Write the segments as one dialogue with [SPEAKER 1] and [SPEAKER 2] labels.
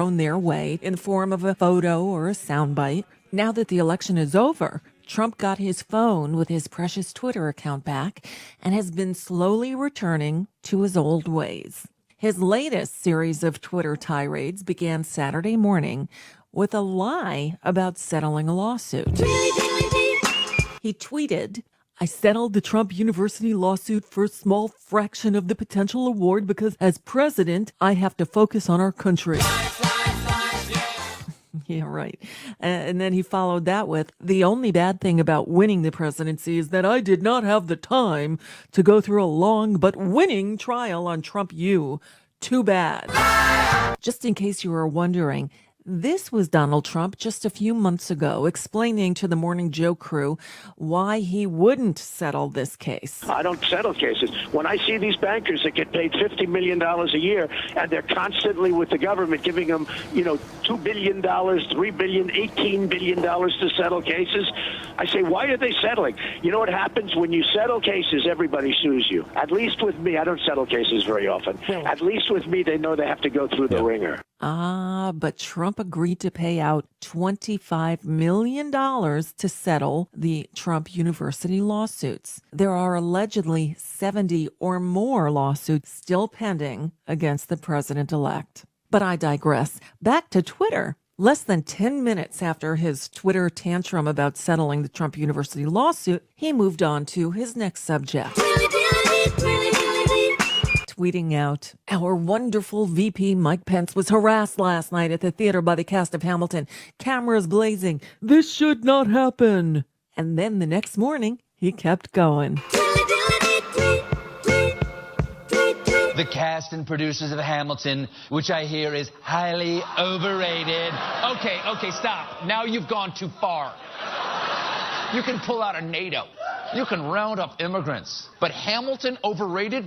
[SPEAKER 1] thrown their way in the form of a photo or a soundbite. Now that the election is over, Trump got his phone with his precious Twitter account back and has been slowly returning to his old ways. His latest series of Twitter tirades began Saturday morning with a lie about settling a lawsuit. He tweeted, "I settled the Trump University lawsuit for a small fraction of the potential award because as president, I have to focus on our country." Yeah, right. And then he followed that with, "The only bad thing about winning the presidency is that I did not have the time to go through a long but winning trial on Trump U. Too bad." Just in case you were wondering, this was Donald Trump just a few months ago explaining to the Morning Joe crew why he wouldn't settle this case.
[SPEAKER 2] I don't settle cases. When I see these bankers that get paid $50 million a year and they're constantly with the government giving them, $2 billion, $3 billion, $18 billion to settle cases, I say, why are they settling? You know what happens? When you settle cases, everybody sues you. At least with me, I don't settle cases very often. At least with me, they know they have to go through the ringer.
[SPEAKER 1] But Trump agreed to pay out $25 million to settle the Trump University lawsuits. There are allegedly 70 or more lawsuits still pending against the president-elect. But I digress. Back to Twitter. Less than 10 minutes after his Twitter tantrum about settling the Trump University lawsuit, he moved on to his next subject. Tweeting out, "Our wonderful VP Mike Pence was harassed last night at the theater by the cast of Hamilton. Cameras blazing. This should not happen." And then the next morning, he kept going.
[SPEAKER 3] The cast and producers of Hamilton, which I hear is highly overrated. Okay, stop. Now you've gone too far. You can pull out of NATO. You can round up immigrants. But Hamilton overrated?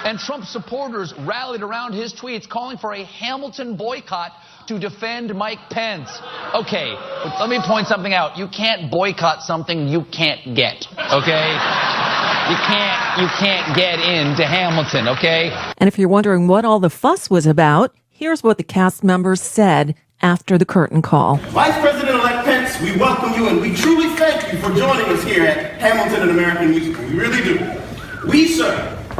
[SPEAKER 3] And Trump supporters rallied around his tweets calling for a Hamilton boycott to defend Mike Pence. Okay, but let me point something out. You can't boycott something you can't get, okay? You can't get into Hamilton, okay?
[SPEAKER 1] And if you're wondering what all the fuss was about, here's what the cast members said after the curtain call.
[SPEAKER 4] Vice President-elect Pence, we welcome you and we truly thank you for joining us here at Hamilton, an American Musical. We really do.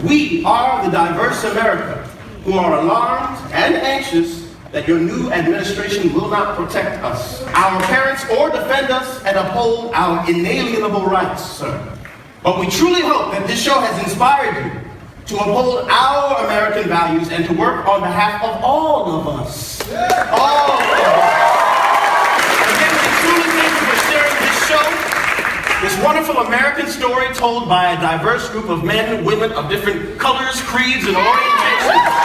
[SPEAKER 4] We are the diverse America who are alarmed and anxious that your new administration will not protect us, our parents, or defend us and uphold our inalienable rights, sir. But we truly hope that this show has inspired you to uphold our American values and to work on behalf of all of us. All of us. Again, we truly thank you for sharing this show. This wonderful American story told by a diverse group of men and women of different colors, creeds, and orientations.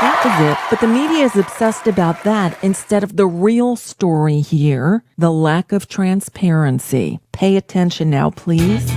[SPEAKER 1] That was it, but the media is obsessed about that instead of the real story here, the lack of transparency. Pay attention now, please.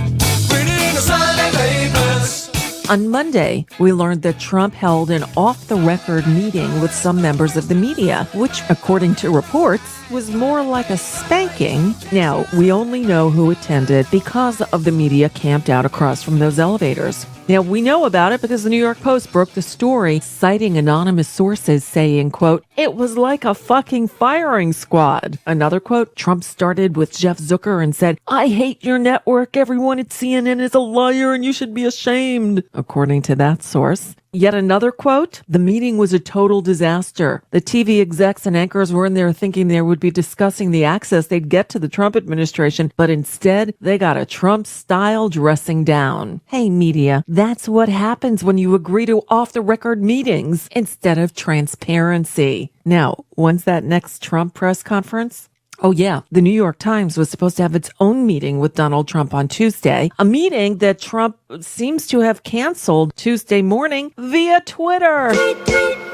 [SPEAKER 1] On Monday, we learned that Trump held an off-the-record meeting with some members of the media, which, according to reports, was more like a spanking. Now, we only know who attended because of the media camped out across from those elevators. Now, we know about it because the New York Post broke the story, citing anonymous sources saying, quote, "It was like a fucking firing squad." Another quote, Trump started with Jeff Zucker and said, "I hate your network. Everyone at CNN is a liar and you should be ashamed," according to that source. Yet another quote, "The meeting was a total disaster. The TV execs and anchors were in there thinking they would be discussing the access they'd get to the Trump administration, but instead they got a Trump-style dressing down." Hey, media, that's what happens when you agree to off-the-record meetings instead of transparency. Now, when's that next Trump press conference? Oh, yeah. The New York Times was supposed to have its own meeting with Donald Trump on Tuesday, a meeting that Trump seems to have canceled Tuesday morning via Twitter.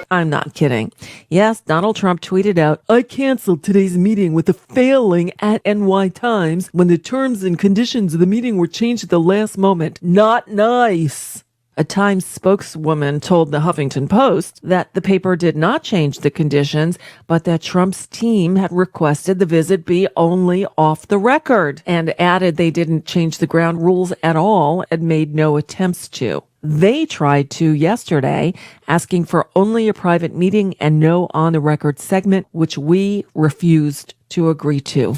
[SPEAKER 1] I'm not kidding. Yes, Donald Trump tweeted out, "I canceled today's meeting with a failing at NY Times when the terms and conditions of the meeting were changed at the last moment. Not nice." A Times spokeswoman told the Huffington Post that the paper did not change the conditions, but that Trump's team had requested the visit be only off the record, and added they didn't change the ground rules at all and made no attempts to. They tried to yesterday, asking for only a private meeting and no on-the-record segment, which we refused to agree to.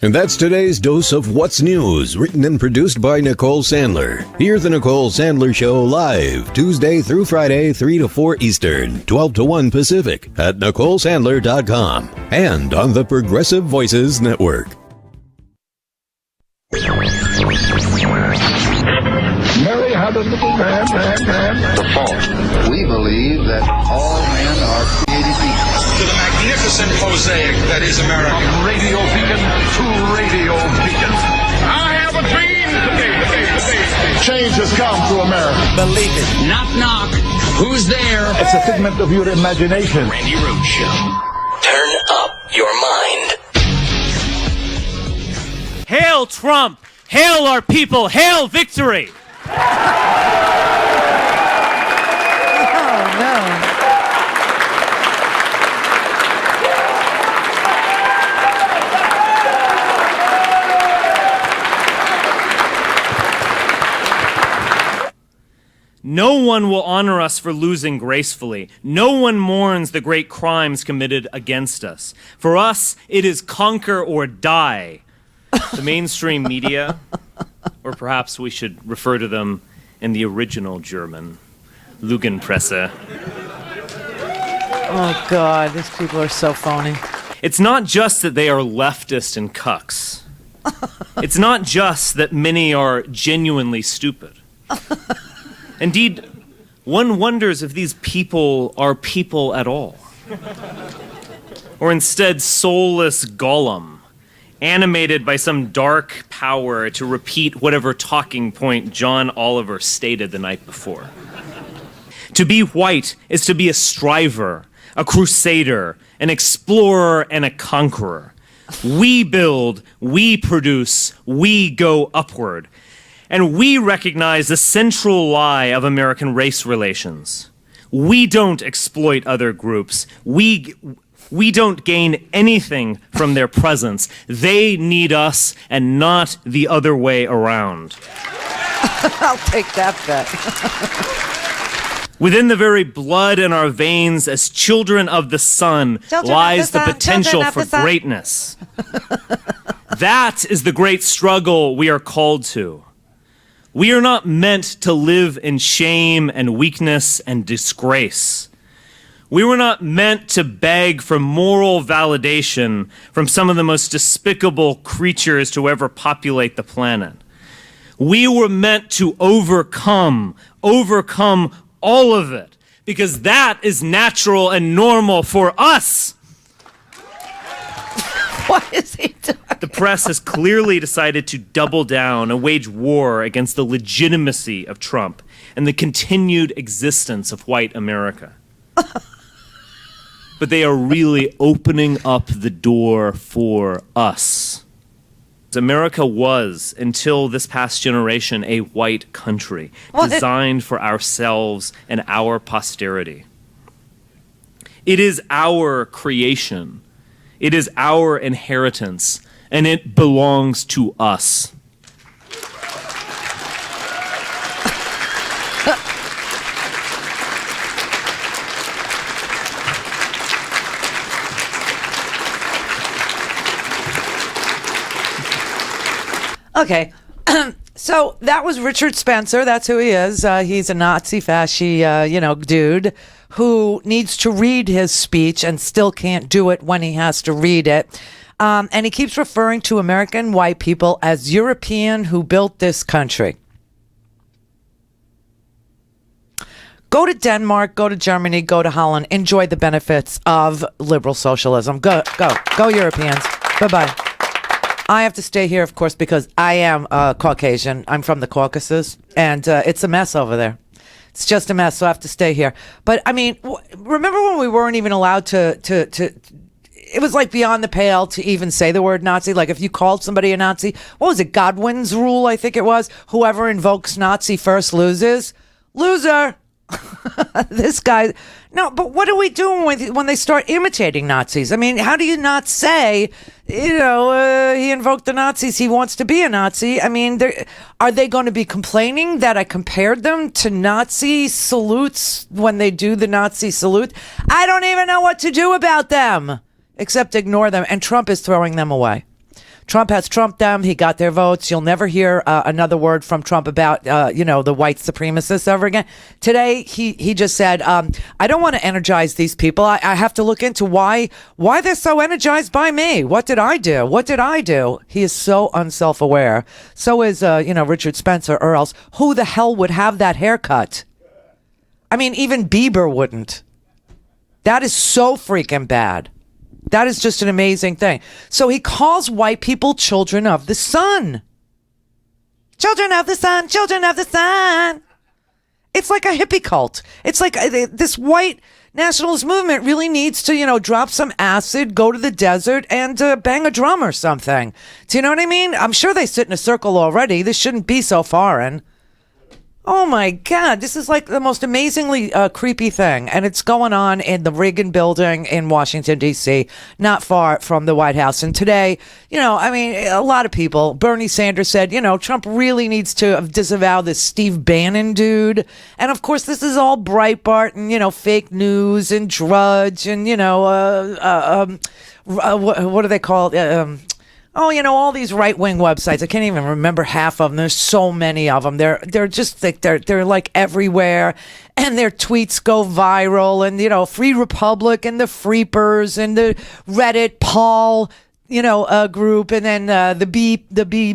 [SPEAKER 5] And that's today's dose of What's News, written and produced by Nicole Sandler. Hear the Nicole Sandler Show live, Tuesday through Friday, 3 to 4 Eastern, 12 to 1 Pacific, at NicoleSandler.com and on the Progressive Voices Network.
[SPEAKER 6] Mary had a little lamb. The fault. We believe that all men are created equal.
[SPEAKER 7] To the magnificent mosaic that is America.
[SPEAKER 6] From radio beacon to radio beacon.
[SPEAKER 7] I have a dream today.
[SPEAKER 6] Change has come to America.
[SPEAKER 7] Believe it. Knock, knock. Who's there?
[SPEAKER 6] It's a figment of your imagination.
[SPEAKER 7] Randi Rhodes Show.
[SPEAKER 8] Turn up your mind.
[SPEAKER 9] Hail Trump! Hail our people! Hail victory!
[SPEAKER 1] Oh, no.
[SPEAKER 9] No one will honor us for losing gracefully. No one mourns the great crimes committed against us. For us, it is conquer or die. The mainstream media, or perhaps we should refer to them in the original German, Lügenpresse.
[SPEAKER 1] Oh, God, these people are so phony.
[SPEAKER 9] It's not just that they are leftist and cucks. It's not just that many are genuinely stupid. Indeed, one wonders if these people are people at all. Or instead soulless Gollum, animated by some dark power to repeat whatever talking point John Oliver stated the night before. To be white is to be a striver, a crusader, an explorer, and a conqueror. We build, we produce, we go upward. And we recognize the central lie of American race relations. We don't exploit other groups. We don't gain anything from their presence. They need us and not the other way around.
[SPEAKER 1] I'll take that bet.
[SPEAKER 9] Within the very blood in our veins as children of the sun lies the potential for greatness. That is the great struggle we are called to. We are not meant to live in shame and weakness and disgrace. We were not meant to beg for moral validation from some of the most despicable creatures to ever populate the planet. We were meant to overcome all of it, because that is natural and normal for us.
[SPEAKER 1] What is he doing?
[SPEAKER 9] The press has clearly decided to double down and wage war against the legitimacy of Trump and the continued existence of white America. But they are really opening up the door for us. America was, until this past generation, a white country designed for ourselves and our posterity. It is our creation. It is our inheritance, and it belongs to us.
[SPEAKER 1] Okay, so that was Richard Spencer. That's who he is. He's a Nazi fasci, dude who needs to read his speech and still can't do it when he has to read it. And he keeps referring to American white people as European who built this country. Go to Denmark, go to Germany, go to Holland. Enjoy the benefits of liberal socialism. Go Europeans. Bye-bye. I have to stay here, of course, because I am Caucasian. I'm from the Caucasus, and it's a mess over there. It's just a mess, so I have to stay here. But, I mean, remember when we weren't even allowed to it was like beyond the pale to even say the word Nazi? Like if you called somebody a Nazi, what was it, Godwin's rule, I think it was? Whoever invokes Nazi first loses. Loser.
[SPEAKER 10] This guy, no, but what are we doing when they start imitating Nazis? I mean, how do you not say, he invoked the Nazis, he wants to be a Nazi? I mean, are they going to be complaining that I compared them to Nazi salutes when they do the Nazi salute? I don't even know what to do about them, except ignore them, and Trump is throwing them away. Trump has trumped them. He got their votes. You'll never hear another word from Trump about, the white supremacists ever again. Today, he just said, I don't want to energize these people. I have to look into why they're so energized by me. What did I do? What did I do? He is so unself-aware. So is, Richard Spencer, or else who the hell would have that haircut? I mean, even Bieber wouldn't. That is so freaking bad. That is just an amazing thing. So he calls white people children of the sun. Children of the sun, children of the sun. It's like a hippie cult. It's like this white nationalist movement really needs to, drop some acid, go to the desert, and bang a drum or something. Do you know what I mean? I'm sure they sit in a circle already. This shouldn't be so foreign. Oh my God, this is like the most amazingly creepy thing. And it's going on in the Reagan building in Washington, D.C., not far from the White House. And today, a lot of people, Bernie Sanders said, Trump really needs to disavow this Steve Bannon dude. And of course, this is all Breitbart and, fake news and Drudge and, what do they call it? All these right-wing websites. I can't even remember half of them. There's so many of them. They're just like they're like everywhere, and their tweets go viral. And Free Republic and the Freepers and the Reddit Paul group, and then the B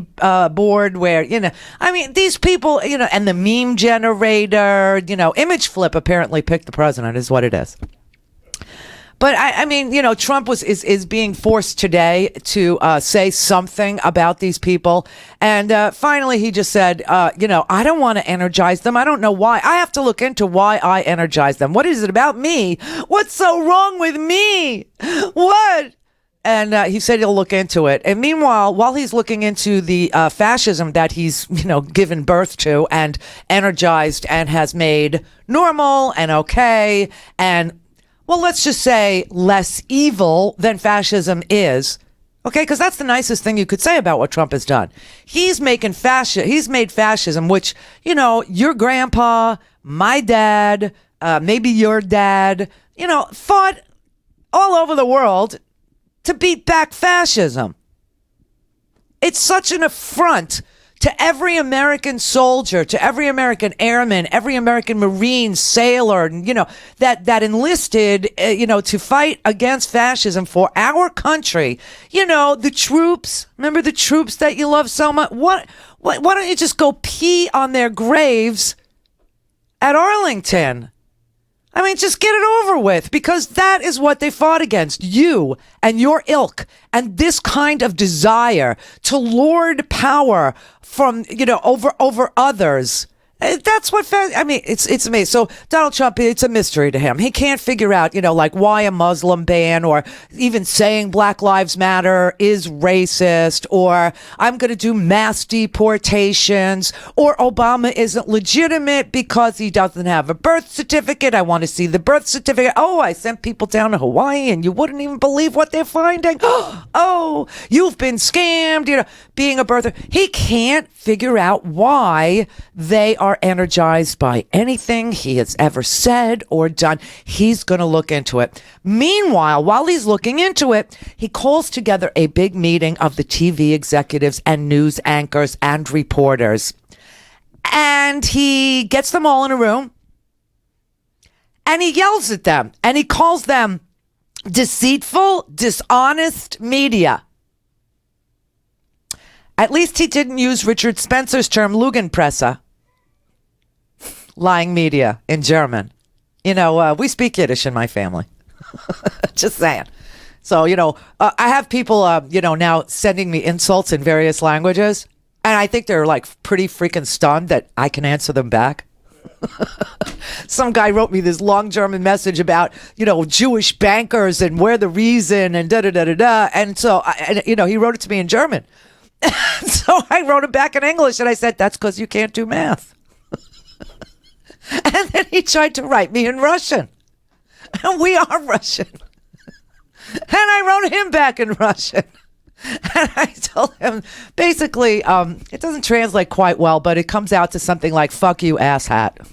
[SPEAKER 10] board where these people and the meme generator. Image Flip apparently picked the president is what it is. But Trump is being forced today to say something about these people. And finally, he just said, I don't want to energize them. I don't know why. I have to look into why I energize them. What is it about me? What's so wrong with me? What? And he said he'll look into it. And meanwhile, while he's looking into the fascism that he's, given birth to and energized and has made normal and okay and well, let's just say less evil than fascism is. Okay, because that's the nicest thing you could say about what Trump has done. He's made fascism, which, your grandpa, my dad, maybe your dad, fought all over the world to beat back fascism. It's such an affront to every American soldier, to every American airman, every American Marine, sailor, that enlisted, to fight against fascism for our country. The troops, remember the troops that you love so much? Why don't you just go pee on their graves at Arlington? Just get it over with, because that is what they fought against, you and your ilk, and this kind of desire to lord power from, over others. That's what, it's amazing. So Donald Trump, it's a mystery to him. He can't figure out, why a Muslim ban or even saying Black Lives Matter is racist, or I'm going to do mass deportations, or Obama isn't legitimate because he doesn't have a birth certificate. I want to see the birth certificate. Oh, I sent people down to Hawaii and you wouldn't even believe what they're finding. Oh, you've been scammed, being a birther. He can't figure out why they are energized by anything he has ever said or done. He's going to look into it. Meanwhile, while he's looking into it, he calls together a big meeting of the TV executives and news anchors and reporters. And he gets them all in a room and he yells at them and he calls them deceitful, dishonest media. At least he didn't use Richard Spencer's term Lügenpresse. Lying media in German. We speak Yiddish in my family. Just saying. So, I have people, now sending me insults in various languages. And I think they're like pretty freaking stunned that I can answer them back. Some guy wrote me this long German message about, Jewish bankers and where the reason and da-da-da-da-da. And so, he wrote it to me in German. So I wrote it back in English and I said, that's because you can't do math. And then he tried to write me in Russian. And we are Russian. And I wrote him back in Russian. And I told him, basically, it doesn't translate quite well, but it comes out to something like, fuck you, asshat.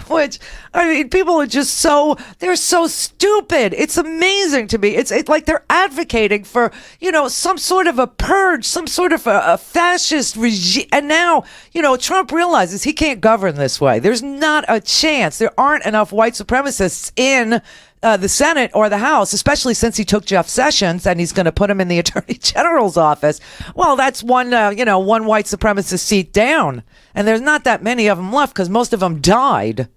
[SPEAKER 10] Which, I mean, people are just they're so stupid. It's amazing to me. It's like they're advocating for, some sort of a purge, some sort of a fascist regime. And now, Trump realizes he can't govern this way. There's not a chance. There aren't enough white supremacists in the Senate or the House, especially since he took Jeff Sessions and he's going to put him in the Attorney General's office. Well, that's one white supremacist seat down. And there's not that many of them left because most of them died.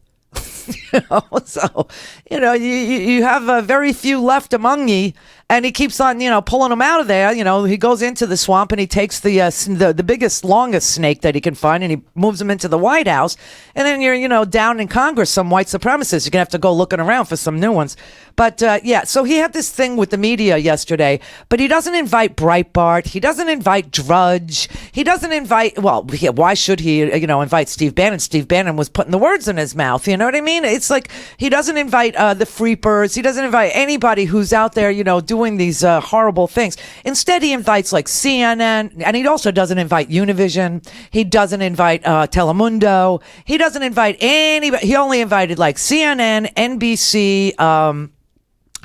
[SPEAKER 10] So, you have very few left among ye, and he keeps on, pulling them out of there. He goes into the swamp and he takes the biggest, longest snake that he can find and he moves them into the White House. And then you're, down in Congress, some white supremacists. You're going to have to go looking around for some new ones. But, so he had this thing with the media yesterday, but he doesn't invite Breitbart. He doesn't invite Drudge. He doesn't invite, why should he, invite Steve Bannon? Steve Bannon was putting the words in his mouth. You know what I mean? It's like he doesn't invite the Freepers. He doesn't invite anybody who's out there, doing these horrible things. Instead, he invites like CNN, and he also doesn't invite Univision. He doesn't invite Telemundo. He doesn't invite anybody. He only invited like CNN, NBC.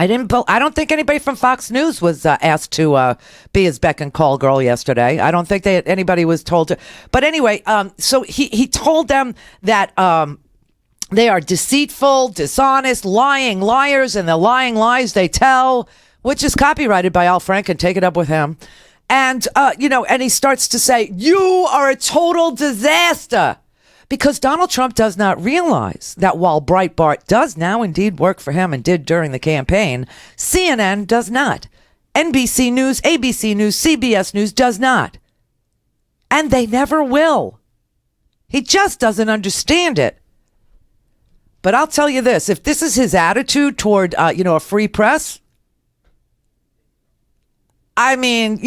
[SPEAKER 10] I don't think anybody from Fox News was asked to be his beck and call girl yesterday. I don't think anybody was told to. But anyway, so he told them that they are deceitful, dishonest, lying liars, and the lying lies they tell, which is copyrighted by Al Franken. Take it up with him. And, and he starts to say, you are a total disaster. Because Donald Trump does not realize that while Breitbart does now indeed work for him and did during the campaign, CNN does not. NBC News, ABC News, CBS News does not. And they never will. He just doesn't understand it. But I'll tell you this, if this is his attitude toward, a free press, I mean,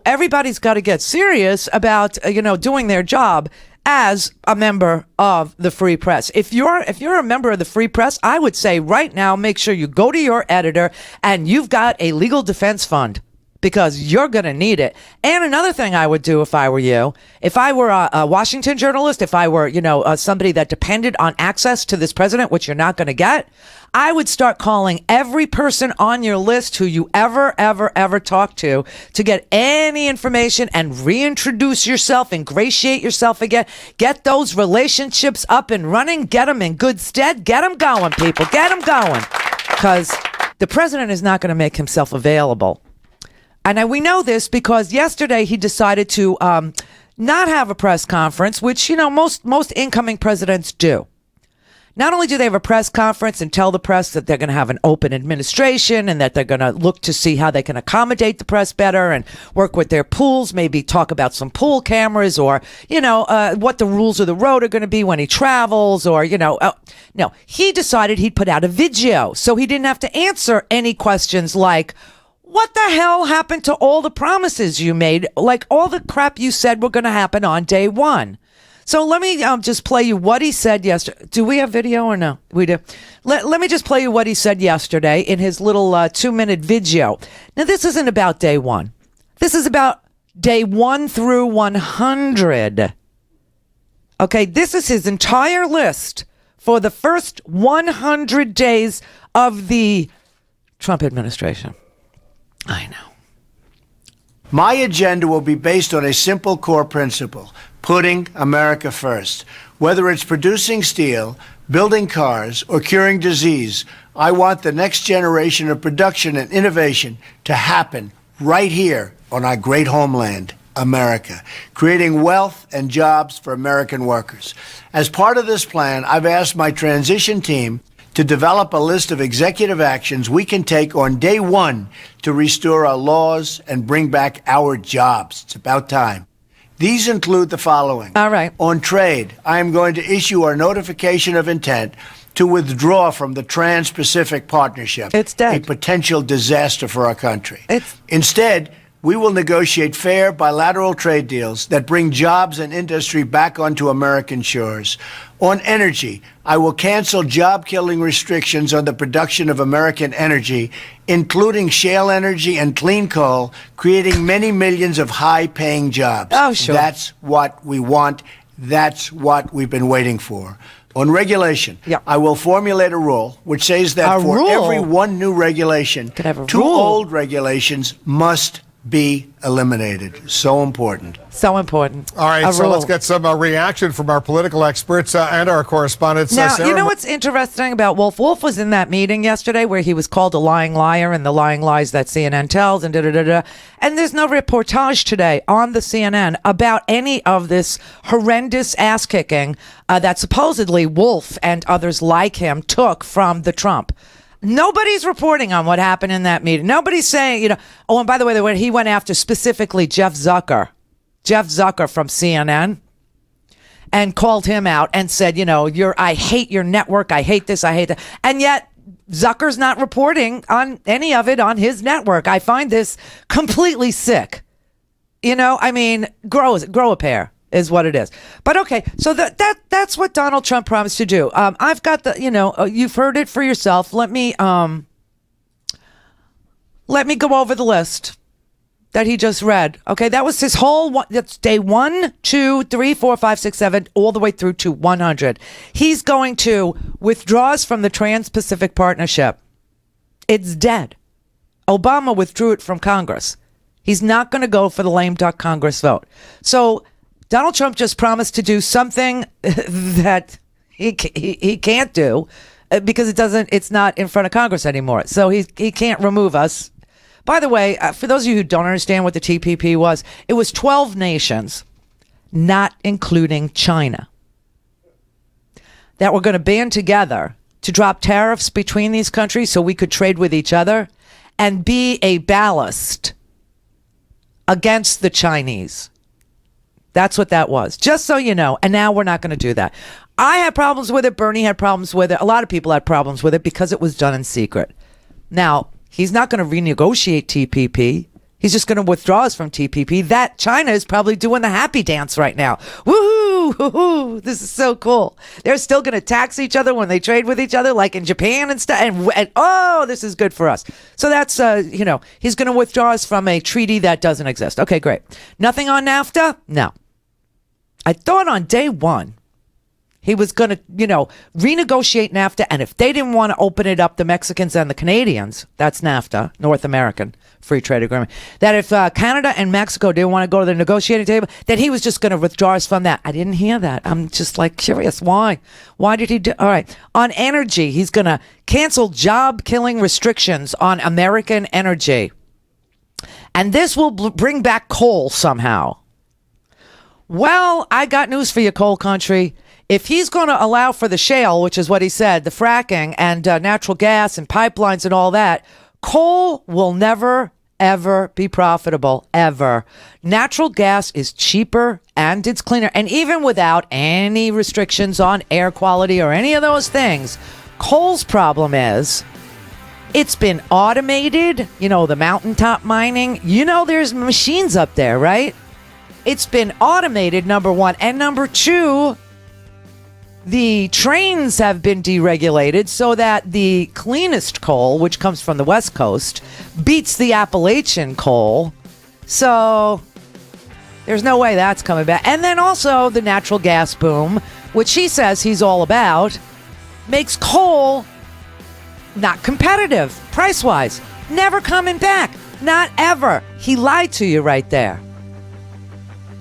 [SPEAKER 10] everybody's got to get serious about, doing their job as a member of the free press. If you're a member of the free press, I would say right now, make sure you go to your editor and you've got a legal defense fund, because you're going to need it. And another thing I would do if I were you, if I were a Washington journalist, if I were, somebody that depended on access to this president, which you're not going to get, I would start calling every person on your list who you ever talk to get any information and reintroduce yourself, ingratiate yourself again, get those relationships up and running, get them in good stead, get them going, people, get them going. Because the president is not going to make himself available. And we know this because yesterday he decided to not have a press conference, which, most incoming presidents do. Not only do they have a press conference and tell the press that they're going to have an open administration and that they're going to look to see how they can accommodate the press better and work with their pools, maybe talk about some pool cameras or, what the rules of the road are going to be when he travels or, no, he decided he'd put out a video so he didn't have to answer any questions like, what the hell happened to all the promises you made? Like all the crap you said were going to happen on day one. So let me just play you what he said yesterday. Do we have video or no? We do. Let me just play you what he said yesterday in his little 2-minute video. Now, this isn't about day one. This is about day 1 through 100. Okay, this is his entire list for the first 100 days of the Trump administration. I know.
[SPEAKER 11] My agenda will be based on a simple core principle, putting America first. Whether it's producing steel, building cars, or curing disease, I want the next generation of production and innovation to happen right here on our great homeland, America, creating wealth and jobs for American workers. As part of this plan, I've asked my transition team to develop a list of executive actions we can take on day one to restore our laws and bring back our jobs. It's about time. These include the following.
[SPEAKER 10] All right.
[SPEAKER 11] On trade, I am going to issue our notification of intent to withdraw from the Trans-Pacific Partnership.
[SPEAKER 10] It's dead.
[SPEAKER 11] A potential disaster for our country. Instead, we will negotiate fair bilateral trade deals that bring jobs and industry back onto American shores. On energy, I will cancel job-killing restrictions on the production of American energy, including shale energy and clean coal, creating many millions of high-paying jobs.
[SPEAKER 10] Oh, sure.
[SPEAKER 11] That's what we want. That's what we've been waiting for. On regulation, I will formulate a rule which says that for every one new regulation, two old regulations must be eliminated. So important.
[SPEAKER 10] So important.
[SPEAKER 12] All right, so let's get some reaction from our political experts and our correspondents.
[SPEAKER 10] Now,
[SPEAKER 12] Sarah,
[SPEAKER 10] you know what's interesting about Wolf? Wolf was in that meeting yesterday where he was called a lying liar and the lying lies that CNN tells and da-da-da-da. And there's no reportage today on the CNN about any of this horrendous ass-kicking that supposedly Wolf and others like him took from the Trump. Nobody's reporting on what happened in that meeting. Nobody's saying, oh, and by the way, when he went after specifically Jeff Zucker from CNN, and called him out and said, I hate your network. I hate this. I hate that. And yet Zucker's not reporting on any of it on his network. I find this completely sick. Grow a pair. Is what it is. But okay, so that's what Donald Trump promised to do. I've got you've heard it for yourself. Let me go over the list that he just read. Okay, that was his whole that's day 1, 2, 3, 4, 5, 6, 7, all the way through to 100. He's going to withdraws from the Trans-Pacific Partnership. It's dead. Obama withdrew it from Congress. He's not going to go for the lame duck Congress vote. So Donald Trump just promised to do something that he can't do because it's not in front of Congress anymore. So he can't remove us. By the way, for those of you who don't understand what the TPP was, it was 12 nations, not including China, that were going to band together to drop tariffs between these countries so we could trade with each other and be a ballast against the Chinese. That's what that was, just so you know. And now we're not going to do that. I had problems with it. Bernie had problems with it. A lot of people had problems with it because it was done in secret. Now, he's not going to renegotiate TPP. He's just going to withdraw us from TPP. That China is probably doing the happy dance right now. Woohoo! Woohoo! This is so cool. They're still going to tax each other when they trade with each other, like in Japan and stuff. And oh, this is good for us. So that's, he's going to withdraw us from a treaty that doesn't exist. Okay, great. Nothing on NAFTA? No. I thought on day 1, he was going to, renegotiate NAFTA. And if they didn't want to open it up, the Mexicans and the Canadians, that's NAFTA, North American Free Trade Agreement, that if Canada and Mexico didn't want to go to the negotiating table, then he was just going to withdraw us from that. I didn't hear that. I'm just curious. Why? Why did he do? All right. On energy, he's going to cancel job-killing restrictions on American energy. And this will bring back coal somehow. Well, I got news for you, coal country. If he's going to allow for the shale, which is what he said, the fracking and natural gas and pipelines and all that, coal will never, ever be profitable, ever. Natural gas is cheaper and it's cleaner. And even without any restrictions on air quality or any of those things, coal's problem is it's been automated. The mountaintop mining. There's machines up there, right? It's been automated, number one. And number two, the trains have been deregulated so that the cleanest coal, which comes from the West Coast, beats the Appalachian coal. So there's no way that's coming back. And then also the natural gas boom, which he says he's all about, makes coal not competitive price-wise. Never coming back. Not ever. He lied to you right there.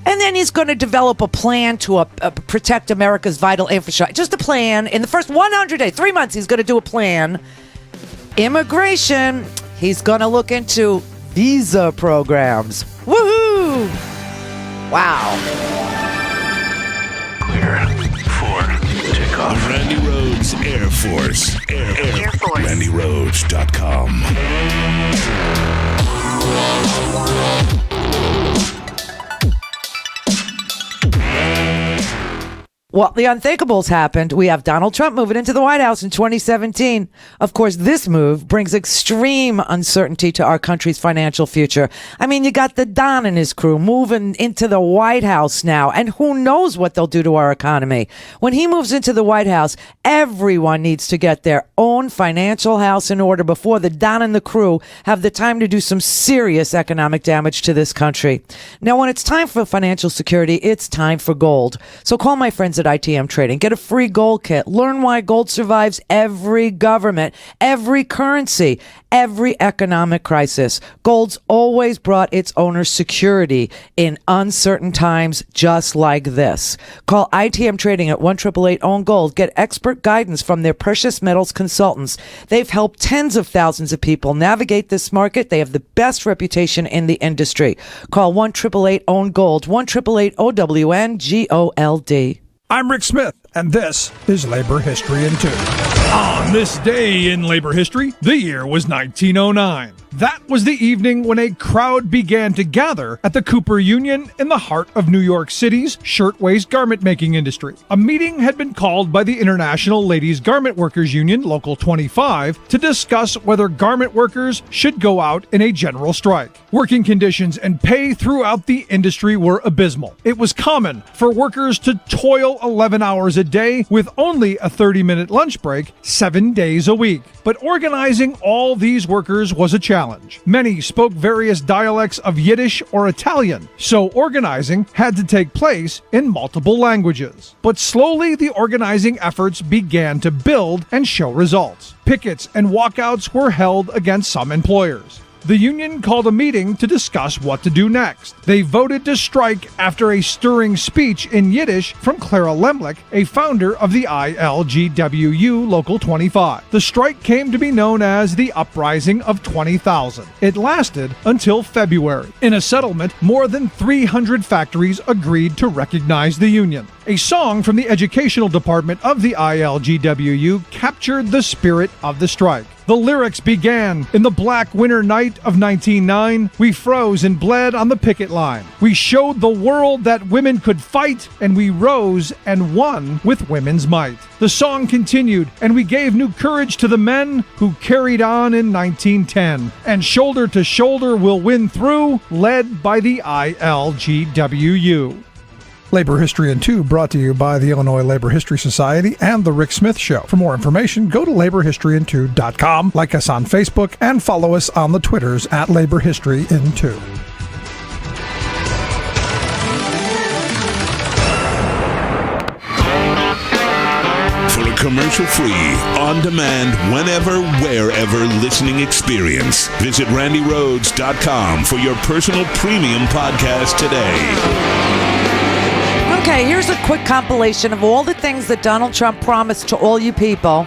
[SPEAKER 10] And then he's going to develop a plan to protect America's vital infrastructure. Just a plan. In the first 100 days, 3 months, he's going to do a plan. Immigration, he's going to look into visa programs. Woohoo! Wow.
[SPEAKER 13] Clear for takeoff. The Randi Rhodes Air Force. Air Force. RandiRhodes.com.
[SPEAKER 10] Well, the unthinkables happened. We have Donald Trump moving into the White House in 2017. Of course, this move brings extreme uncertainty to our country's financial future. I mean, you got the Don and his crew moving into the White House now, and who knows what they'll do to our economy. When he moves into the White House, everyone needs to get their own financial house in order before the Don and the crew have the time to do some serious economic damage to this country. Now, when it's time for financial security, it's time for gold. So call my friends at ITM Trading. Get a free gold kit. Learn why gold survives every government, every currency, every economic crisis. Gold's always brought its owners security in uncertain times just like this. Call ITM Trading at 1-888-OWN-GOLD. Get expert guidance from their precious metals consultants. They've helped tens of thousands of people navigate this market. They have the best reputation in the industry. Call 1-888-OWN-GOLD, 1-888-OWN-GOLD.
[SPEAKER 14] I'm Rick Smith, and this is Labor History in 2. On this day in labor history, the year was 1909. That was the evening when a crowd began to gather at the Cooper Union in the heart of New York City's shirtwaist garment making industry. A meeting had been called by the International Ladies Garment Workers Union, Local 25, to discuss whether garment workers should go out in a general strike. Working conditions and pay throughout the industry were abysmal. It was common for workers to toil 11 hours a day with only a 30-minute lunch break 7 days a week. But organizing all these workers was a challenge. Many spoke various dialects of Yiddish or Italian, so organizing had to take place in multiple languages. But slowly the organizing efforts began to build and show results. Pickets and walkouts were held against some employers. The union called a meeting to discuss what to do next. They voted to strike after a stirring speech in Yiddish from Clara Lemlich, a founder of the ILGWU Local 25. The strike came to be known as the Uprising of 20,000. It lasted until February. In a settlement, more than 300 factories agreed to recognize the union. A song from the educational department of the ILGWU captured the spirit of the strike. The lyrics began, "In the black winter night of 1909, we froze and bled on the picket line. We showed the world that women could fight, and we rose and won with women's might." The song continued, "And we gave new courage to the men who carried on in 1910. And shoulder to shoulder we'll win through, led by the ILGWU." Labor History in 2 brought to you by the Illinois Labor History Society and The Rick Smith Show. For more information, go to laborhistoryin2.com, like us on Facebook, and follow us on the Twitters at Labor History in 2.
[SPEAKER 13] For a commercial-free, on-demand, whenever, wherever listening experience, visit RandiRhodes.com for your personal premium podcast today.
[SPEAKER 10] Okay, here's a quick compilation of all the things that Donald Trump promised to all you people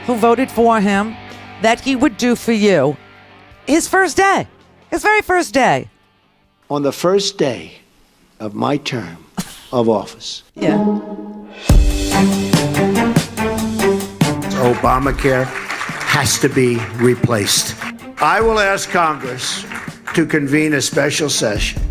[SPEAKER 10] who voted for him that he would do for you. His first day. His very first day.
[SPEAKER 11] On the first day of my term of office.
[SPEAKER 10] Yeah.
[SPEAKER 11] Obamacare has to be replaced. I will ask Congress to convene a special session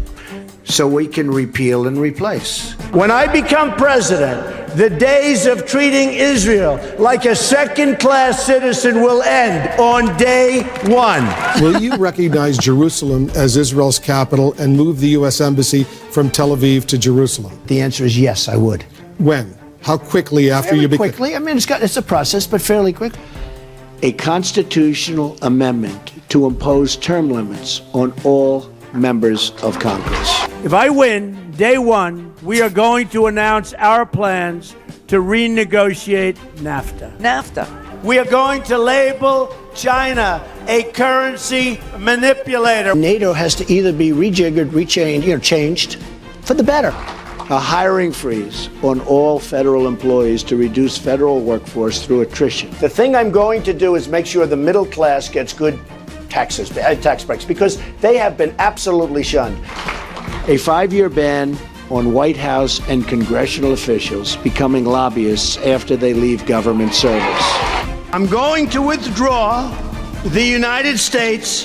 [SPEAKER 11] so we can repeal and replace. When I become president, the days of treating Israel like a second-class citizen will end on day one.
[SPEAKER 15] Will you recognize Jerusalem as Israel's capital and move the U.S. Embassy from Tel Aviv to Jerusalem?
[SPEAKER 11] The answer is yes, I would.
[SPEAKER 15] When? How quickly after you become?
[SPEAKER 11] Quickly. I mean, it's a process, but fairly quick. A constitutional amendment to impose term limits on all members of Congress. If I win, day one, we are going to announce our plans to renegotiate NAFTA.
[SPEAKER 10] NAFTA.
[SPEAKER 11] We are going to label China a currency manipulator. NATO has to either be rejiggered, changed for the better. A hiring freeze on all federal employees to reduce federal workforce through attrition. The thing I'm going to do is make sure the middle class gets good tax breaks, because they have been absolutely shunned. A 5-year ban on White House and congressional officials becoming lobbyists after they leave government service. I'm going to withdraw the United States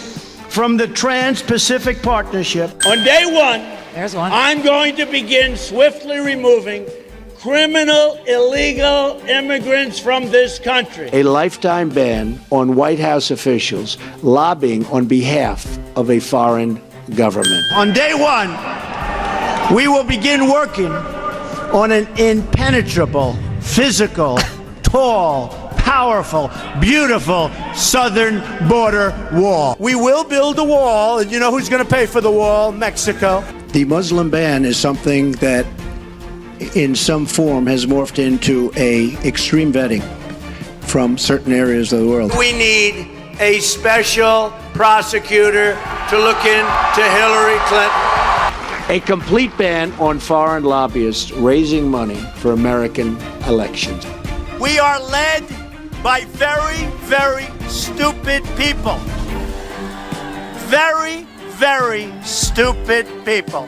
[SPEAKER 11] from the Trans-Pacific Partnership. On day one,
[SPEAKER 10] there's one.
[SPEAKER 11] I'm going to begin swiftly removing
[SPEAKER 16] criminal, illegal immigrants from this country.
[SPEAKER 11] A lifetime ban on White House officials lobbying on behalf of a foreign government. On day one, we will begin working on an impenetrable, physical, tall, powerful, beautiful southern border wall. We will build a wall, and you know who's going to pay for the wall? Mexico. The Muslim ban is something that in some form has morphed into a extreme vetting from certain areas of the world. We need a special prosecutor to look into Hillary Clinton. A complete ban on foreign lobbyists raising money for American elections. We are led by very, very stupid people. Very, very stupid people.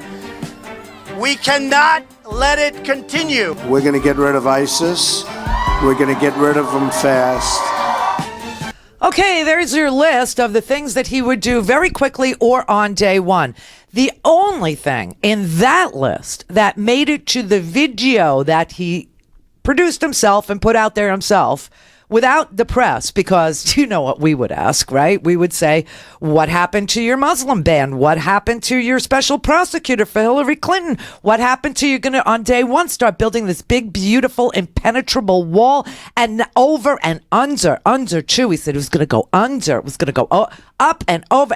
[SPEAKER 11] We cannot let it continue. We're going to get rid of ISIS. We're going to get rid of them fast.
[SPEAKER 10] Okay, there's your list of the things that he would do very quickly or on day one. The only thing in that list that made it to the video that he produced himself and put out there himself without the press, because you know what we would ask, right? We would say, what happened to your Muslim ban? What happened to your special prosecutor for Hillary Clinton? What happened to you're going to, on day one, start building this big, beautiful, impenetrable wall and over and under too. He said it was going to go under. It was going to go up and over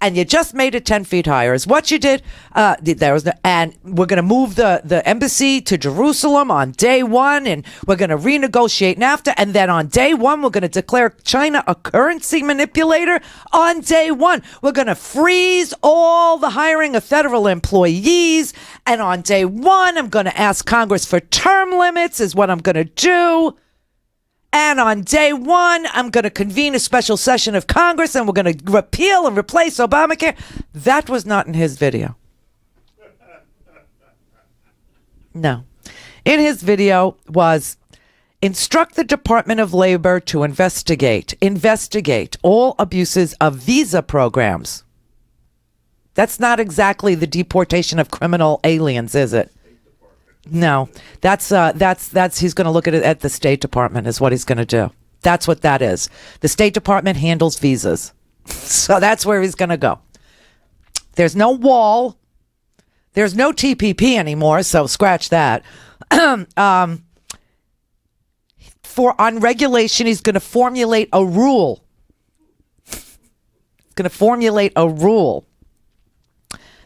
[SPEAKER 10] and you just made it 10 feet higher is what you did. And we're going to move the embassy to Jerusalem on day one, and we're going to renegotiate NAFTA, and then on day one, we're going to declare China a currency manipulator. On day one, we're going to freeze all the hiring of federal employees. And on day one, I'm going to ask Congress for term limits is what I'm going to do. And on day one, I'm going to convene a special session of Congress and we're going to repeal and replace Obamacare. That was not in his video. No. In his video was instruct the Department of Labor to investigate all abuses of visa programs. That's not exactly the deportation of criminal aliens, is it? No, that's he's going to look at it at the State Department is what he's going to do. That's what that is. The State Department handles visas. So that's where he's going to go. There's no wall. There's no TPP anymore, so scratch that. On regulation, he's going to formulate a rule. He's going to formulate a rule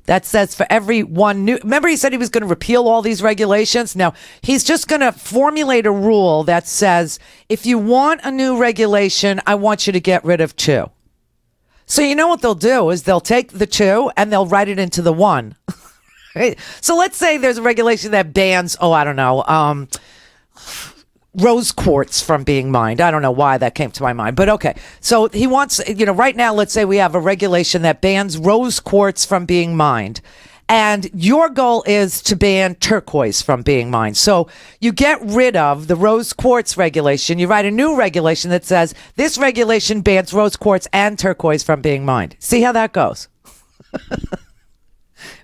[SPEAKER 10] that says for every one new... Remember he said he was going to repeal all these regulations? Now, he's just going to formulate a rule that says, if you want a new regulation, I want you to get rid of two. So you know what they'll do is they'll take the two and they'll write it into the one. Right? So let's say there's a regulation that bans, rose quartz from being mined. I don't know why that came to my mind, but okay. So he wants, right now, let's say we have a regulation that bans rose quartz from being mined. And your goal is to ban turquoise from being mined. So you get rid of the rose quartz regulation. You write a new regulation that says this regulation bans rose quartz and turquoise from being mined. See how that goes?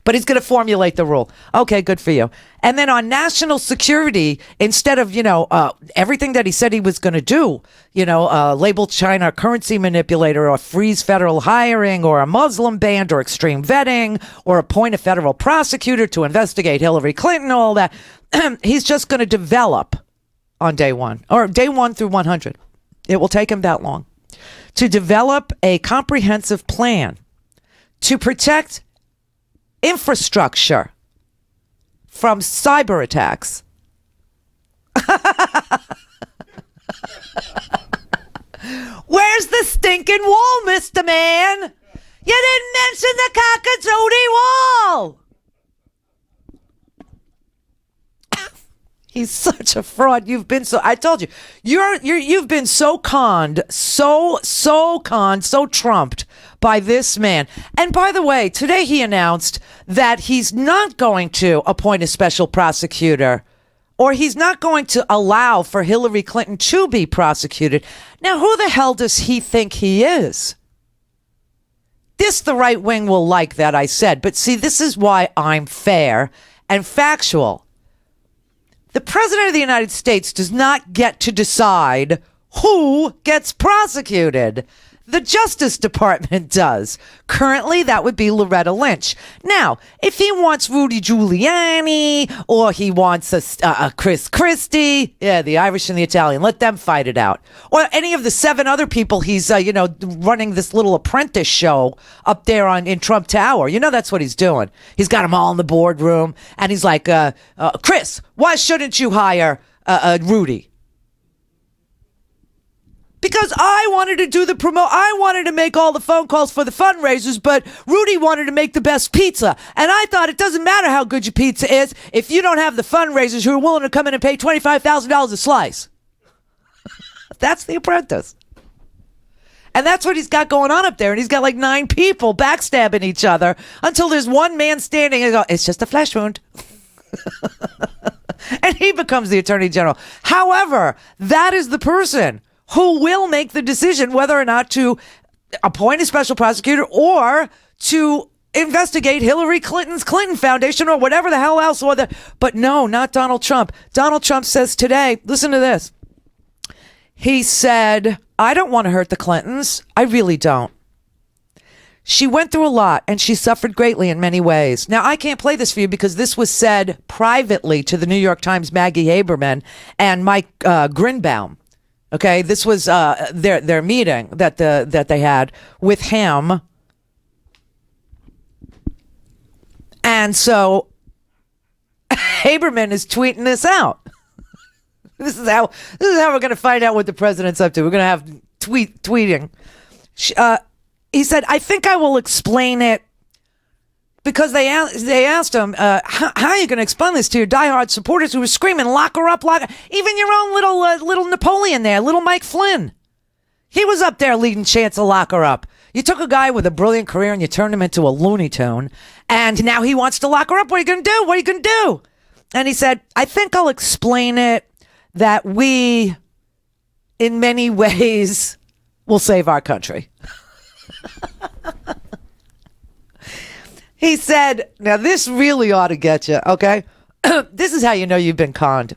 [SPEAKER 10] But he's going to formulate the rule. Okay, good for you. And then on national security, instead of, everything that he said he was going to do, label China a currency manipulator or freeze federal hiring or a Muslim ban or extreme vetting or appoint a federal prosecutor to investigate Hillary Clinton, all that, he's just going to develop on day one or day 1 through 100. It will take him that long to develop a comprehensive plan to protect infrastructure from cyber attacks. Where's the stinking wall, Mr. Man? You didn't mention the Cockatootie wall. He's such a fraud. I told you, you've been so conned, so trumped by this man. And by the way, today he announced that he's not going to appoint a special prosecutor, or he's not going to allow for Hillary Clinton to be prosecuted. Now, who the hell does he think he is? This, the right wing will like that, I said. But see, this is why I'm fair and factual. The president of the United States does not get to decide who gets prosecuted. The Justice Department does. Currently, that would be Loretta Lynch. Now, if he wants Rudy Giuliani or he wants a Chris Christie, yeah, the Irish and the Italian, let them fight it out. Or any of the 7 other people he's, running this little apprentice show up there in Trump Tower. That's what he's doing. He's got them all in the boardroom, and he's like, Chris, why shouldn't you hire Rudy? Because I wanted to do I wanted to make all the phone calls for the fundraisers, but Rudy wanted to make the best pizza. And I thought it doesn't matter how good your pizza is if you don't have the fundraisers who are willing to come in and pay $25,000 a slice. That's The Apprentice. And that's what he's got going on up there. And he's got like 9 people backstabbing each other until there's one man standing and go, it's just a flesh wound. And he becomes the attorney general. However, that is the person who will make the decision whether or not to appoint a special prosecutor or to investigate Hillary Clinton's Clinton Foundation or whatever the hell else. But no, not Donald Trump. Donald Trump says today, listen to this. He said, I don't want to hurt the Clintons. I really don't. She went through a lot and she suffered greatly in many ways. Now, I can't play this for you because this was said privately to the New York Times' Maggie Haberman and Mike Grinbaum. Okay, this was their meeting that they had with him, and so Haberman is tweeting this out. This is how we're going to find out what the president's up to. We're going to have tweeting. He said, "I think I will explain it." Because they asked him, how are you going to explain this to your diehard supporters who were screaming, lock her up, lock her. Even your own little Napoleon there, little Mike Flynn. He was up there leading chants to lock her up. You took a guy with a brilliant career and you turned him into a Looney Tune. And now he wants to lock her up. What are you going to do? What are you going to do? And he said, I think I'll explain it that we, in many ways, will save our country. He said, now this really ought to get you, okay? This is how you know you've been conned.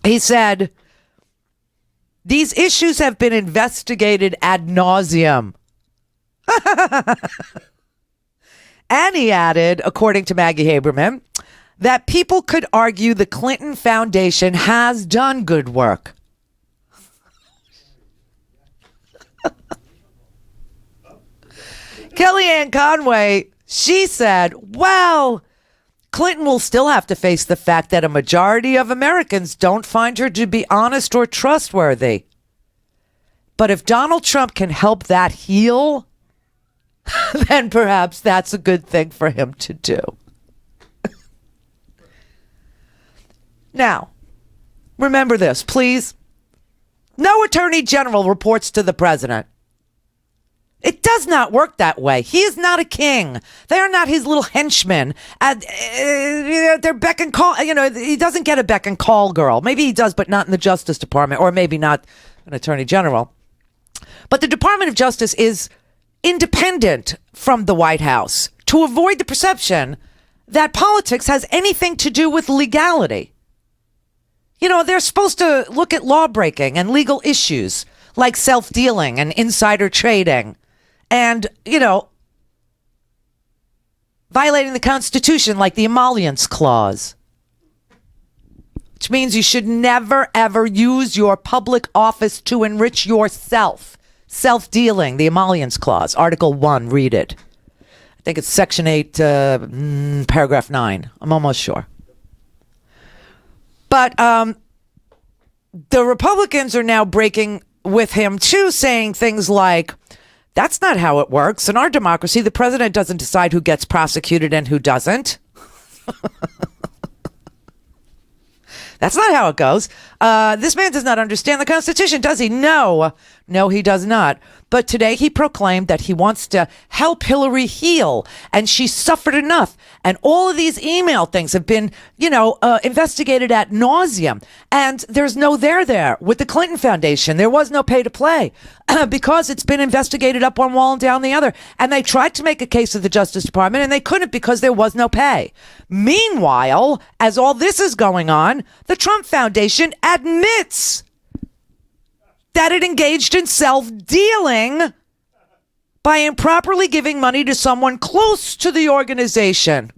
[SPEAKER 10] He said, these issues have been investigated ad nauseum. And he added, according to Maggie Haberman, that people could argue the Clinton Foundation has done good work. Kellyanne Conway, she said, well, Clinton will still have to face the fact that a majority of Americans don't find her to be honest or trustworthy. But if Donald Trump can help that heal, then perhaps that's a good thing for him to do. Now, remember this, please. No attorney general reports to the president. It does not work that way. He is not a king. They are not his little henchmen. They're beck and call. He doesn't get a beck and call girl. Maybe he does, but not in the Justice Department, or maybe not an attorney general. But the Department of Justice is independent from the White House to avoid the perception that politics has anything to do with legality. They're supposed to look at law breaking and legal issues like self-dealing and insider trading. And, violating the Constitution like the Emollients Clause. Which means you should never, ever use your public office to enrich yourself. Self-dealing, the Emollients Clause, Article 1, read it. I think it's Section 8, Paragraph 9. I'm almost sure. But the Republicans are now breaking with him, too, saying things like, that's not how it works. In our democracy, the president doesn't decide who gets prosecuted and who doesn't. That's not how it goes. This man does not understand the Constitution, does he? No, he does not. But today he proclaimed that he wants to help Hillary heal, and she suffered enough. And all of these email things have been, investigated ad nauseum. And there's no there with the Clinton Foundation. There was no pay to play because it's been investigated up one wall and down the other. And they tried to make a case of the Justice Department, and they couldn't because there was no pay. Meanwhile, as all this is going on, the Trump Foundation admits that it engaged in self-dealing by improperly giving money to someone close to the organization.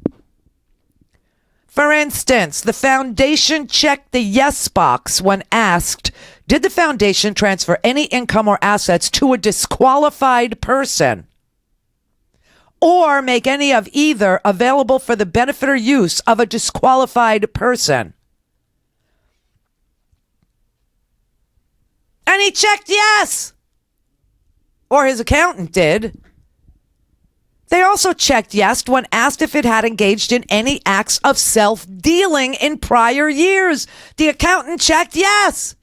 [SPEAKER 10] For instance, the foundation checked the yes box when asked, did the foundation transfer any income or assets to a disqualified person or make any of either available for the benefit or use of a disqualified person? And he checked yes. Or his accountant did. They also checked yes when asked if it had engaged in any acts of self-dealing in prior years. The accountant checked yes.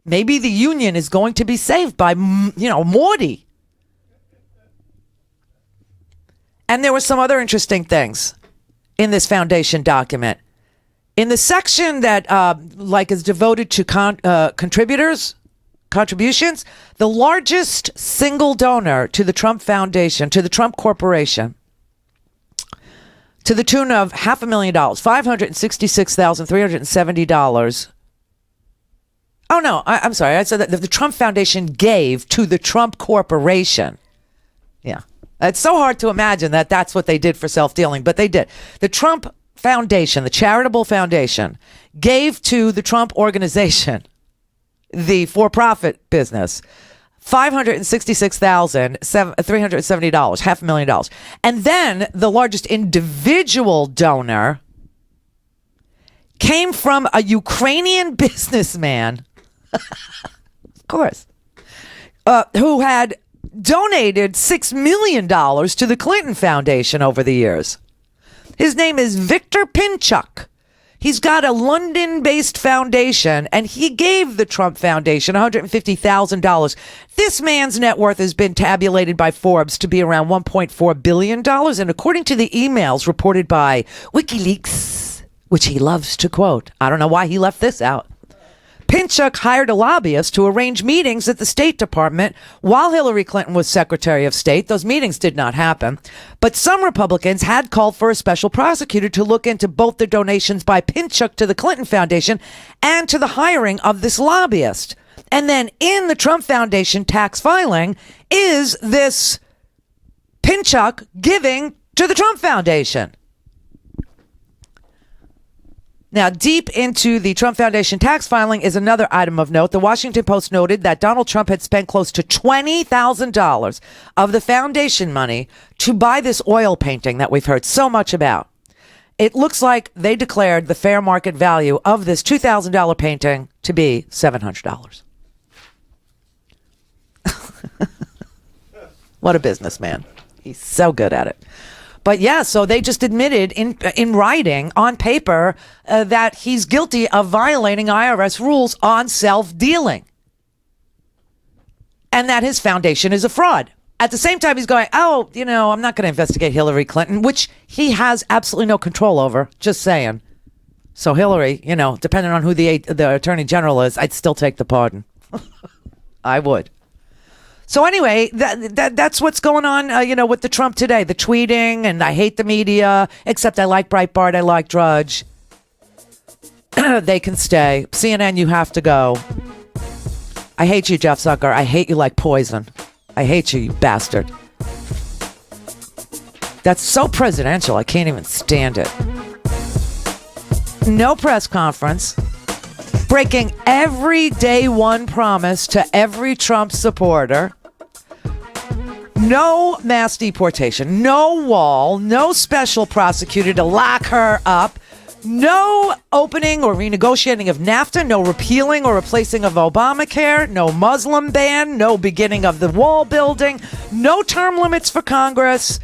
[SPEAKER 10] Maybe the union is going to be saved by, Morty. And there were some other interesting things in this foundation document. In the section that is devoted to contributions, the largest single donor to the Trump Foundation, to the Trump Corporation, to the tune of $500,000, $566,370. Oh, no, I'm sorry. I said that the Trump Foundation gave to the Trump Corporation. Yeah. It's so hard to imagine that that's what they did for self-dealing, but they did. The Trump Foundation, the charitable foundation, gave to the Trump Organization, the for-profit business, $566,370, $500,000. And then the largest individual donor came from a Ukrainian businessman, of course, who had donated $6 million to the Clinton Foundation over the years. His name is Victor Pinchuk. He's got a London-based foundation, and he gave the Trump Foundation $150,000. This man's net worth has been tabulated by Forbes to be around $1.4 billion. And according to the emails reported by WikiLeaks, which he loves to quote, I don't know why he left this out, Pinchuk hired a lobbyist to arrange meetings at the State Department while Hillary Clinton was Secretary of State. Those meetings did not happen. But some Republicans had called for a special prosecutor to look into both the donations by Pinchuk to the Clinton Foundation and to the hiring of this lobbyist. And then in the Trump Foundation tax filing is this Pinchuk giving to the Trump Foundation. Now, deep into the Trump Foundation tax filing is another item of note. The Washington Post noted that Donald Trump had spent close to $20,000 of the foundation money to buy this oil painting that we've heard so much about. It looks like they declared the fair market value of this $2,000 painting to be $700. What a businessman. He's so good at it. But yeah, so they just admitted in writing, on paper, that he's guilty of violating IRS rules on self-dealing. And that his foundation is a fraud. At the same time, he's going, I'm not going to investigate Hillary Clinton, which he has absolutely no control over. Just saying. So Hillary, depending on who the Attorney General is, I'd still take the pardon. I would. So anyway, that's what's going on, with the Trump today. The tweeting, and I hate the media, except I like Breitbart, I like Drudge. They can stay. CNN, you have to go. I hate you, Jeff Zucker. I hate you like poison. I hate you, you bastard. That's so presidential, I can't even stand it. No press conference. Breaking every day one promise to every Trump supporter. No mass deportation, no wall, no special prosecutor to lock her up, no opening or renegotiating of NAFTA, no repealing or replacing of Obamacare, no Muslim ban, no beginning of the wall building, no term limits for Congress,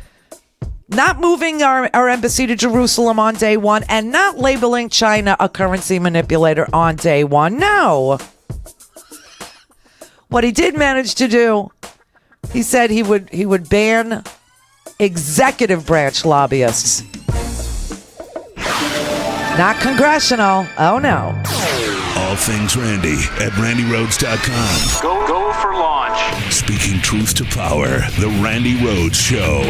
[SPEAKER 10] not moving our embassy to Jerusalem on day one, and not labeling China a currency manipulator on day one. No. What he did manage to do He said he would ban executive branch lobbyists. Not congressional. Oh, no.
[SPEAKER 13] All things Randy at RandiRhodes.com.
[SPEAKER 7] Go for launch.
[SPEAKER 13] Speaking truth to power, The Randi Rhodes Show.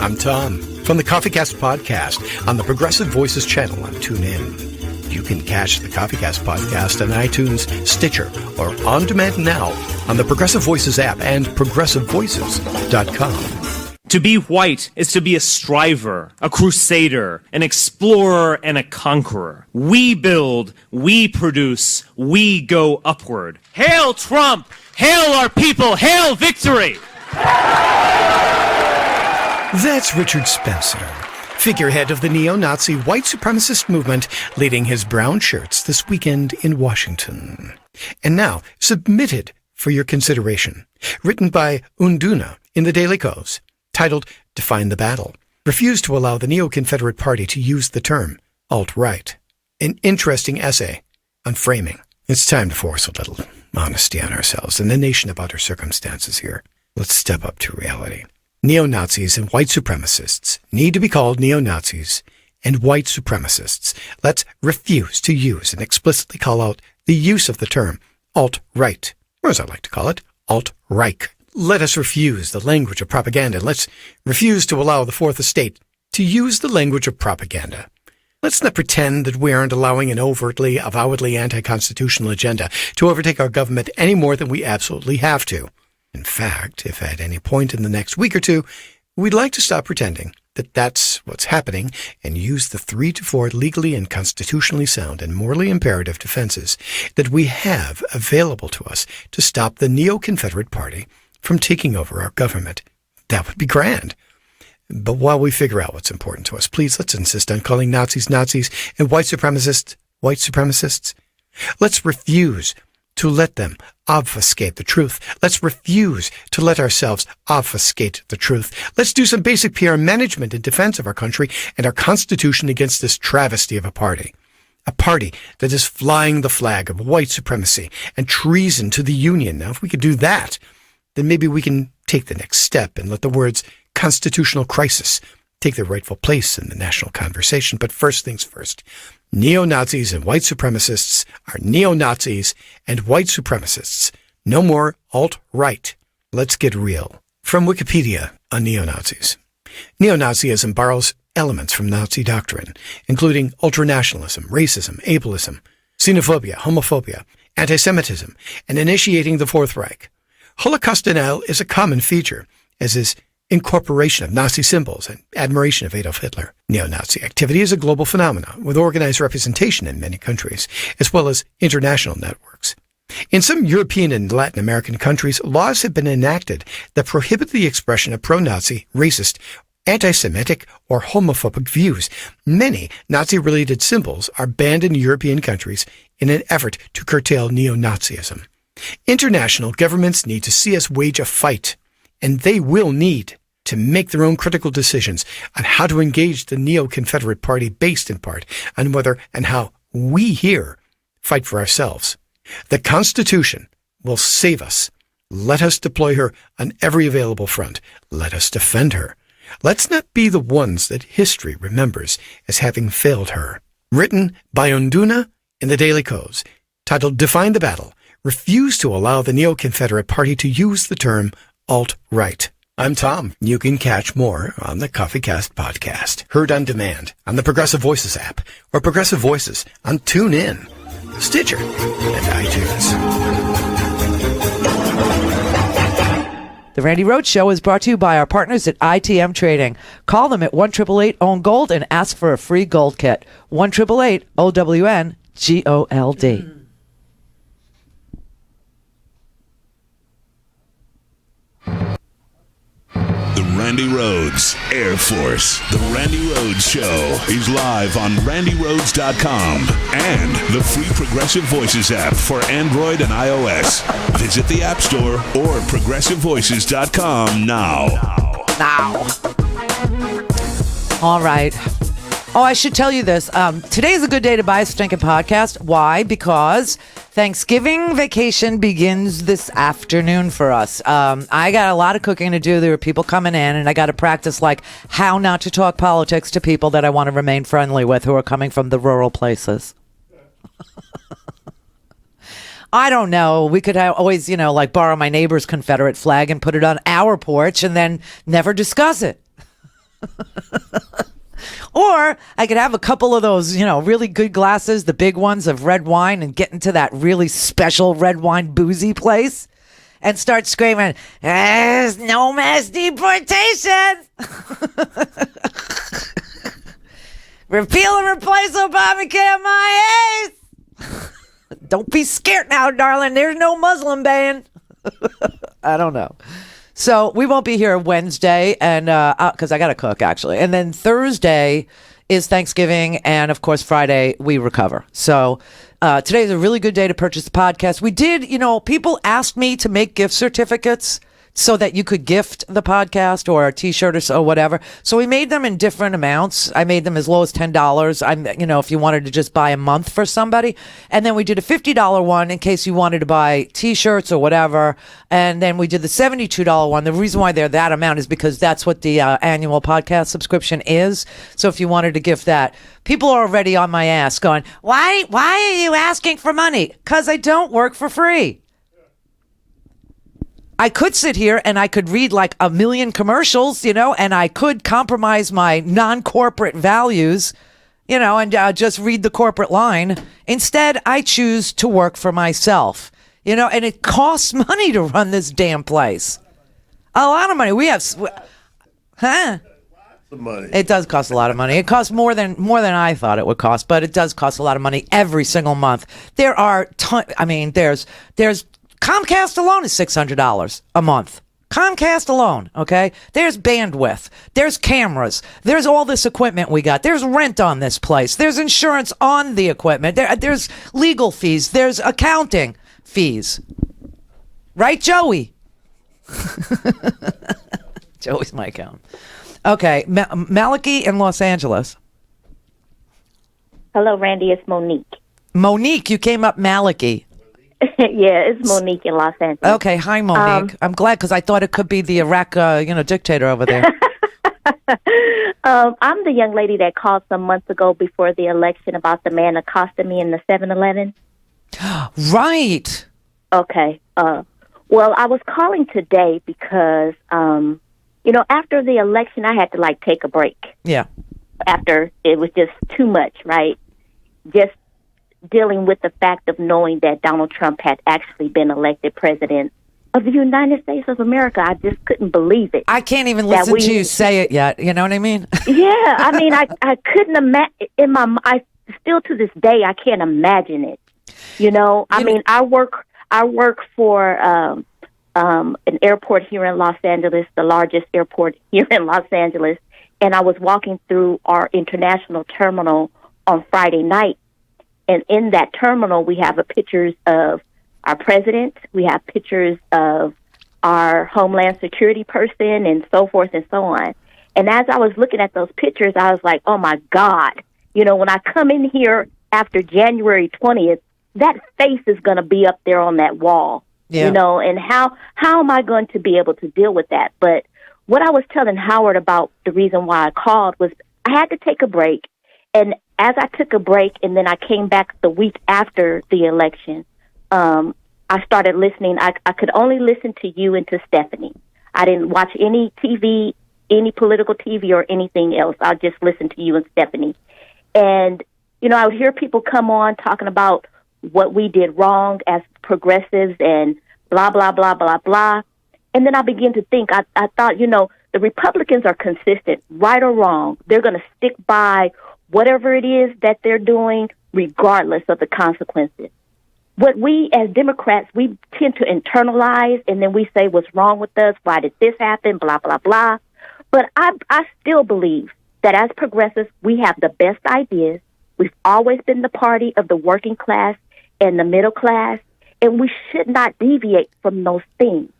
[SPEAKER 17] I'm Tom from the CoffeeCast podcast on the Progressive Voices channel on TuneIn. You can catch the CoffeeCast podcast on iTunes, Stitcher, or on demand now on the Progressive Voices app and ProgressiveVoices.com.
[SPEAKER 9] To be white is to be a striver, a crusader, an explorer, and a conqueror. We build, we produce, we go upward. Hail Trump! Hail our people! Hail victory!
[SPEAKER 17] That's Richard Spencer, figurehead of the neo-Nazi white supremacist movement, leading his brown shirts this weekend in Washington. And now, submitted for your consideration, written by Unduna in the Daily Kos, titled Define the Battle, refused to allow the Neo-Confederate Party to use the term alt-right. An interesting essay on framing. It's time to force a little honesty on ourselves in the nation of utter circumstances here. Let's step up to reality. Neo-Nazis and white supremacists need to be called neo-Nazis and white supremacists. Let's refuse to use and explicitly call out the use of the term alt-right, or as I like to call it, alt-Reich. Let us refuse the language of propaganda. Let's refuse to allow the Fourth Estate to use the language of propaganda. Let's not pretend that we aren't allowing an avowedly anti-constitutional agenda to overtake our government any more than we absolutely have to. In fact, if at any point in the next week or two, we'd like to stop pretending that that's what's happening and use the 3 to 4 legally and constitutionally sound and morally imperative defenses that we have available to us to stop the Neo-Confederate Party from taking over our government. That would be grand. But while we figure out what's important to us, please let's insist on calling Nazis Nazis and white supremacists white supremacists. Let's refuse to let them obfuscate the truth. Let's refuse to let ourselves obfuscate the truth. Let's do some basic PR management in defense of our country and our Constitution against this travesty of a party. A party that is flying the flag of white supremacy and treason to the Union. Now, if we could do that, then maybe we can take the next step and let the words constitutional crisis take their rightful place in the national conversation. But first things first, neo-Nazis and white supremacists are neo-Nazis and white supremacists. No more alt-right. Let's get real. From Wikipedia on neo-Nazis. Neo-Nazism borrows elements from Nazi doctrine, including ultranationalism, racism, ableism, xenophobia, homophobia, anti-Semitism, and initiating the Fourth Reich. Holocaust denial is a common feature, as is incorporation of Nazi symbols and admiration of Adolf Hitler. Neo-Nazi activity is a global phenomenon with organized representation in many countries, as well as international networks. In some European and Latin American countries, laws have been enacted that prohibit the expression of pro-Nazi, racist, anti-Semitic, or homophobic views. Many Nazi-related symbols are banned in European countries in an effort to curtail neo-Nazism. International governments need to see us wage a fight, and they will need to make their own critical decisions on how to engage the Neo-Confederate Party based in part on whether and how we here fight for ourselves. The Constitution will save us. Let us deploy her on every available front. Let us defend her. Let's not be the ones that history remembers as having failed her. Written by Unduna in the Daily Kos, titled Define the Battle, refuse to allow the Neo-Confederate Party to use the term alt-right. I'm Tom. You can catch more on the CoffeeCast podcast, heard on demand on the Progressive Voices app or Progressive Voices on TuneIn, Stitcher, and iTunes.
[SPEAKER 10] The Randi Rhodes Show is brought to you by our partners at ITM Trading. Call them at 1-888-OWN-GOLD and ask for a free gold kit. 1-888-OWN-GOLD.
[SPEAKER 13] The Randi Rhodes Air Force. The Randi Rhodes Show is live on RandiRhodes.com and the free Progressive Voices app for Android and iOS. Visit the App Store or ProgressiveVoices.com now.
[SPEAKER 10] All right. Oh, I should tell you this. Today's a good day to buy a stinking podcast. Why? Because Thanksgiving vacation begins this afternoon for us. I got a lot of cooking to do. There are people coming in, and I got to practice like how not to talk politics to people that I want to remain friendly with who are coming from the rural places. I don't know. We could always, like borrow my neighbor's Confederate flag and put it on our porch and then never discuss it. Or I could have a couple of those, really good glasses, the big ones of red wine, and get into that really special red wine boozy place and start screaming, "There's no mass deportation! Repeal and replace Obamacare, my ace! Don't be scared now, darling. There's no Muslim ban." I don't know. So we won't be here Wednesday, and because I got to cook, actually. And then Thursday is Thanksgiving, and, of course, Friday we recover. So today is a really good day to purchase the podcast. We did, people asked me to make gift certificates so that you could gift the podcast or a T-shirt or so, whatever. So we made them in different amounts. I made them as low as $10. If you wanted to just buy a month for somebody. And then we did a $50 one in case you wanted to buy T-shirts or whatever. And then we did the $72 one. The reason why they're that amount is because that's what the annual podcast subscription is. So if you wanted to gift that, people are already on my ass going, why are you asking for money? Because I don't work for free. I could sit here and I could read like a million commercials, and I could compromise my non-corporate values, and just read the corporate line. Instead, I choose to work for myself, and it costs money to run this damn place. A lot of money. We have,
[SPEAKER 18] money.
[SPEAKER 10] It does cost a lot of money. It costs more than I thought it would cost, but it does cost a lot of money every single month. There are there's Comcast alone is $600 a month. Comcast alone, okay? There's bandwidth. There's cameras. There's all this equipment we got. There's rent on this place. There's insurance on the equipment. There's legal fees. There's accounting fees. Right, Joey? Joey's my accountant. Okay, Malachi in Los Angeles.
[SPEAKER 19] Hello, Randy. It's Monique.
[SPEAKER 10] Monique, you came up Malachi.
[SPEAKER 19] Yeah, it's Monique in Los Angeles.
[SPEAKER 10] Okay, hi, Monique. I'm glad because I thought it could be the Iraq, dictator over there.
[SPEAKER 19] I'm the young lady that called some months ago before the election about the man accosting me in the 7-Eleven.
[SPEAKER 10] Right.
[SPEAKER 19] Okay. Well, I was calling today because, after the election, I had to take a break.
[SPEAKER 10] Yeah.
[SPEAKER 19] After it was just too much, right? Just dealing with the fact of knowing that Donald Trump had actually been elected president of the United States of America. I just couldn't believe it.
[SPEAKER 10] I can't even listen to you say it yet. You know what I mean?
[SPEAKER 19] Yeah, I couldn't imagine. Still to this day, I can't imagine it. I work for an airport here in Los Angeles, the largest airport here in Los Angeles, and I was walking through our international terminal on Friday night. And in that terminal, we have pictures of our president. We have pictures of our Homeland Security person and so forth and so on. And as I was looking at those pictures, I was like, oh, my God. When I come in here after January 20th, that face is going to be up there on that wall.
[SPEAKER 10] Yeah.
[SPEAKER 19] And how am I going to be able to deal with that? But what I was telling Howard about the reason why I called was I had to take a break. And as I took a break and then I came back the week after the election, I started listening. I could only listen to you and to Stephanie. I didn't watch any TV, any political TV or anything else. I just listened to you and Stephanie. And, I would hear people come on talking about what we did wrong as progressives and blah, blah, blah, blah, blah. And then I began to think, I thought, the Republicans are consistent, right or wrong. They're going to stick by whatever it is that they're doing, regardless of the consequences. What we as Democrats, we tend to internalize, and then we say, what's wrong with us? Why did this happen? Blah, blah, blah. But I still believe that as progressives, we have the best ideas. We've always been the party of the working class and the middle class, and we should not deviate from those things.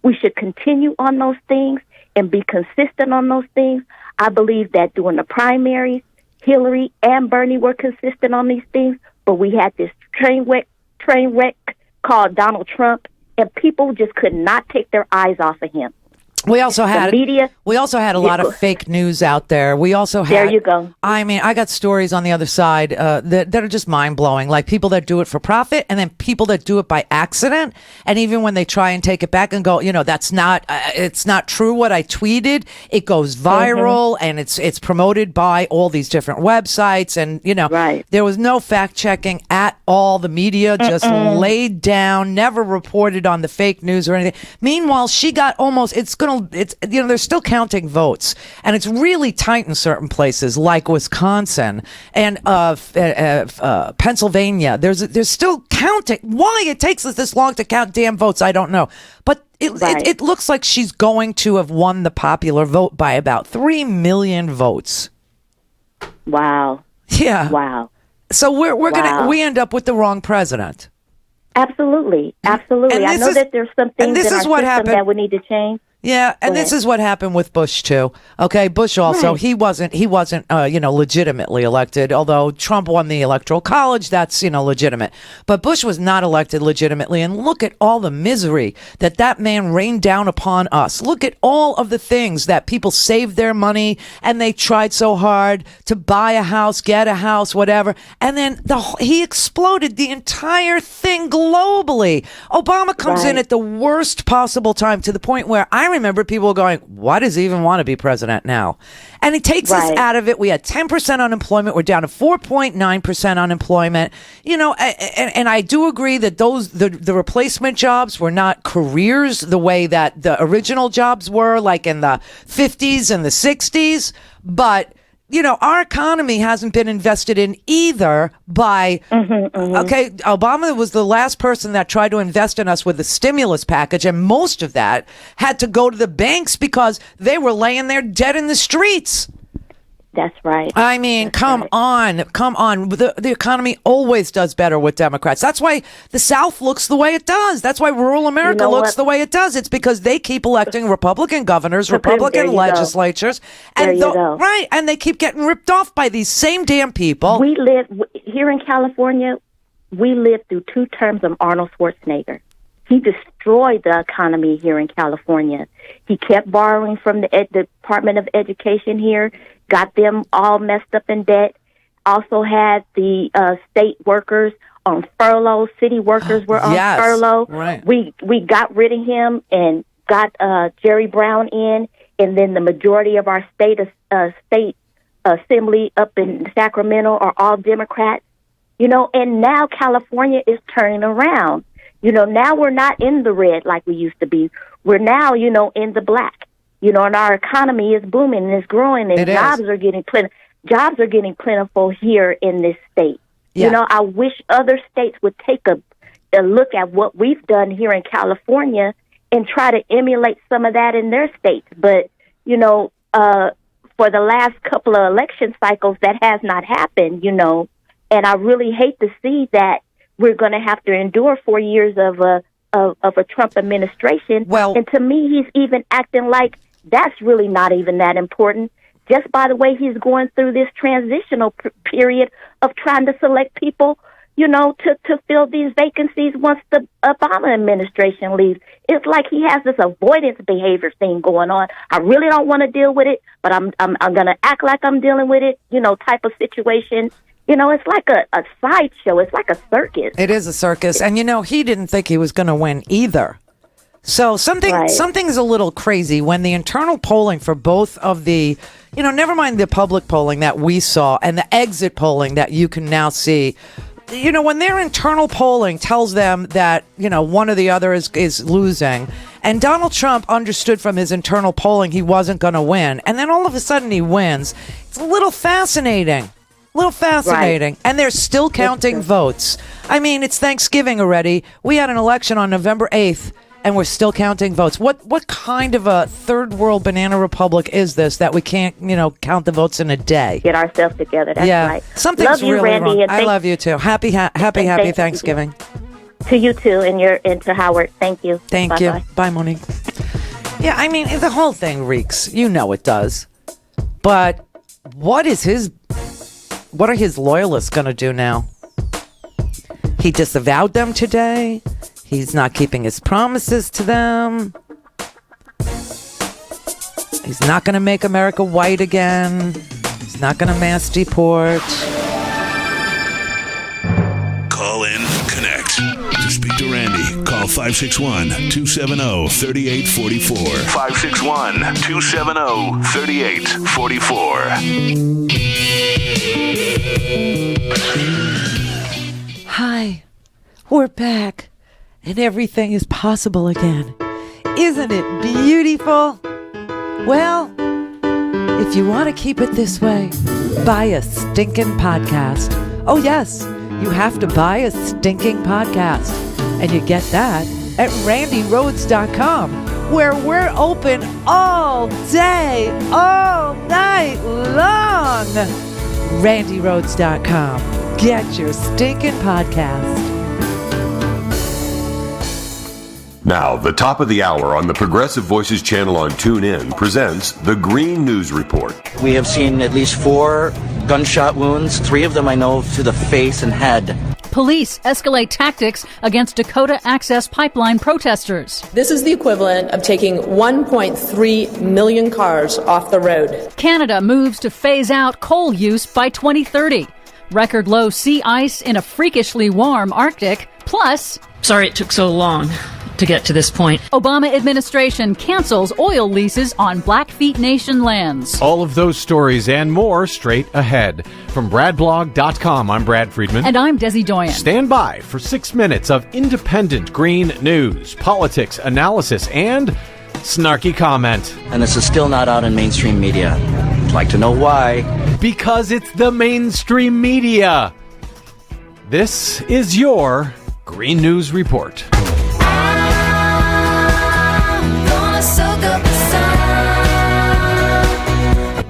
[SPEAKER 19] We should continue on those things and be consistent on those things. I believe that during the primaries, Hillary and Bernie were consistent on these things, but we had this train wreck called Donald Trump, and people just could not take their eyes off of him.
[SPEAKER 10] We also had
[SPEAKER 19] media.
[SPEAKER 10] We also had a lot of fake news out there. We also had.
[SPEAKER 19] There you go.
[SPEAKER 10] I mean, I got stories on the other side that are just mind blowing. Like people that do it for profit, and then people that do it by accident. And even when they try and take it back and go, that's not. It's not true what I tweeted. It goes viral, and it's promoted by all these different websites. And there was no fact checking at all. The media just laid down, never reported on the fake news or anything. Meanwhile, she got almost. They're still counting votes, and it's really tight in certain places like Wisconsin and Pennsylvania. There's still counting. Why it takes us this long to count damn votes, I don't know. But it looks like she's going to have won the popular vote by about 3 million votes.
[SPEAKER 19] Wow.
[SPEAKER 10] Yeah.
[SPEAKER 19] Wow.
[SPEAKER 10] So we end up with the wrong president.
[SPEAKER 19] Absolutely. I know that there's some things in our system that we need to change.
[SPEAKER 10] Yeah, and this is what happened with Bush too. Okay, Bush also he wasn't legitimately elected. Although Trump won the Electoral College, that's legitimate. But Bush was not elected legitimately. And look at all the misery that man rained down upon us. Look at all of the things that people saved their money and they tried so hard to buy a house, get a house, whatever, and then he exploded the entire thing globally. Obama comes in at the worst possible time, to the point where I remember people going, why does he even want to be president now? And he takes us out of it. We had 10% unemployment. We're down to 4.9% unemployment. And I do agree that the replacement jobs were not careers the way that the original jobs were, like in the 50s and the 60s. But our economy hasn't been invested in either by, okay, Obama was the last person that tried to invest in us with the stimulus package, and most of that had to go to the banks because they were laying there dead in the streets.
[SPEAKER 19] That's right.
[SPEAKER 10] I mean, come on. The economy always does better with Democrats. That's why the South looks the way it does. That's why rural America looks the way it does. It's because they keep electing Republican governors, Republican legislatures, and and they keep getting ripped off by these same damn people.
[SPEAKER 19] We live here in California. We lived through 2 terms of Arnold Schwarzenegger. He destroyed the economy here in California. He kept borrowing from the Department of Education here, got them all messed up in debt. Also had the state workers on furlough. City workers were on furlough.
[SPEAKER 10] Right.
[SPEAKER 19] We got rid of him and got Jerry Brown in, and then the majority of our state assembly up in Sacramento are all Democrats. And now California is turning around. Now we're not in the red like we used to be. We're now, in the black. And our economy is booming and it's growing, and jobs are getting plentiful here in this state.
[SPEAKER 10] Yeah.
[SPEAKER 19] I wish other states would take a look at what we've done here in California and try to emulate some of that in their states. But, for the last couple of election cycles, that has not happened, and I really hate to see that we're going to have to endure 4 years of a Trump administration.
[SPEAKER 10] Well,
[SPEAKER 19] and to me, he's even acting like that's really not even that important, just by the way he's going through this transitional period of trying to select people, to fill these vacancies once the Obama administration leaves. It's like he has this avoidance behavior thing going on. I really don't want to deal with it, but I'm going to act like I'm dealing with it, type of situation. It's like a sideshow. It's like a circus.
[SPEAKER 10] It is a circus. And, he didn't think he was going to win either. So something's a little crazy when the internal polling for both of the, never mind the public polling that we saw and the exit polling that you can now see. When their internal polling tells them that, one or the other is losing, and Donald Trump understood from his internal polling he wasn't going to win, and then all of a sudden he wins, it's a little fascinating. And they're still counting votes. I mean, it's Thanksgiving already. We had an election on November 8th, and we're still counting votes. What kind of a third world banana republic is this that we can't, count the votes in a day?
[SPEAKER 19] Get ourselves together. That's right.
[SPEAKER 10] Something's
[SPEAKER 19] love you,
[SPEAKER 10] really
[SPEAKER 19] Randy,
[SPEAKER 10] wrong. I love you too. Happy Thanksgiving.
[SPEAKER 19] To you too, and to Howard. Thank you.
[SPEAKER 10] Thank you. Bye, Monique. Yeah, I mean, the whole thing reeks. It does. But what is his What are his loyalists going to do now? He disavowed them today. He's not keeping his promises to them. He's not going to make America white again. He's not going to mass deport.
[SPEAKER 13] Call in, connect. To speak to Randi, call 561-270-3844.
[SPEAKER 10] 561-270-3844. Hi, we're back, and everything is possible again. Isn't it beautiful? Well, if you want to keep it this way, buy a stinking podcast. Oh, yes, you have to buy a stinking podcast. And you get that at RandiRhodes.com, where we're open all day, all night long. RandiRhodes.com. Get your stinking podcast.
[SPEAKER 18] Now, the top of the hour on the Progressive Voices channel on TuneIn presents the Green News Report.
[SPEAKER 20] We have seen at least 4 gunshot wounds, 3 of them I know to the face and head.
[SPEAKER 21] Police escalate tactics against Dakota Access Pipeline protesters.
[SPEAKER 22] This is the equivalent of taking 1.3 million cars off the road.
[SPEAKER 21] Canada moves to phase out coal use by 2030. Record low sea ice in a freakishly warm Arctic. Plus,
[SPEAKER 23] sorry it took so long to get to this point.
[SPEAKER 21] Obama administration cancels oil leases on Blackfeet Nation lands.
[SPEAKER 24] All of those stories and more straight ahead. From BradBlog.com, I'm Brad Friedman.
[SPEAKER 21] And I'm Desi Doyen.
[SPEAKER 24] Stand by for 6 minutes of independent green news, politics, analysis, and snarky comment.
[SPEAKER 20] And this is still not out in mainstream media. I'd like to know why.
[SPEAKER 24] Because it's the mainstream media. This is your Green News Report.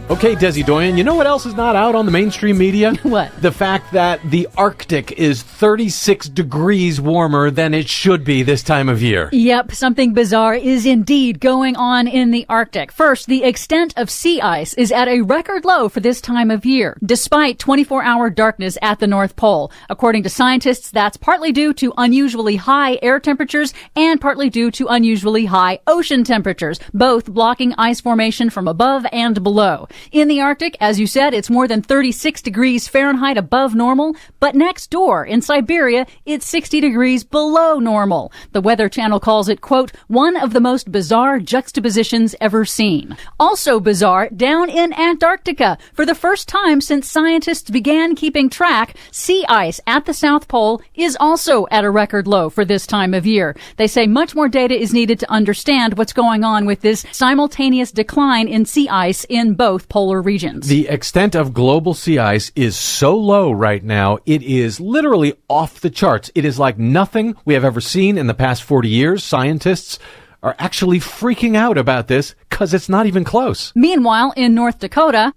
[SPEAKER 24] Okay, Desi Doyen, you know what else is not out on the mainstream media?
[SPEAKER 21] What?
[SPEAKER 24] The fact that the Arctic is 36 degrees warmer than it should be this time of year.
[SPEAKER 21] Yep, something bizarre is indeed going on in the Arctic. First, the extent of sea ice is at a record low for this time of year, despite 24-hour darkness at the North Pole. According to scientists, that's partly due to unusually high air temperatures and partly due to unusually high ocean temperatures, both blocking ice formation from above and below. In the Arctic, as you said, it's more than 36 degrees Fahrenheit above normal, but next door in Siberia, it's 60 degrees below normal. The Weather Channel calls it, quote, one of the most bizarre juxtapositions ever seen. Also bizarre, down in Antarctica, for the first time since scientists began keeping track, sea ice at the South Pole is also at a record low for this time of year. They say much more data is needed to understand what's going on with this simultaneous decline in sea ice in both polar regions.
[SPEAKER 24] The extent of global sea ice is so low right now, it is literally off the charts. It is like nothing we have ever seen in the past 40 years. Scientists are actually freaking out about this because it's not even close.
[SPEAKER 21] Meanwhile, in North Dakota,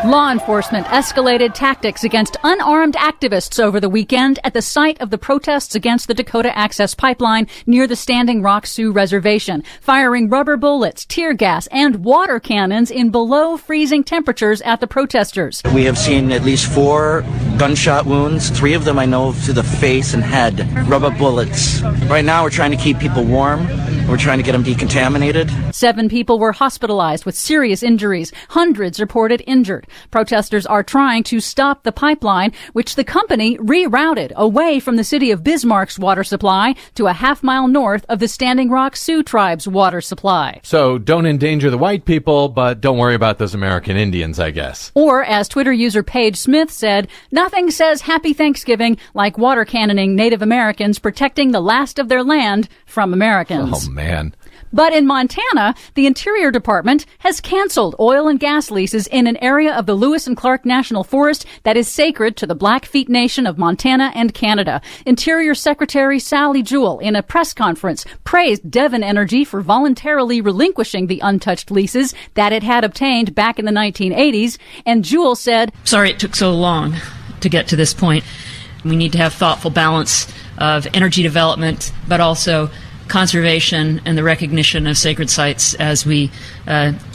[SPEAKER 21] law enforcement escalated tactics against unarmed activists over the weekend at the site of the protests against the Dakota Access Pipeline near the Standing Rock Sioux Reservation, firing rubber bullets, tear gas, and water cannons in below freezing temperatures at the protesters.
[SPEAKER 20] We have seen at least 4 gunshot wounds, 3 of them I know to the face and head. Rubber bullets. Right now we're trying to keep people warm. We're trying to get them decontaminated.
[SPEAKER 21] 7 people were hospitalized with serious injuries. Hundreds reported injured. Protesters are trying to stop the pipeline, which the company rerouted away from the city of Bismarck's water supply to a half-mile north of the Standing Rock Sioux tribe's water supply.
[SPEAKER 24] So don't endanger the white people, but don't worry about those American Indians, I guess.
[SPEAKER 21] Or, as Twitter user Paige Smith said, nothing says Happy Thanksgiving like water cannoning Native Americans protecting the last of their land from Americans.
[SPEAKER 24] Oh, man.
[SPEAKER 21] But in Montana, the Interior Department has canceled oil and gas leases in an area of the Lewis and Clark National Forest that is sacred to the Blackfeet Nation of Montana and Canada. Interior Secretary Sally Jewell, in a press conference, praised Devon Energy for voluntarily relinquishing the untouched leases that it had obtained back in the 1980s. And Jewell said,
[SPEAKER 23] sorry it took so long to get to this point. We need to have thoughtful balance of energy development, but also conservation and the recognition of sacred sites as we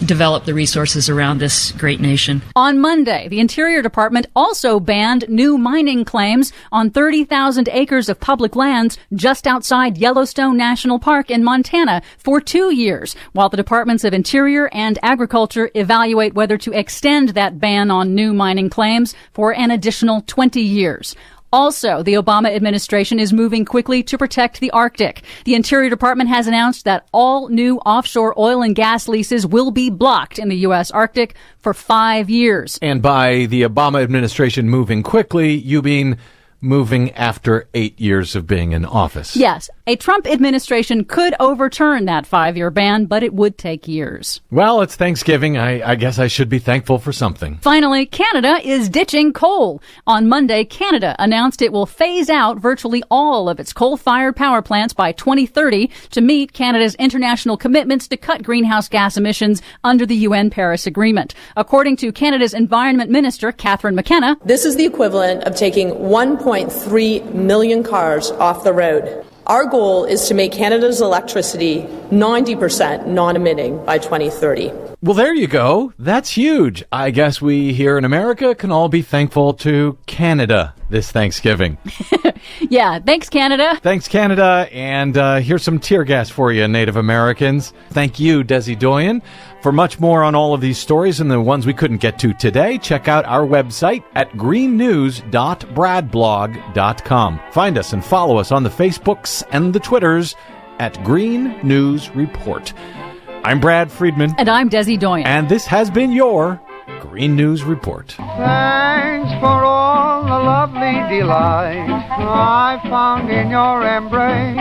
[SPEAKER 23] develop the resources around this great nation.
[SPEAKER 21] On Monday, the Interior Department also banned new mining claims on 30,000 acres of public lands just outside Yellowstone National Park in Montana for 2 years, while the Departments of Interior and Agriculture evaluate whether to extend that ban on new mining claims for an additional 20 years. Also, the Obama administration is moving quickly to protect the Arctic. The Interior Department has announced that all new offshore oil and gas leases will be blocked in the U.S. Arctic for 5 years.
[SPEAKER 24] And by the Obama administration moving quickly, you mean moving after 8 years of being in office.
[SPEAKER 21] Yes, a Trump administration could overturn that 5-year ban, but it would take years.
[SPEAKER 24] Well, it's Thanksgiving. I guess I should be thankful for something.
[SPEAKER 21] Finally, Canada is ditching coal. On Monday, Canada announced it will phase out virtually all of its coal-fired power plants by 2030 to meet Canada's international commitments to cut greenhouse gas emissions under the UN Paris Agreement. According to Canada's Environment Minister, Catherine McKenna,
[SPEAKER 22] this is the equivalent of taking 1.3 million cars off the road. Our goal is to make Canada's electricity 90% non-emitting by 2030.
[SPEAKER 24] Well, there you go. That's huge. I guess we here in America can all be thankful to Canada this Thanksgiving.
[SPEAKER 21] Yeah, thanks, Canada.
[SPEAKER 24] Thanks, Canada. And here's some tear gas for you, Native Americans. Thank you, Desi Doyen. For much more on all of these stories and the ones we couldn't get to today, check out our website at greennews.bradblog.com. Find us and follow us on the Facebooks and the Twitters at Green News Report. I'm Brad Friedman.
[SPEAKER 21] And I'm Desi Doyen.
[SPEAKER 24] And this has been your Green News Report.
[SPEAKER 2] Thanks for all the lovely delight I found in your embrace.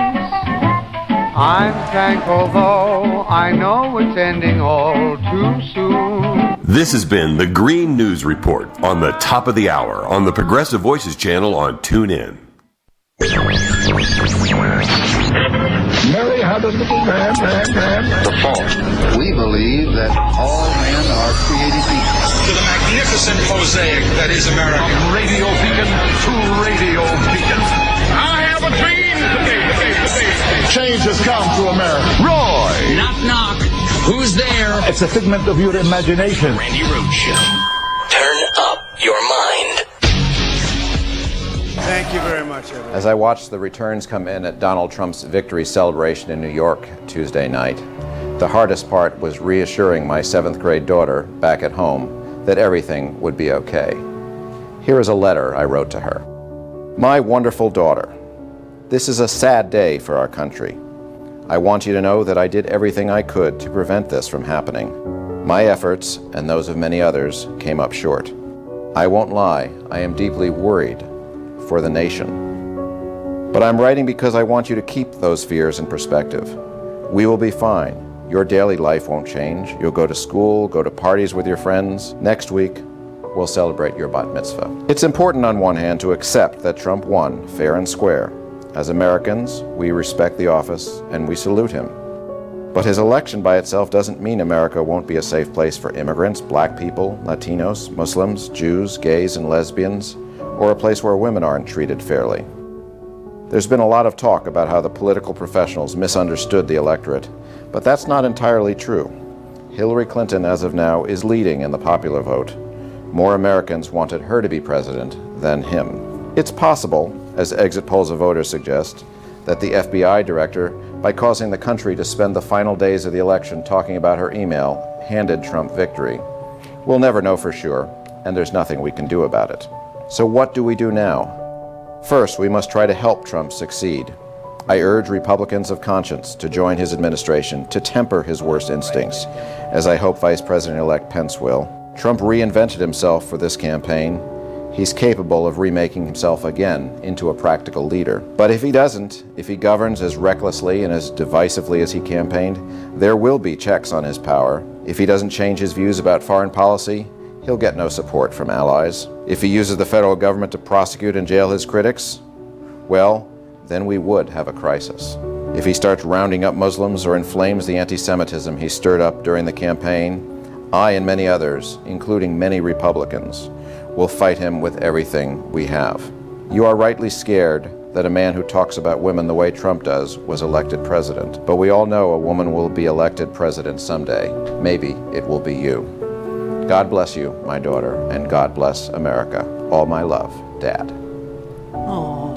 [SPEAKER 2] I'm thankful though I know it's ending all too soon.
[SPEAKER 18] This has been the Green News Report on the top of the hour on the Progressive Voices channel on TuneIn.
[SPEAKER 6] Mary had a little lamb. The fault. We believe that all men are created equal.
[SPEAKER 7] To the magnificent mosaic that is America. From radio beacon to radio beacon. I have a dream.
[SPEAKER 6] Change has come to America.
[SPEAKER 7] Roy. Knock, knock. Who's there?
[SPEAKER 6] It's a figment of your imagination.
[SPEAKER 8] Randi Rhodes Show. Turn up your mind.
[SPEAKER 11] Thank you very much, everyone.
[SPEAKER 3] As I watched the returns come in at Donald Trump's victory celebration in New York Tuesday night, the hardest part was reassuring my 7th grade daughter back at home that everything would be okay. Here is a letter I wrote to her. My wonderful daughter, this is a sad day for our country. I want you to know that I did everything I could to prevent this from happening. My efforts, and those of many others, came up short. I won't lie, I am deeply worried for the nation. But I'm writing because I want you to keep those fears in perspective. We will be fine. Your daily life won't change. You'll go to school, go to parties with your friends. Next week, we'll celebrate your bat mitzvah. It's important on one hand to accept that Trump won fair and square. As Americans, we respect the office and we salute him. But his election by itself doesn't mean America won't be a safe place for immigrants, black people, Latinos, Muslims, Jews, gays, and lesbians, or a place where women aren't treated fairly. There's been a lot of talk about how the political professionals misunderstood the electorate, but that's not entirely true. Hillary Clinton, as of now, is leading in the popular vote. More Americans wanted her to be president than him. It's possible, as exit polls of voters suggest, that the FBI director, by causing the country to spend the final days of the election talking about her email, handed Trump victory. We'll never know for sure, and there's nothing we can do about it. So what do we do now? First, we must try to help Trump succeed. I urge Republicans of conscience to join his administration to temper his worst instincts, as I hope Vice President-elect Pence will. Trump reinvented himself for this campaign. He's capable of remaking himself again into a practical leader. But if he doesn't, if he governs as recklessly and as divisively as he campaigned, there will be checks on his power. If he doesn't change his views about foreign policy, he'll get no support from allies. If he uses the federal government to prosecute and jail his critics, well, then we would have a crisis. If he starts rounding up Muslims or inflames the anti-Semitism he stirred up during the campaign, I and many others, including many Republicans, will fight him with everything we have. You are rightly scared that a man who talks about women the way Trump does was elected president. But we all know a woman will be elected president someday. Maybe it will be you. God bless you, my daughter, and God bless America. All my love, Dad.
[SPEAKER 10] Oh.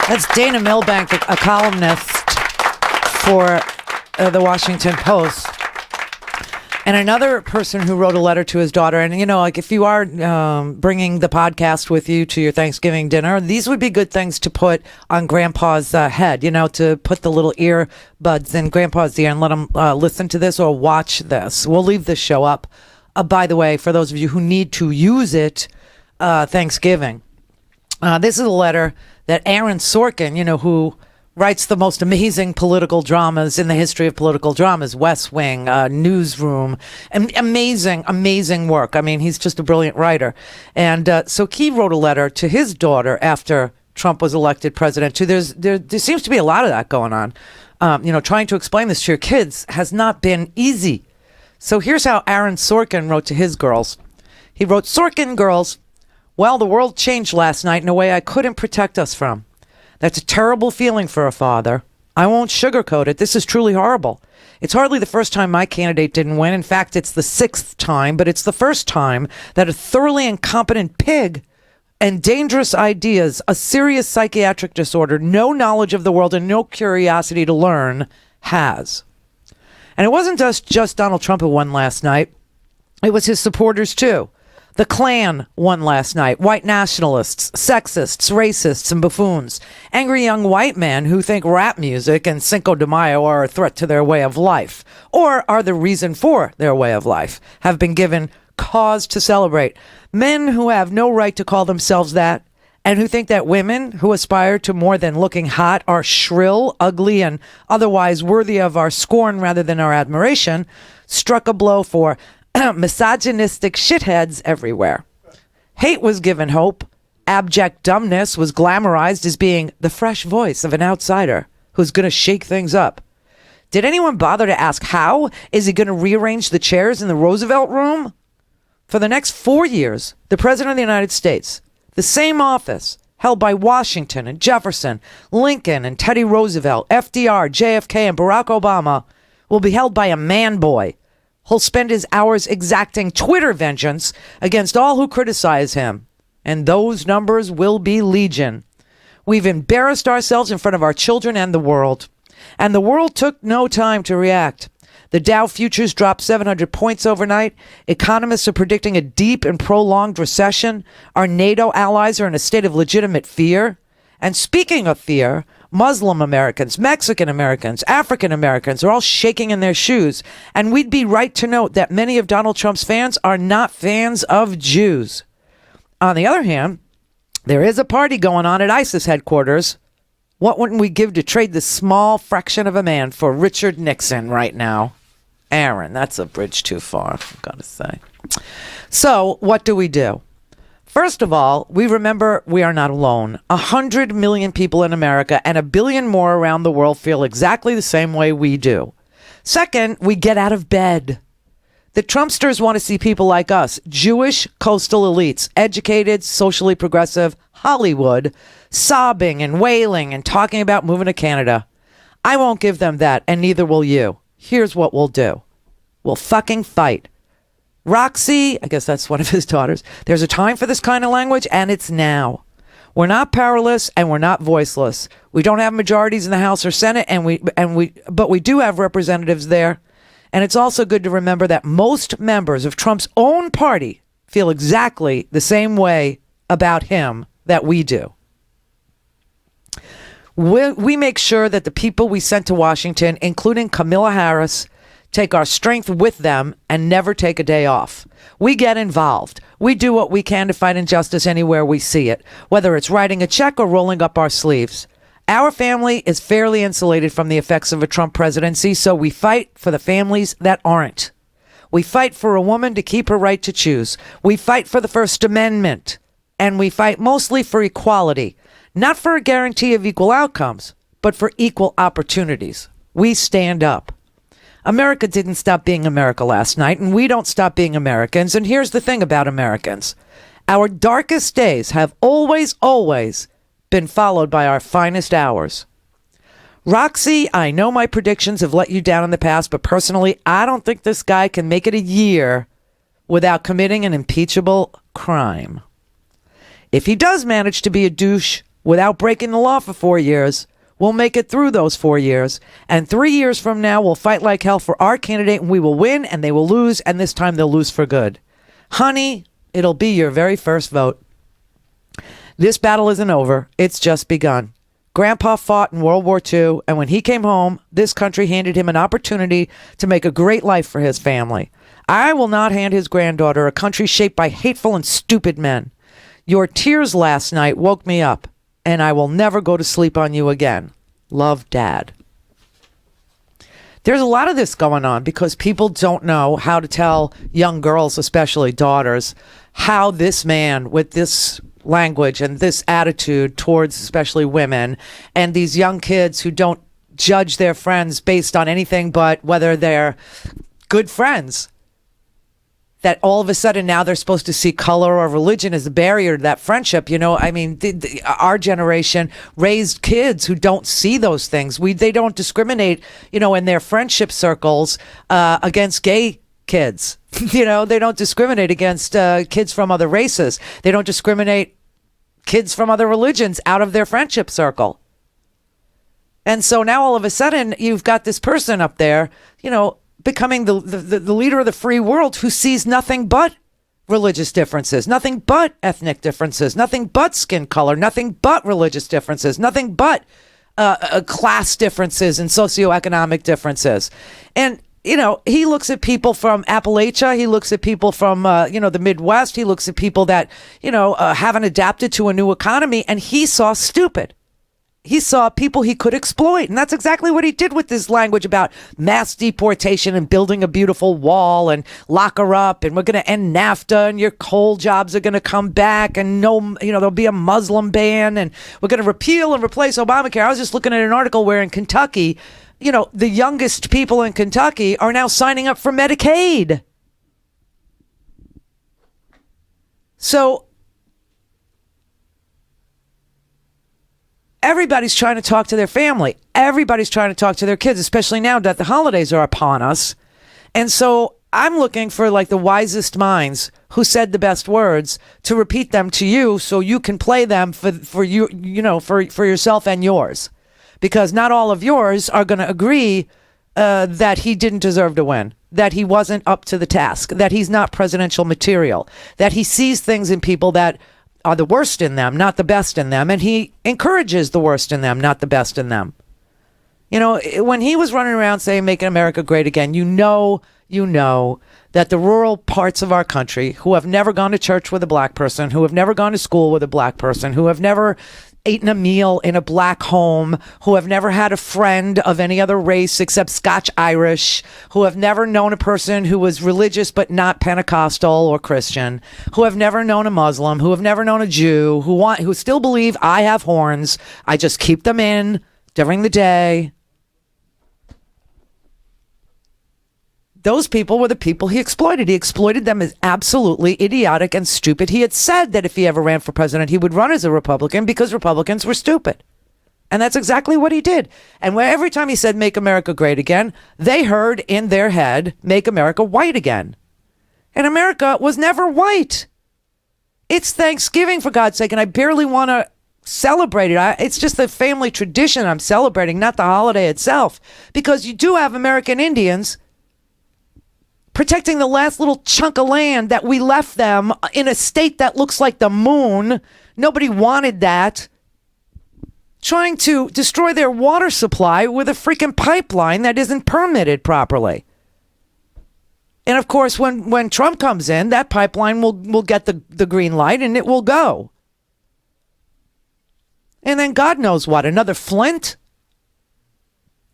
[SPEAKER 10] That's Dana Milbank, a columnist for the Washington Post. And another person who wrote a letter to his daughter. And, you know, like if you are bringing the podcast with you to your Thanksgiving dinner, these would be good things to put on Grandpa's head, you know, to put the little earbuds in Grandpa's ear and let him listen to this or watch this. We'll leave this show up. By the way, for those of you who need to use it, Thanksgiving. This is a letter that Aaron Sorkin, you know, who writes the most amazing political dramas in the history of political dramas, West Wing, Newsroom, amazing work. I mean, he's just a brilliant writer. And so he wrote a letter to his daughter after Trump was elected president. There seems to be a lot of that going on. You know, trying to explain this to your kids has not been easy. So here's how Aaron Sorkin wrote to his girls. He wrote, "Sorkin girls, well, the world changed last night in a way I couldn't protect us from. That's a terrible feeling for a father. I won't sugarcoat it. This is truly horrible. It's hardly the first time my candidate didn't win. In fact, it's the 6th time, but it's the first time that a thoroughly incompetent pig and dangerous ideas, a serious psychiatric disorder, no knowledge of the world, and no curiosity to learn has." And it wasn't just Donald Trump who won last night. It was his supporters, too. The Klan won last night. White nationalists, sexists, racists, and buffoons. Angry young white men who think rap music and Cinco de Mayo are a threat to their way of life, or are the reason for their way of life, have been given cause to celebrate. Men who have no right to call themselves that, and who think that women who aspire to more than looking hot are shrill, ugly, and otherwise worthy of our scorn rather than our admiration, struck a blow for misogynistic shitheads everywhere. Hate was given hope. Abject dumbness was glamorized as being the fresh voice of an outsider who's going to shake things up. Did anyone bother to ask how? Is he going to rearrange the chairs in the Roosevelt room? For the next 4 years, the President of the United States, the same office held by Washington and Jefferson, Lincoln and Teddy Roosevelt, FDR, JFK, and Barack Obama, will be held by a man boy. He'll spend his hours exacting Twitter vengeance against all who criticize him. And those numbers will be legion. We've embarrassed ourselves in front of our children and the world. And the world took no time to react. The Dow futures dropped 700 points overnight. Economists are predicting a deep and prolonged recession. Our NATO allies are in a state of legitimate fear. And speaking of fear, Muslim Americans, Mexican Americans, African Americans are all shaking in their shoes. And we'd be right to note that many of Donald Trump's fans are not fans of Jews. On the other hand, there is a party going on at ISIS headquarters. What wouldn't we give to trade this small fraction of a man for Richard Nixon right now? Aaron, that's a bridge too far, I've got to say. So what do we do? First of all, we remember we are not alone. 100 million people in America and 1 billion more around the world feel exactly the same way we do. Second, we get out of bed. The Trumpsters want to see people like us, Jewish coastal elites, educated, socially progressive, Hollywood, sobbing and wailing and talking about moving to Canada. I won't give them that, and neither will you. Here's what we'll do. We'll fucking fight. Roxy, I guess that's one of his daughters, there's a time for this kind of language, and it's now. We're not powerless, and we're not voiceless. We don't have majorities in the House or Senate, but we do have representatives there. And it's also good to remember that most members of Trump's own party feel exactly the same way about him that we do. We make sure that the people we sent to Washington, including Kamala Harris, take our strength with them and never take a day off. We get involved. We do what we can to fight injustice anywhere we see it, whether it's writing a check or rolling up our sleeves. Our family is fairly insulated from the effects of a Trump presidency, so we fight for the families that aren't. We fight for a woman to keep her right to choose. We fight for the First Amendment. And we fight mostly for equality, not for a guarantee of equal outcomes, but for equal opportunities. We stand up. America didn't stop being America last night, and we don't stop being Americans. And here's the thing about Americans. Our darkest days have always, always been followed by our finest hours. Roxy, I know my predictions have let you down in the past, but personally, I don't think this guy can make it a year without committing an impeachable crime. If he does manage to be a douche without breaking the law for 4 years, we'll make it through those 4 years. And 3 years from now, we'll fight like hell for our candidate, and we will win, and they will lose, and this time they'll lose for good. Honey, it'll be your very first vote. This battle isn't over. It's just begun. Grandpa fought in World War II, and when he came home, this country handed him an opportunity to make a great life for his family. I will not hand his granddaughter a country shaped by hateful and stupid men. Your tears last night woke me up, and I will never go to sleep on you again. Love, Dad. There's a lot of this going on because people don't know how to tell young girls, especially daughters, how this man with this language and this attitude towards especially women and these young kids who don't judge their friends based on anything but whether they're good friends, that all of a sudden now they're supposed to see color or religion as a barrier to that friendship. You know, I mean, our generation raised kids who don't see those things. They don't discriminate, you know, in their friendship circles against gay kids. You know, they don't discriminate against kids from other races. They don't discriminate kids from other religions out of their friendship circle. And so now all of a sudden you've got this person up there, you know, becoming the leader of the free world who sees nothing but religious differences, nothing but ethnic differences, nothing but skin color, nothing but religious differences, nothing but class differences and socioeconomic differences. And you know, he looks at people from Appalachia. He looks at people from, you know, the Midwest. He looks at people that, you know, haven't adapted to a new economy. And he saw stupid. He saw people he could exploit. And that's exactly what he did with this language about mass deportation and building a beautiful wall and lock her up. And we're going to end NAFTA and your coal jobs are going to come back. And no, you know, there'll be a Muslim ban and we're going to repeal and replace Obamacare. I was just looking at an article where in Kentucky, you know, the youngest people in Kentucky are now signing up for Medicaid. So everybody's trying to talk to their family. Everybody's trying to talk to their kids, especially now that the holidays are upon us. And so I'm looking for like the wisest minds who said the best words to repeat them to you so you can play them for you, you know, for yourself and yours. Because not all of yours are going to agree that he didn't deserve to win, that he wasn't up to the task, that he's not presidential material, that he sees things in people that are the worst in them, not the best in them, and he encourages the worst in them, not the best in them. You know, when he was running around saying, "Making America Great Again," you know that the rural parts of our country who have never gone to church with a black person, who have never gone to school with a black person, who have never eaten a meal in a black home, who have never had a friend of any other race except Scotch Irish, who have never known a person who was religious but not Pentecostal or Christian, who have never known a Muslim, who have never known a Jew, who still believe I have horns, I just keep them in during the day. Those people were the people he exploited. He exploited them as absolutely idiotic and stupid. He had said that if he ever ran for president, he would run as a Republican because Republicans were stupid. And that's exactly what he did. And every time he said, "Make America Great Again," they heard in their head, "Make America White Again." And America was never white. It's Thanksgiving, for God's sake, and I barely want to celebrate it. It's just the family tradition I'm celebrating, not the holiday itself. Because you do have American Indians protecting the last little chunk of land that we left them in a state that looks like the moon. Nobody wanted that. Trying to destroy their water supply with a freaking pipeline that isn't permitted properly. And of course, when Trump comes in, that pipeline will get the green light and it will go. And then God knows what, another Flint?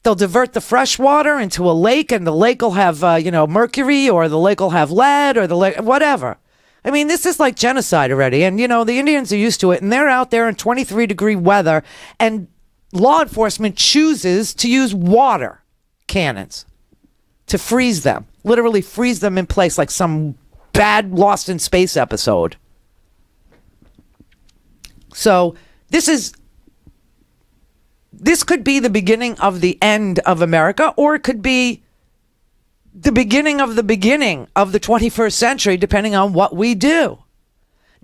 [SPEAKER 10] They'll divert the fresh water into a lake, and the lake will have, mercury, or the lake will have lead, or the lake, whatever. I mean, this is like genocide already. And, the Indians are used to it, and they're out there in 23-degree weather, and law enforcement chooses to use water cannons to freeze them, literally freeze them in place like some bad Lost in Space episode. So this could be the beginning of the end of America, or it could be the beginning of the 21st century, depending on what we do.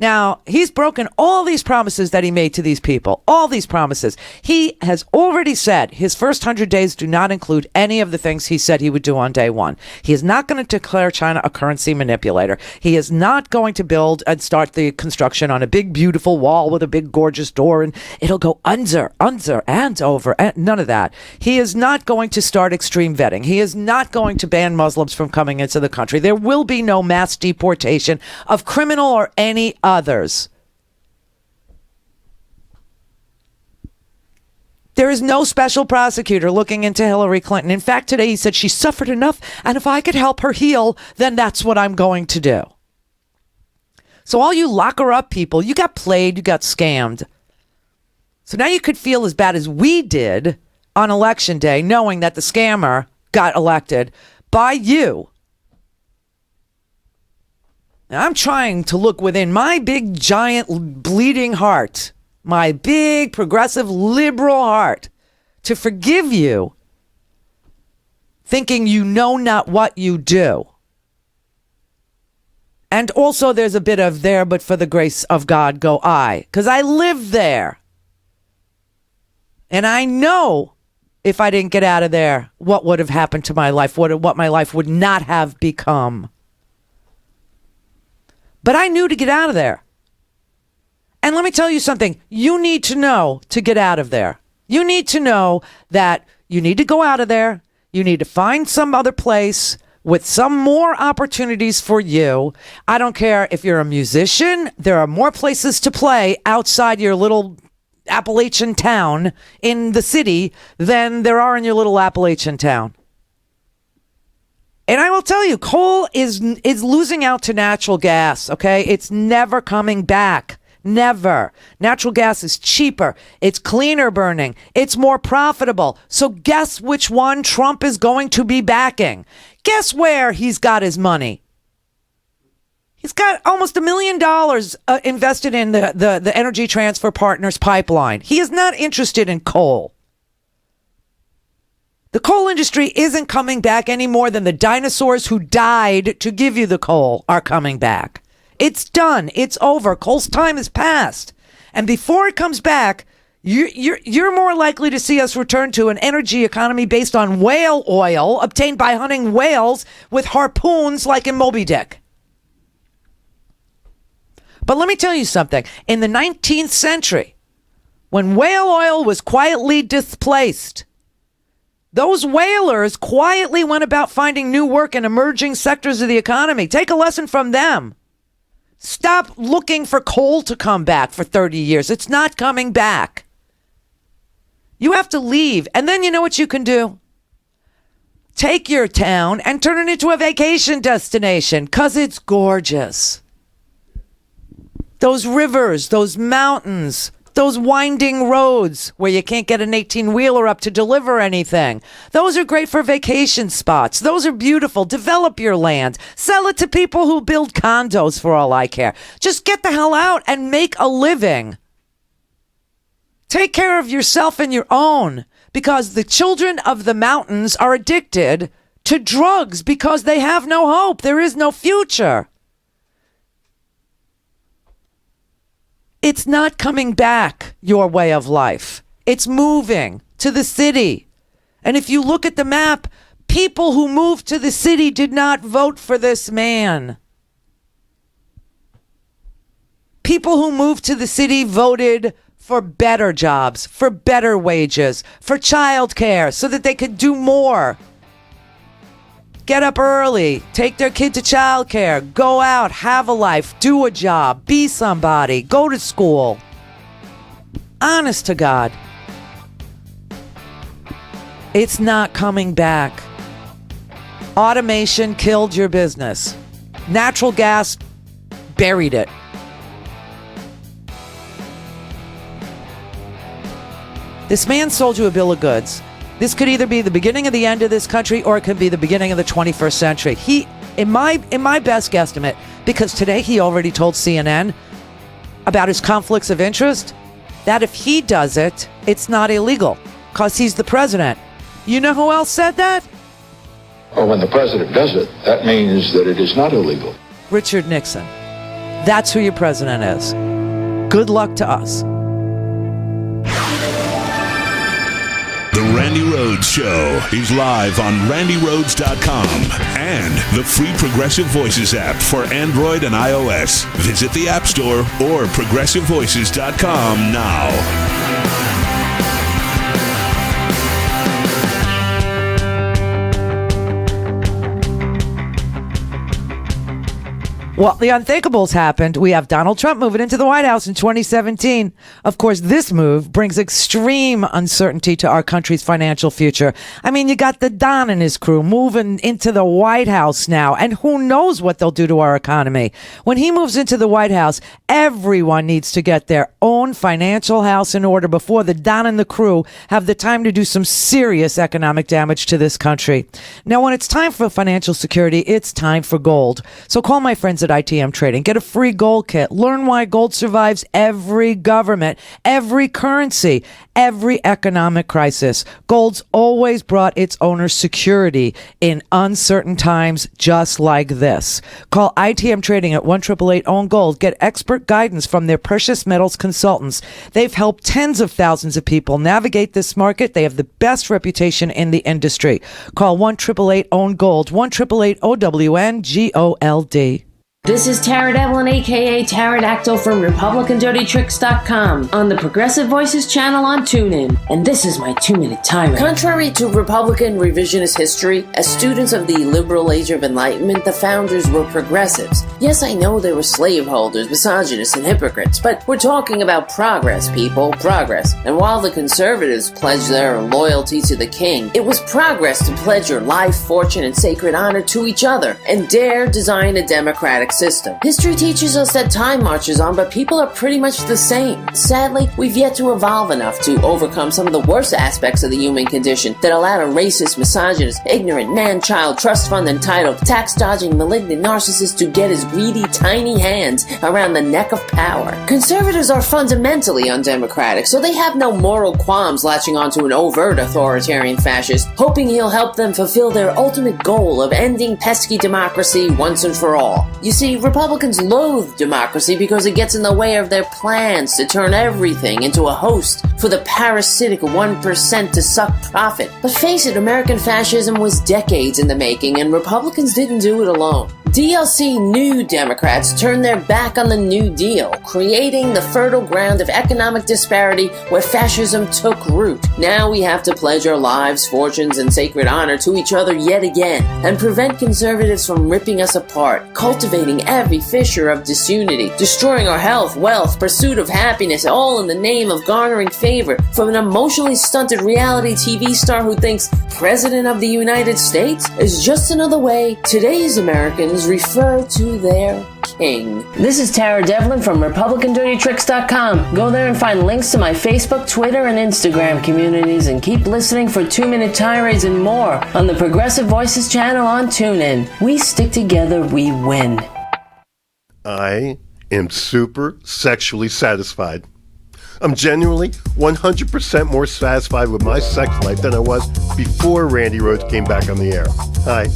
[SPEAKER 10] Now, he's broken all these promises that he made to these people, all these promises. He has already said his first 100 days do not include any of the things he said he would do on day one. He is not going to declare China a currency manipulator. He is not going to build and start the construction on a big, beautiful wall with a big, gorgeous door, and it'll go under, and over, and none of that. He is not going to start extreme vetting. He is not going to ban Muslims from coming into the country. There will be no mass deportation of criminal or any others. There is no special prosecutor looking into Hillary Clinton. In fact, today he said she suffered enough, and if I could help her heal, then that's what I'm going to do. So all you lock her up people, you got played, you got scammed. So now you could feel as bad as we did on election day, knowing that the scammer got elected by you. Now, I'm trying to look within my big, giant, bleeding heart, my big, progressive, liberal heart, to forgive you, thinking you know not what you do. And also there's a bit of there, but for the grace of God go I, because I live there. And I know if I didn't get out of there, what would have happened to my life, what my life would not have become. But I knew to get out of there. And let me tell you something. You need to know to get out of there. You need to know that you need to go out of there. You need to find some other place with some more opportunities for you. I don't care if you're a musician. There are more places to play outside your little Appalachian town in the city than there are in your little Appalachian town. And I will tell you, coal is losing out to natural gas, okay? It's never coming back. Never. Natural gas is cheaper. It's cleaner burning. It's more profitable. So guess which one Trump is going to be backing? Guess where he's got his money? He's got almost $1 million invested in the Energy Transfer Partners pipeline. He is not interested in coal. The coal industry isn't coming back any more than the dinosaurs who died to give you the coal are coming back. It's done. It's over. Coal's time is past. And before it comes back, you're more likely to see us return to an energy economy based on whale oil obtained by hunting whales with harpoons like in Moby Dick. But let me tell you something. In the 19th century, when whale oil was quietly displaced, those whalers quietly went about finding new work in emerging sectors of the economy. Take a lesson from them. Stop looking for coal to come back for 30 years. It's not coming back. You have to leave. And then you know what you can do? Take your town and turn it into a vacation destination because it's gorgeous. Those rivers, those mountains, those winding roads where you can't get an 18-wheeler up to deliver anything. Those are great for vacation spots. Those are beautiful. Develop your land. Sell it to people who build condos for all I care. Just get the hell out and make a living. Take care of yourself and your own, because the children of the mountains are addicted to drugs because they have no hope. There is no future. It's not coming back, your way of life. It's moving to the city. And if you look at the map, people who moved to the city did not vote for this man. People who moved to the city voted for better jobs, for better wages, for childcare, so that they could do more. Get up early, take their kid to childcare, go out, have a life, do a job, be somebody, go to school. Honest to God. It's not coming back. Automation killed your business. Natural gas buried it. This man sold you a bill of goods. This could either be the beginning of the end of this country, or it could be the beginning of the 21st century. He, in my best guesstimate, because today he already told CNN about his conflicts of interest, that if he does it, it's not illegal because he's the president. You know who else said that?
[SPEAKER 6] Well, when the president does it, that means that it is not illegal.
[SPEAKER 10] Richard Nixon. That's who your president is. Good luck to us.
[SPEAKER 13] The Randi Rhodes Show is live on RandiRhodes.com and the free Progressive Voices app for Android and iOS. Visit the App Store or ProgressiveVoices.com now.
[SPEAKER 10] Well, the unthinkables happened. We have Donald Trump moving into the White House in 2017. Of course, this move brings extreme uncertainty to our country's financial future. I mean, you got the Don and his crew moving into the White House now, and who knows what they'll do to our economy. When he moves into the White House, everyone needs to get their own financial house in order before the Don and the crew have the time to do some serious economic damage to this country. Now, when it's time for financial security, it's time for gold. So call my friends at ITM Trading. Get a free gold kit. Learn why gold survives every government, every currency, every economic crisis. Gold's always brought its owners security in uncertain times just like this. Call ITM Trading at 1-888-OWN-GOLD. Get expert guidance from their precious metals consultants. They've helped tens of thousands of people navigate this market. They have the best reputation in the industry. Call 1-888-OWN-GOLD, 1-888-OWN-GOLD.
[SPEAKER 1] This is Tara Devlin, a.k.a. Pterodactyl from RepublicanDirtyTricks.com on the Progressive Voices channel on TuneIn. And this is my 2-minute tirade. Contrary to Republican revisionist history, as students of the liberal age of enlightenment, the founders were progressives. Yes, I know they were slaveholders, misogynists, and hypocrites, but we're talking about progress, people, progress. And while the conservatives pledged their loyalty to the king, it was progress to pledge your life, fortune, and sacred honor to each other and dare design a democratic system. History teaches us that time marches on, but people are pretty much the same. Sadly, we've yet to evolve enough to overcome some of the worst aspects of the human condition that allowed a racist, misogynist, ignorant, man-child, trust fund entitled, tax-dodging, malignant narcissist to get his greedy, tiny hands around the neck of power. Conservatives are fundamentally undemocratic, so they have no moral qualms latching onto an overt authoritarian fascist, hoping he'll help them fulfill their ultimate goal of ending pesky democracy once and for all. You see, Republicans loathe democracy because it gets in the way of their plans to turn everything into a host for the parasitic 1% to suck profit. But face it, American fascism was decades in the making, and Republicans didn't do it alone. DLC New Democrats turned their back on the New Deal, creating the fertile ground of economic disparity where fascism took root. Now we have to pledge our lives, fortunes, and sacred honor to each other yet again, and prevent conservatives from ripping us apart, cultivating every fissure of disunity, destroying our health, wealth, pursuit of happiness, all in the name of garnering favor from an emotionally stunted reality TV star who thinks President of the United States is just another way today's Americans refer to their king. This is Tara Devlin from RepublicanDirtyTricks.com. Go there and find links to my Facebook, Twitter, and Instagram communities, and keep listening for 2-minute tirades and more on the Progressive Voices channel on TuneIn. We stick together, we win.
[SPEAKER 4] I am super sexually satisfied. I'm genuinely 100% more satisfied with my sex life than I was before Randi Rhodes came back on the air. Hi.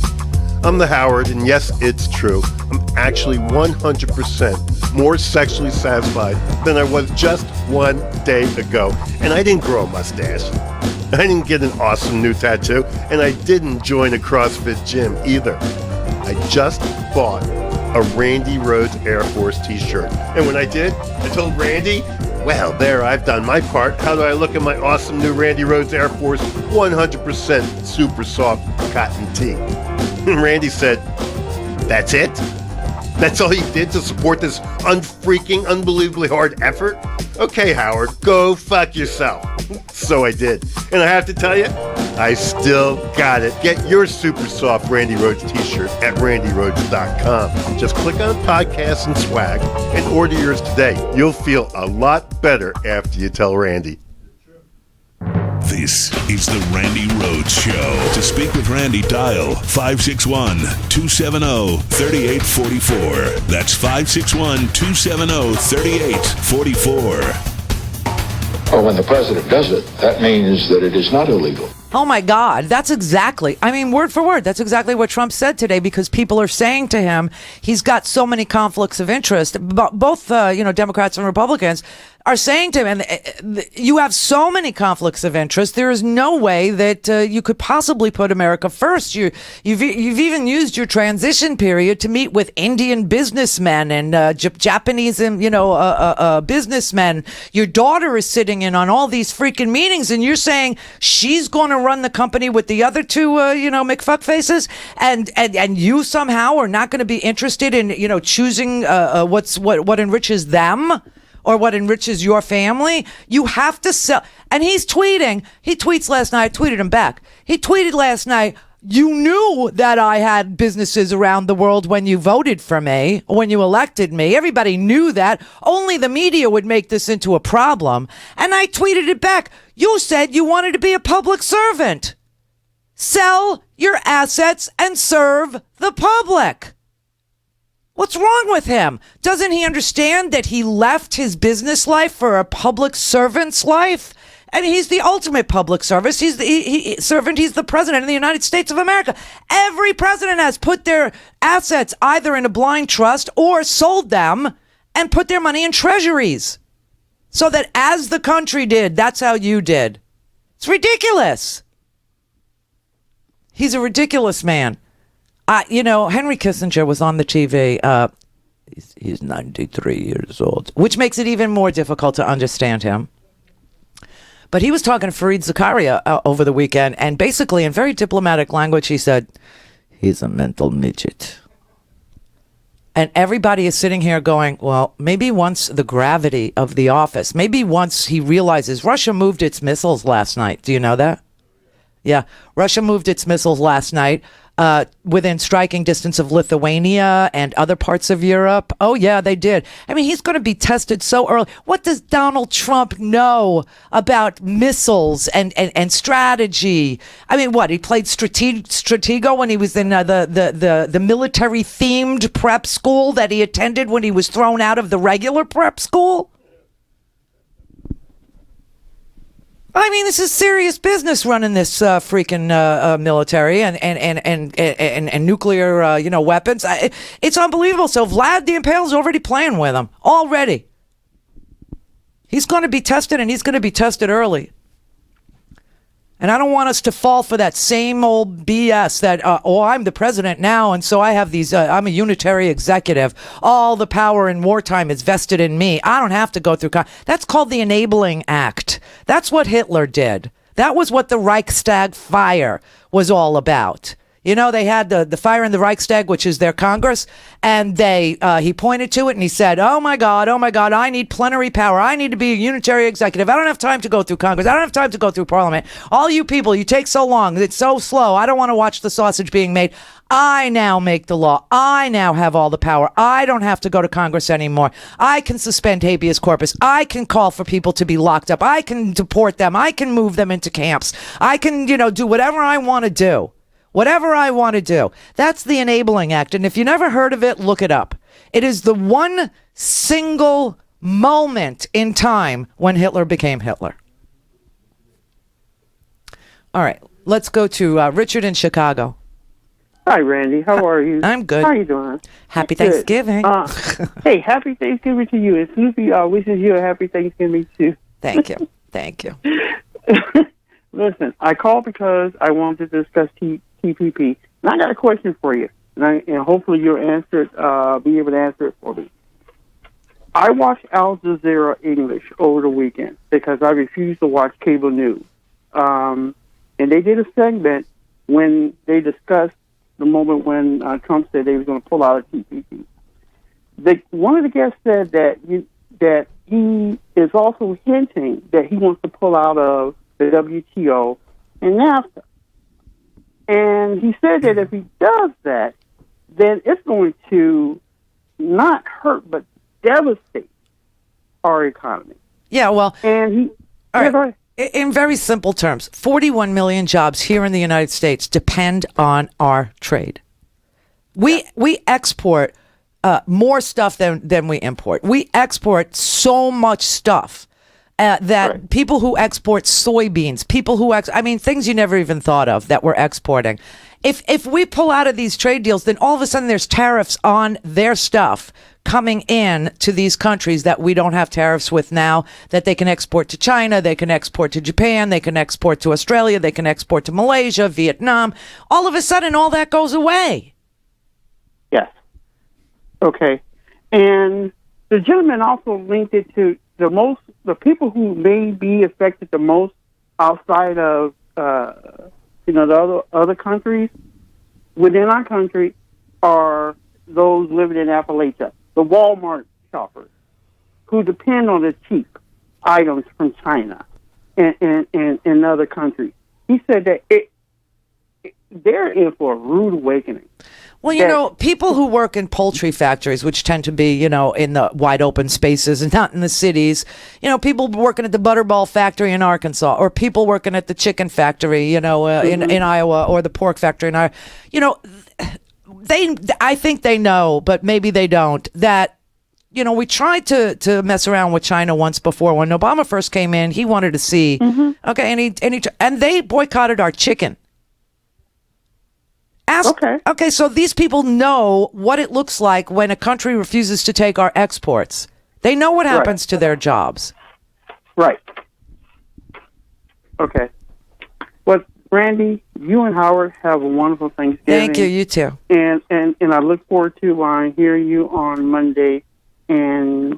[SPEAKER 4] I'm the Howard, and yes, it's true. I'm actually 100% more sexually satisfied than I was just one day ago. And I didn't grow a mustache. I didn't get an awesome new tattoo, and I didn't join a CrossFit gym either. I just bought a Randi Rhodes Air Force t-shirt. And when I did, I told Randi, well, there, I've done my part. How do I look in my awesome new Randi Rhodes Air Force 100% super soft cotton tee? And Randi said, that's it? That's all you did to support this unfreaking, unbelievably hard effort? Okay, Howard, go fuck yourself. So I did. And I have to tell you, I still got it. Get your super soft Randi Rhodes t-shirt at RandiRhodes.com. Just click on podcasts and swag and order yours today. You'll feel a lot better after you tell Randi.
[SPEAKER 13] This is the Randi Rhodes Show. To speak with Randi, dial 561-270-3844. That's 561-270-3844.
[SPEAKER 6] Well, when the president does it, that means that it is not illegal.
[SPEAKER 10] Oh my God, that's exactly, I mean, word for word, that's exactly what Trump said today, because people are saying to him, he's got so many conflicts of interest. Both, Democrats and Republicans are saying to him, and you have so many conflicts of interest, there is no way that you could possibly put America first. You've even used your transition period to meet with Indian businessmen and Japanese, businessmen. Your daughter is sitting in on all these freaking meetings, and you're saying she's going to run the company with the other two, McFuckfaces, and you somehow are not going to be interested in, choosing what enriches them or what enriches your family. You have to sell. And he's tweeting. He tweets last night. I tweeted him back. He tweeted last night, you knew that I had businesses around the world when you voted for me, when you elected me. Everybody knew that. Only the media would make this into a problem. And I tweeted it back. You said you wanted to be a public servant. Sell your assets and serve the public. What's wrong with him? Doesn't he understand that he left his business life for a public servant's life? And he's the ultimate public service. He's the president of the United States of America. Every president has put their assets either in a blind trust or sold them and put their money in treasuries. So that as the country did, that's how you did. It's ridiculous. He's a ridiculous man. Henry Kissinger was on the TV. He's 93 years old, which makes it even more difficult to understand him. But he was talking to Fareed Zakaria over the weekend, and basically in very diplomatic language, he said, he's a mental midget. And everybody is sitting here going, well, maybe once the gravity of the office, maybe once he realizes Russia moved its missiles last night. Do you know that? Yeah, Russia moved its missiles last night within striking distance of Lithuania and other parts of Europe. Oh, yeah, they did. I mean, he's going to be tested so early. What does Donald Trump know about missiles and strategy? I mean, what? He played Stratego when he was in the military-themed prep school that he attended when he was thrown out of the regular prep school? I mean, this is serious business running this freaking military and nuclear weapons. It's unbelievable. So Vlad the Impale's already playing with them already. He's going to be tested, and he's going to be tested early. And I don't want us to fall for that same old BS that, I'm the president now, and so I have these, I'm a unitary executive. All the power in wartime is vested in me. I don't have to go through. That's called the Enabling Act. That's what Hitler did. That was what the Reichstag fire was all about. You know, they had the fire in the Reichstag, which is their Congress, and he pointed to it and he said, oh my God, I need plenary power. I need to be a unitary executive. I don't have time to go through Congress. I don't have time to go through Parliament. All you people, you take so long. It's so slow. I don't want to watch the sausage being made. I now make the law. I now have all the power. I don't have to go to Congress anymore. I can suspend habeas corpus. I can call for people to be locked up. I can deport them. I can move them into camps. I can, do whatever I want to do. Whatever I want to do. That's the Enabling Act. And if you never heard of it, look it up. It is the one single moment in time when Hitler became Hitler. All right. Let's go to Richard in Chicago.
[SPEAKER 5] Hi, Randy. How are you?
[SPEAKER 10] I'm good.
[SPEAKER 5] How are you doing?
[SPEAKER 10] Happy Thanksgiving.
[SPEAKER 5] Hey, happy Thanksgiving to you. And Snoopy wishes you a happy Thanksgiving, too.
[SPEAKER 10] Thank you. Thank you.
[SPEAKER 5] Listen, I called because I wanted to discuss TPP. And I got a question for you. And hopefully you'll be able to answer it for me. I watched Al Jazeera English over the weekend because I refuse to watch cable news. And they did a segment when they discussed the moment when Trump said they were going to pull out of TPP. One of the guests said that he is also hinting that he wants to pull out of the WTO and NAFTA. And he said that if he does that, then it's going to not hurt but devastate our economy.
[SPEAKER 10] Yeah, well,
[SPEAKER 5] and
[SPEAKER 10] in very simple terms, 41 million jobs here in the United States depend on our trade. We export more stuff than we import. We export so much stuff. that people who export soybeans, people who things you never even thought of that we're exporting. If we pull out of these trade deals, then all of a sudden there's tariffs on their stuff coming in to these countries that we don't have tariffs with now, that they can export to China, they can export to Japan, they can export to Australia, they can export to Malaysia, Vietnam. All of a sudden, all that goes away.
[SPEAKER 5] Yes. Okay. And the gentleman also linked it to the people who may be affected the most outside of the other countries within our country are those living in Appalachia, the Walmart shoppers who depend on the cheap items from China and other countries. He said that they're in for a rude awakening.
[SPEAKER 10] Well, people who work in poultry factories, which tend to be, in the wide open spaces and not in the cities, people working at the Butterball factory in Arkansas, or people working at the chicken factory, in Iowa, or the pork factory in Iowa, I think they know, but maybe they don't, that, we tried to mess around with China once before. When Obama first came in, he wanted to see, and they boycotted our chicken. Okay, so these people know what it looks like when a country refuses to take our exports. They know what happens to their jobs.
[SPEAKER 5] Right. Okay. Well, Randi, you and Howard have a wonderful Thanksgiving.
[SPEAKER 10] Thank you. You too.
[SPEAKER 5] And I look forward to hearing you on Monday. And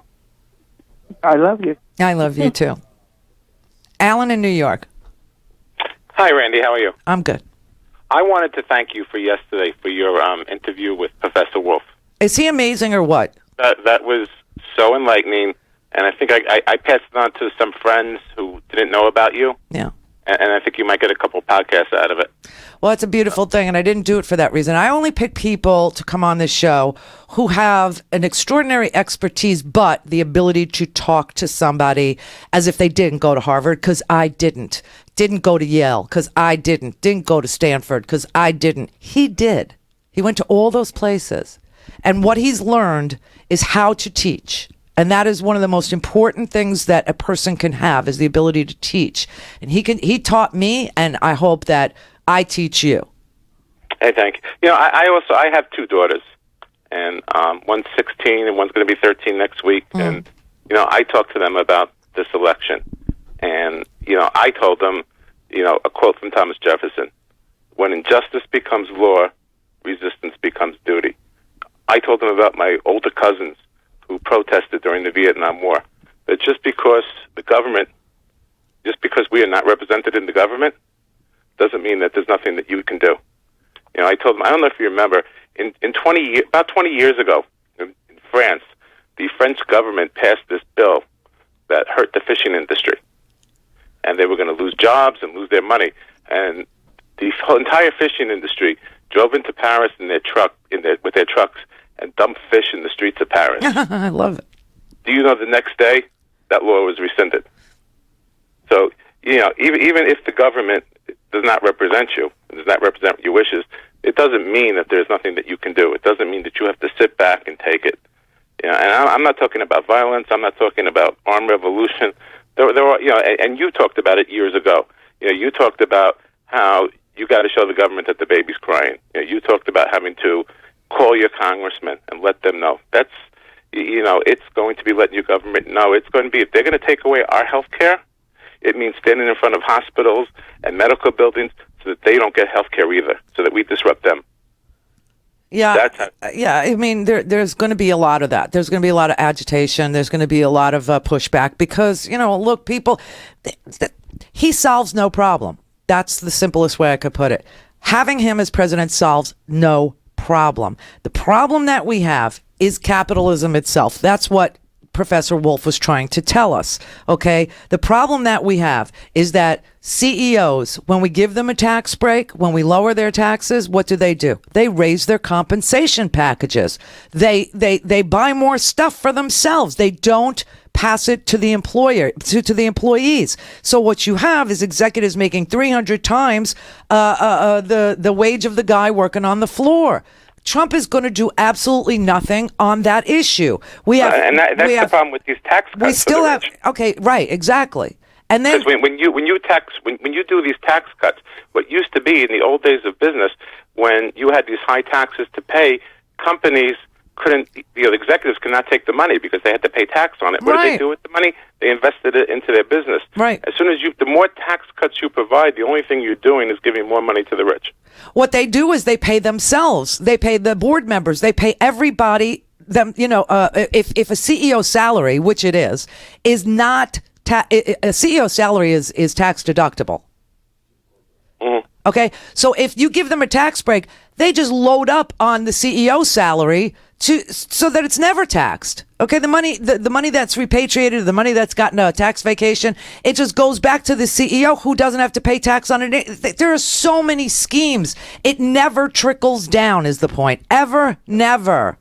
[SPEAKER 5] I love you.
[SPEAKER 10] I love you too. Alan in New York.
[SPEAKER 12] Hi, Randi. How are you?
[SPEAKER 10] I'm good.
[SPEAKER 12] I wanted to thank you for yesterday for your interview with Professor Wolf.
[SPEAKER 10] Is he amazing or what?
[SPEAKER 12] That was so enlightening, and I think I passed it on to some friends who didn't know about you.
[SPEAKER 10] Yeah.
[SPEAKER 12] And I think you might get a couple podcasts out of it.
[SPEAKER 10] Well, it's a beautiful thing, and I didn't do it for that reason. I only pick people to come on this show who have an extraordinary expertise, but the ability to talk to somebody as if they didn't go to Harvard, because I didn't. Didn't go to Yale, because I didn't. Didn't go to Stanford, because I didn't. He did. He went to all those places. And what he's learned is how to teach. And that is one of the most important things that a person can have, is the ability to teach. And he taught me, and I hope that I teach you.
[SPEAKER 12] Hey, thank you. I have two daughters, and one's 16 and one's going to be 13 next week. And I talked to them about this election, and I told them, a quote from Thomas Jefferson: "When injustice becomes law, resistance becomes duty." I told them about my older cousins who protested during the Vietnam War, that just because we are not represented in the government, doesn't mean that there's nothing that you can do. I told them, I don't know if you remember, about 20 years ago, in France, the French government passed this bill that hurt the fishing industry, and they were going to lose jobs and lose their money. And the whole entire fishing industry drove into Paris in their with their trucks and dumped fish in the streets of Paris.
[SPEAKER 10] I love it.
[SPEAKER 12] Do you know the next day that law was rescinded? So, even if the government does not represent you, does not represent your wishes, it doesn't mean that there's nothing that you can do. It doesn't mean that you have to sit back and take it. And I'm not talking about violence. I'm not talking about armed revolution. There are, and you talked about it years ago. You talked about how you got to show the government that the baby's crying. You talked about having to call your congressman and let them know. That's, it's going to be letting your government know. It's going to be, if they're going to take away our health care, it means standing in front of hospitals and medical buildings so that they don't get health care either, so that we disrupt them.
[SPEAKER 10] Yeah, I mean, there's going to be a lot of that. There's going to be a lot of agitation. There's going to be a lot of pushback because, look, people, he solves no problem. That's the simplest way I could put it. Having him as president solves no problem. The problem that we have is capitalism itself. That's what Professor Wolf was trying to tell us, okay? The problem that we have is that CEOs, when we give them a tax break, when we lower their taxes, what do? They raise their compensation packages. They buy more stuff for themselves. They don't pass it to the employer, to the employees. So what you have is executives making 300 times the wage of the guy working on the floor. Trump is going to do absolutely nothing on that issue. We have,
[SPEAKER 12] and that's the problem with these tax cuts.
[SPEAKER 10] We still have. Okay, right, exactly. And then
[SPEAKER 12] when you do these tax cuts, what used to be in the old days of business, when you had these high taxes to pay, companies couldn't, the executives could not take the money because they had to pay tax on it. What did they do with the money? They invested it into their business.
[SPEAKER 10] Right.
[SPEAKER 12] As soon as the more tax cuts you provide, the only thing you're doing is giving more money to the rich.
[SPEAKER 10] What they do is they pay themselves. They pay the board members. They pay everybody. If a CEO salary, which it is not a CEO salary is tax deductible.
[SPEAKER 12] Mm-hmm.
[SPEAKER 10] Okay, so if you give them a tax break, they just load up on the CEO salary so that it's never taxed. Okay, the money that's repatriated, the money that's gotten a tax vacation, it just goes back to the CEO who doesn't have to pay tax on it. There are so many schemes. It never trickles down is the point. Ever, never.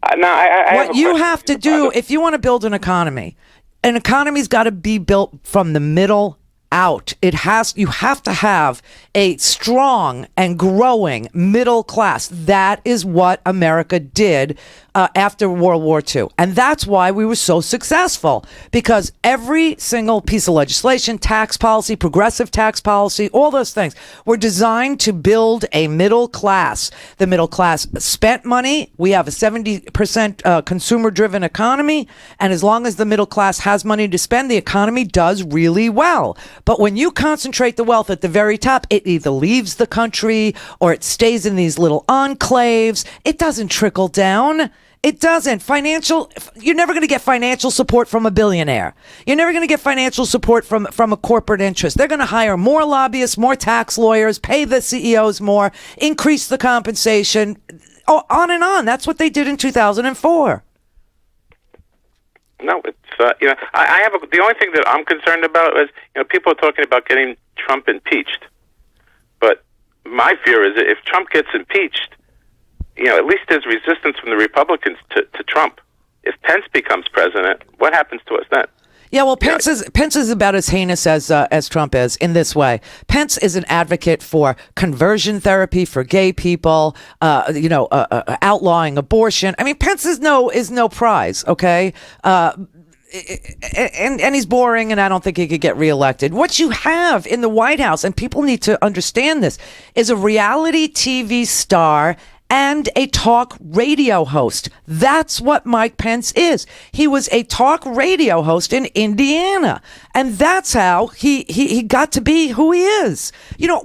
[SPEAKER 10] What you have to do if you want to build an economy's got to be built from the middle out. You have to have a strong and growing middle class. That is what America did after World War II. And that's why we were so successful, because every single piece of legislation, tax policy, progressive tax policy, all those things were designed to build a middle class. The middle class spent money. We have a 70% consumer-driven economy. And as long as the middle class has money to spend, the economy does really well. But when you concentrate the wealth at the very top, it either leaves the country or it stays in these little enclaves. It doesn't trickle down. It doesn't. You're never going to get financial support from a billionaire. You're never going to get financial support from a corporate interest. They're going to hire more lobbyists, more tax lawyers, pay the CEOs more, increase the compensation, on and on. That's what they did in 2004.
[SPEAKER 12] No, it's I have the only thing that I'm concerned about is people are talking about getting Trump impeached, but my fear is that if Trump gets impeached, at least there's resistance from the Republicans to Trump. If Pence becomes president, what happens to us then?
[SPEAKER 10] Yeah, well, Pence is about as heinous as Trump is in this way. Pence is an advocate for conversion therapy for gay people, outlawing abortion. I mean, Pence is no prize, okay? And he's boring, and I don't think he could get reelected. What you have in the White House, and people need to understand this, is a reality TV star and a talk radio host. That's what Mike Pence is. He was a talk radio host in Indiana, and that's how he got to be who he is.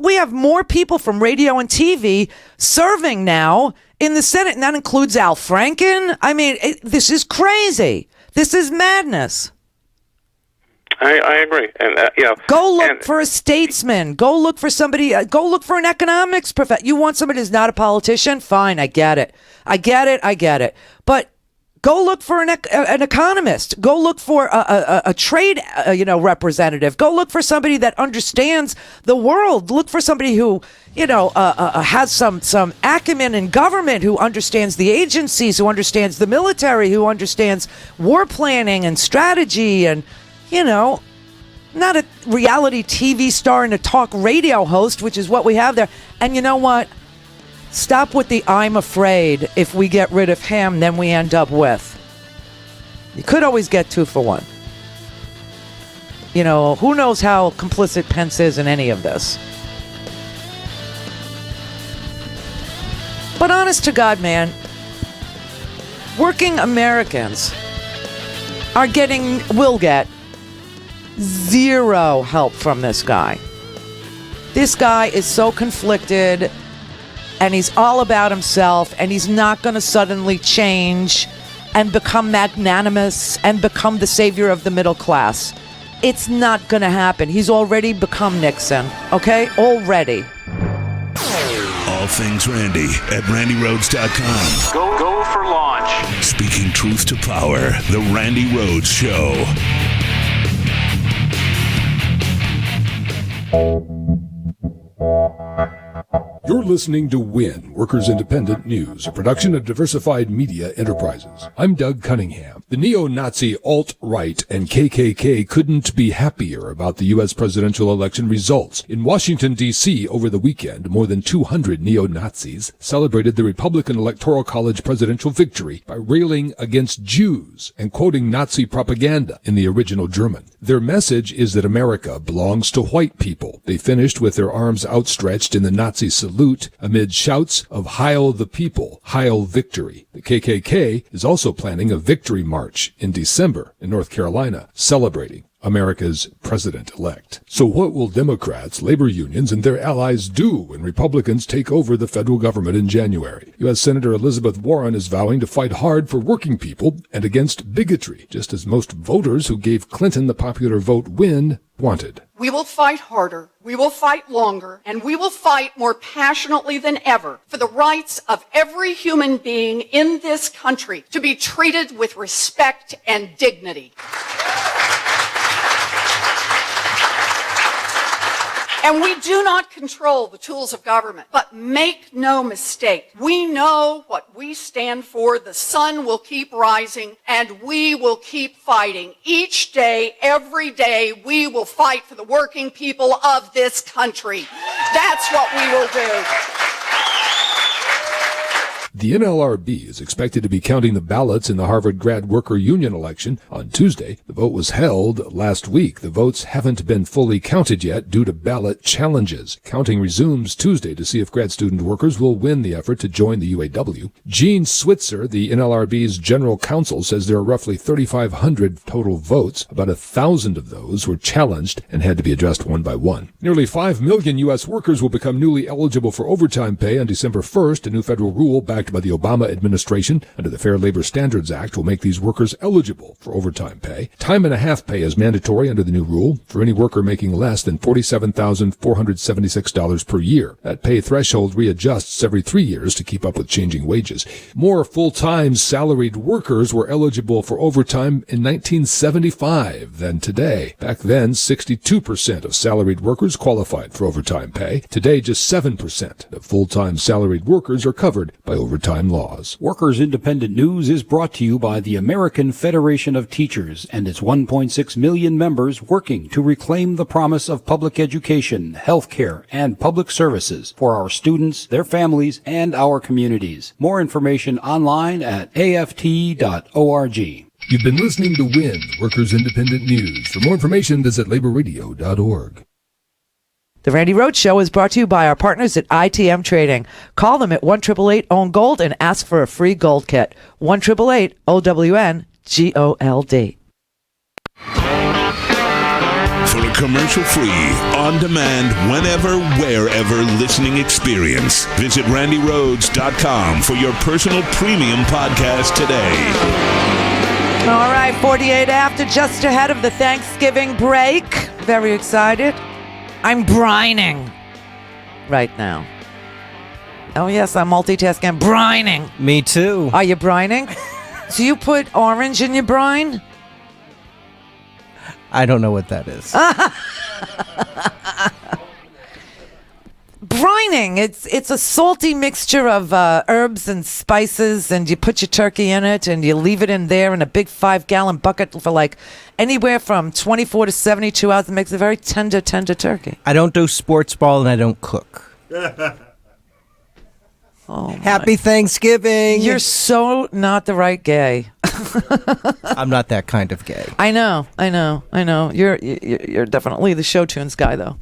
[SPEAKER 10] We have more people from radio and TV serving now in the Senate, and that includes Al Franken. I mean, this is crazy. This is madness.
[SPEAKER 12] I agree, and
[SPEAKER 10] go look for a statesman. Go look for somebody. Go look for an economics professor. You want somebody who's not a politician? Fine, I get it. But go look for an economist. Go look for a trade representative. Go look for somebody that understands the world. Look for somebody who has some acumen in government, who understands the agencies, who understands the military, who understands war planning and strategy, and not a reality TV star and a talk radio host, which is what we have there. And you know what? Stop with the I'm afraid if we get rid of him, then we end up with. You could always get 2 for 1. Who knows how complicit Pence is in any of this. But honest to God, man, working Americans will get zero help from this guy. This guy is so conflicted, and he's all about himself, and he's not going to suddenly change and become magnanimous and become the savior of the middle class. It's not going to happen. He's already become Nixon, okay? Already.
[SPEAKER 13] All things Randy at RandiRhodes.com.
[SPEAKER 7] Go for launch.
[SPEAKER 13] Speaking truth to power, The Randi Rhodes Show.
[SPEAKER 9] You're You're listening to WIN, Workers Independent News, a production of Diversified Media Enterprises. I'm Doug Cunningham. The neo-Nazi alt-right and KKK couldn't be happier about the U.S. presidential election results. In Washington, D.C., over the weekend, more than 200 neo-Nazis celebrated the Republican Electoral College presidential victory by railing against Jews and quoting Nazi propaganda in the original German. Their message is that America belongs to white people. They finished with their arms outstretched in the Nazi salute amid shouts of Heil the people, Heil victory. The KKK is also planning a victory march in December in North Carolina, celebrating America's president-elect. So what will Democrats, labor unions, and their allies do when Republicans take over the federal government in January? U.S. Senator Elizabeth Warren is vowing to fight hard for working people and against bigotry, just as most voters who gave Clinton the popular vote win wanted.
[SPEAKER 14] We will fight harder, we will fight longer, and we will fight more passionately than ever for the rights of every human being in this country to be treated with respect and dignity. And we do not control the tools of government, but make no mistake, we know what we stand for. The sun will keep rising, and we will keep fighting. Each day, every day, we will fight for the working people of this country. That's what we will do.
[SPEAKER 9] The NLRB is expected to be counting the ballots in the Harvard Grad Worker Union election on Tuesday. The vote was held last week. The votes haven't been fully counted yet due to ballot challenges. Counting resumes Tuesday to see if grad student workers will win the effort to join the UAW. Gene Switzer, the NLRB's general counsel, says there are roughly 3,500 total votes. About 1,000 of those were challenged and had to be addressed one by one. Nearly 5 million U.S. workers will become newly eligible for overtime pay on December 1st. A new federal rule backed by the Obama administration under the Fair Labor Standards Act will make these workers eligible for overtime pay. Time and a half pay is mandatory under the new rule for any worker making less than $47,476 per year. That pay threshold readjusts every 3 years to keep up with changing wages. More full-time salaried workers were eligible for overtime in 1975 than today. Back then, 62% of salaried workers qualified for overtime pay. Today, just 7% of full-time salaried workers are covered by overtime laws.
[SPEAKER 15] Workers Independent News is brought to you by the American Federation of Teachers and its 1.6 million members working to reclaim the promise of public education, health care, and public services for our students, their families, and our communities. More information online at aft.org.
[SPEAKER 9] You've been listening to WIN, Workers Independent News. For more information, visit laborradio.org.
[SPEAKER 10] The Randi Rhodes Show is brought to you by our partners at ITM Trading. Call them at 1-888-OWN-GOLD and ask for a free gold kit. 1-888-OWN-GOLD.
[SPEAKER 13] For a commercial-free, on-demand, whenever, wherever listening experience, visit randyrhodes.com for your personal premium podcast today.
[SPEAKER 10] All right, 48 after, just ahead of the Thanksgiving break. Very excited. I'm brining right now. Oh, yes, I'm multitasking. Brining.
[SPEAKER 16] Me too.
[SPEAKER 10] Are you brining? So you put orange in your brine?
[SPEAKER 16] I don't know what that is.
[SPEAKER 10] Brining. It's a salty mixture of herbs and spices, and you put your turkey in it, and you leave it in there in a big 5-gallon bucket for like anywhere from 24 to 72 hours. It makes a very tender turkey.
[SPEAKER 16] I don't do sports ball, and I don't cook.
[SPEAKER 10] Oh,
[SPEAKER 16] Happy Thanksgiving.
[SPEAKER 10] You're so not the right gay.
[SPEAKER 16] I'm not that kind of gay.
[SPEAKER 10] I know. You're definitely the show tunes guy, though.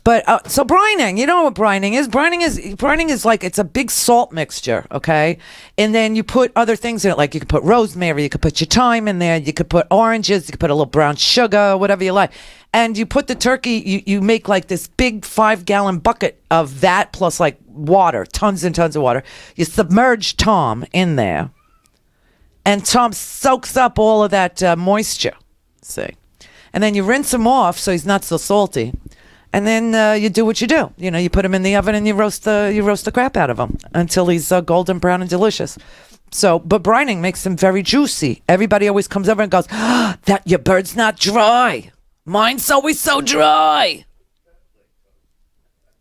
[SPEAKER 10] But so brining, you know what brining is? Brining is like, it's a big salt mixture, okay? And then you put other things in it, like you could put rosemary, you could put your thyme in there, you could put oranges, you could put a little brown sugar, whatever you like. And you put the turkey, you make like this big 5-gallon bucket of that plus like water, tons and tons of water. You submerge Tom in there, and Tom soaks up all of that moisture, see? And then you rinse him off so he's not so salty. And then you do what you do. You know, you put him in the oven and you roast the crap out of him until he's golden brown and delicious. So, but brining makes him very juicy. Everybody always comes over and goes, "That your bird's not dry. Mine's always so dry.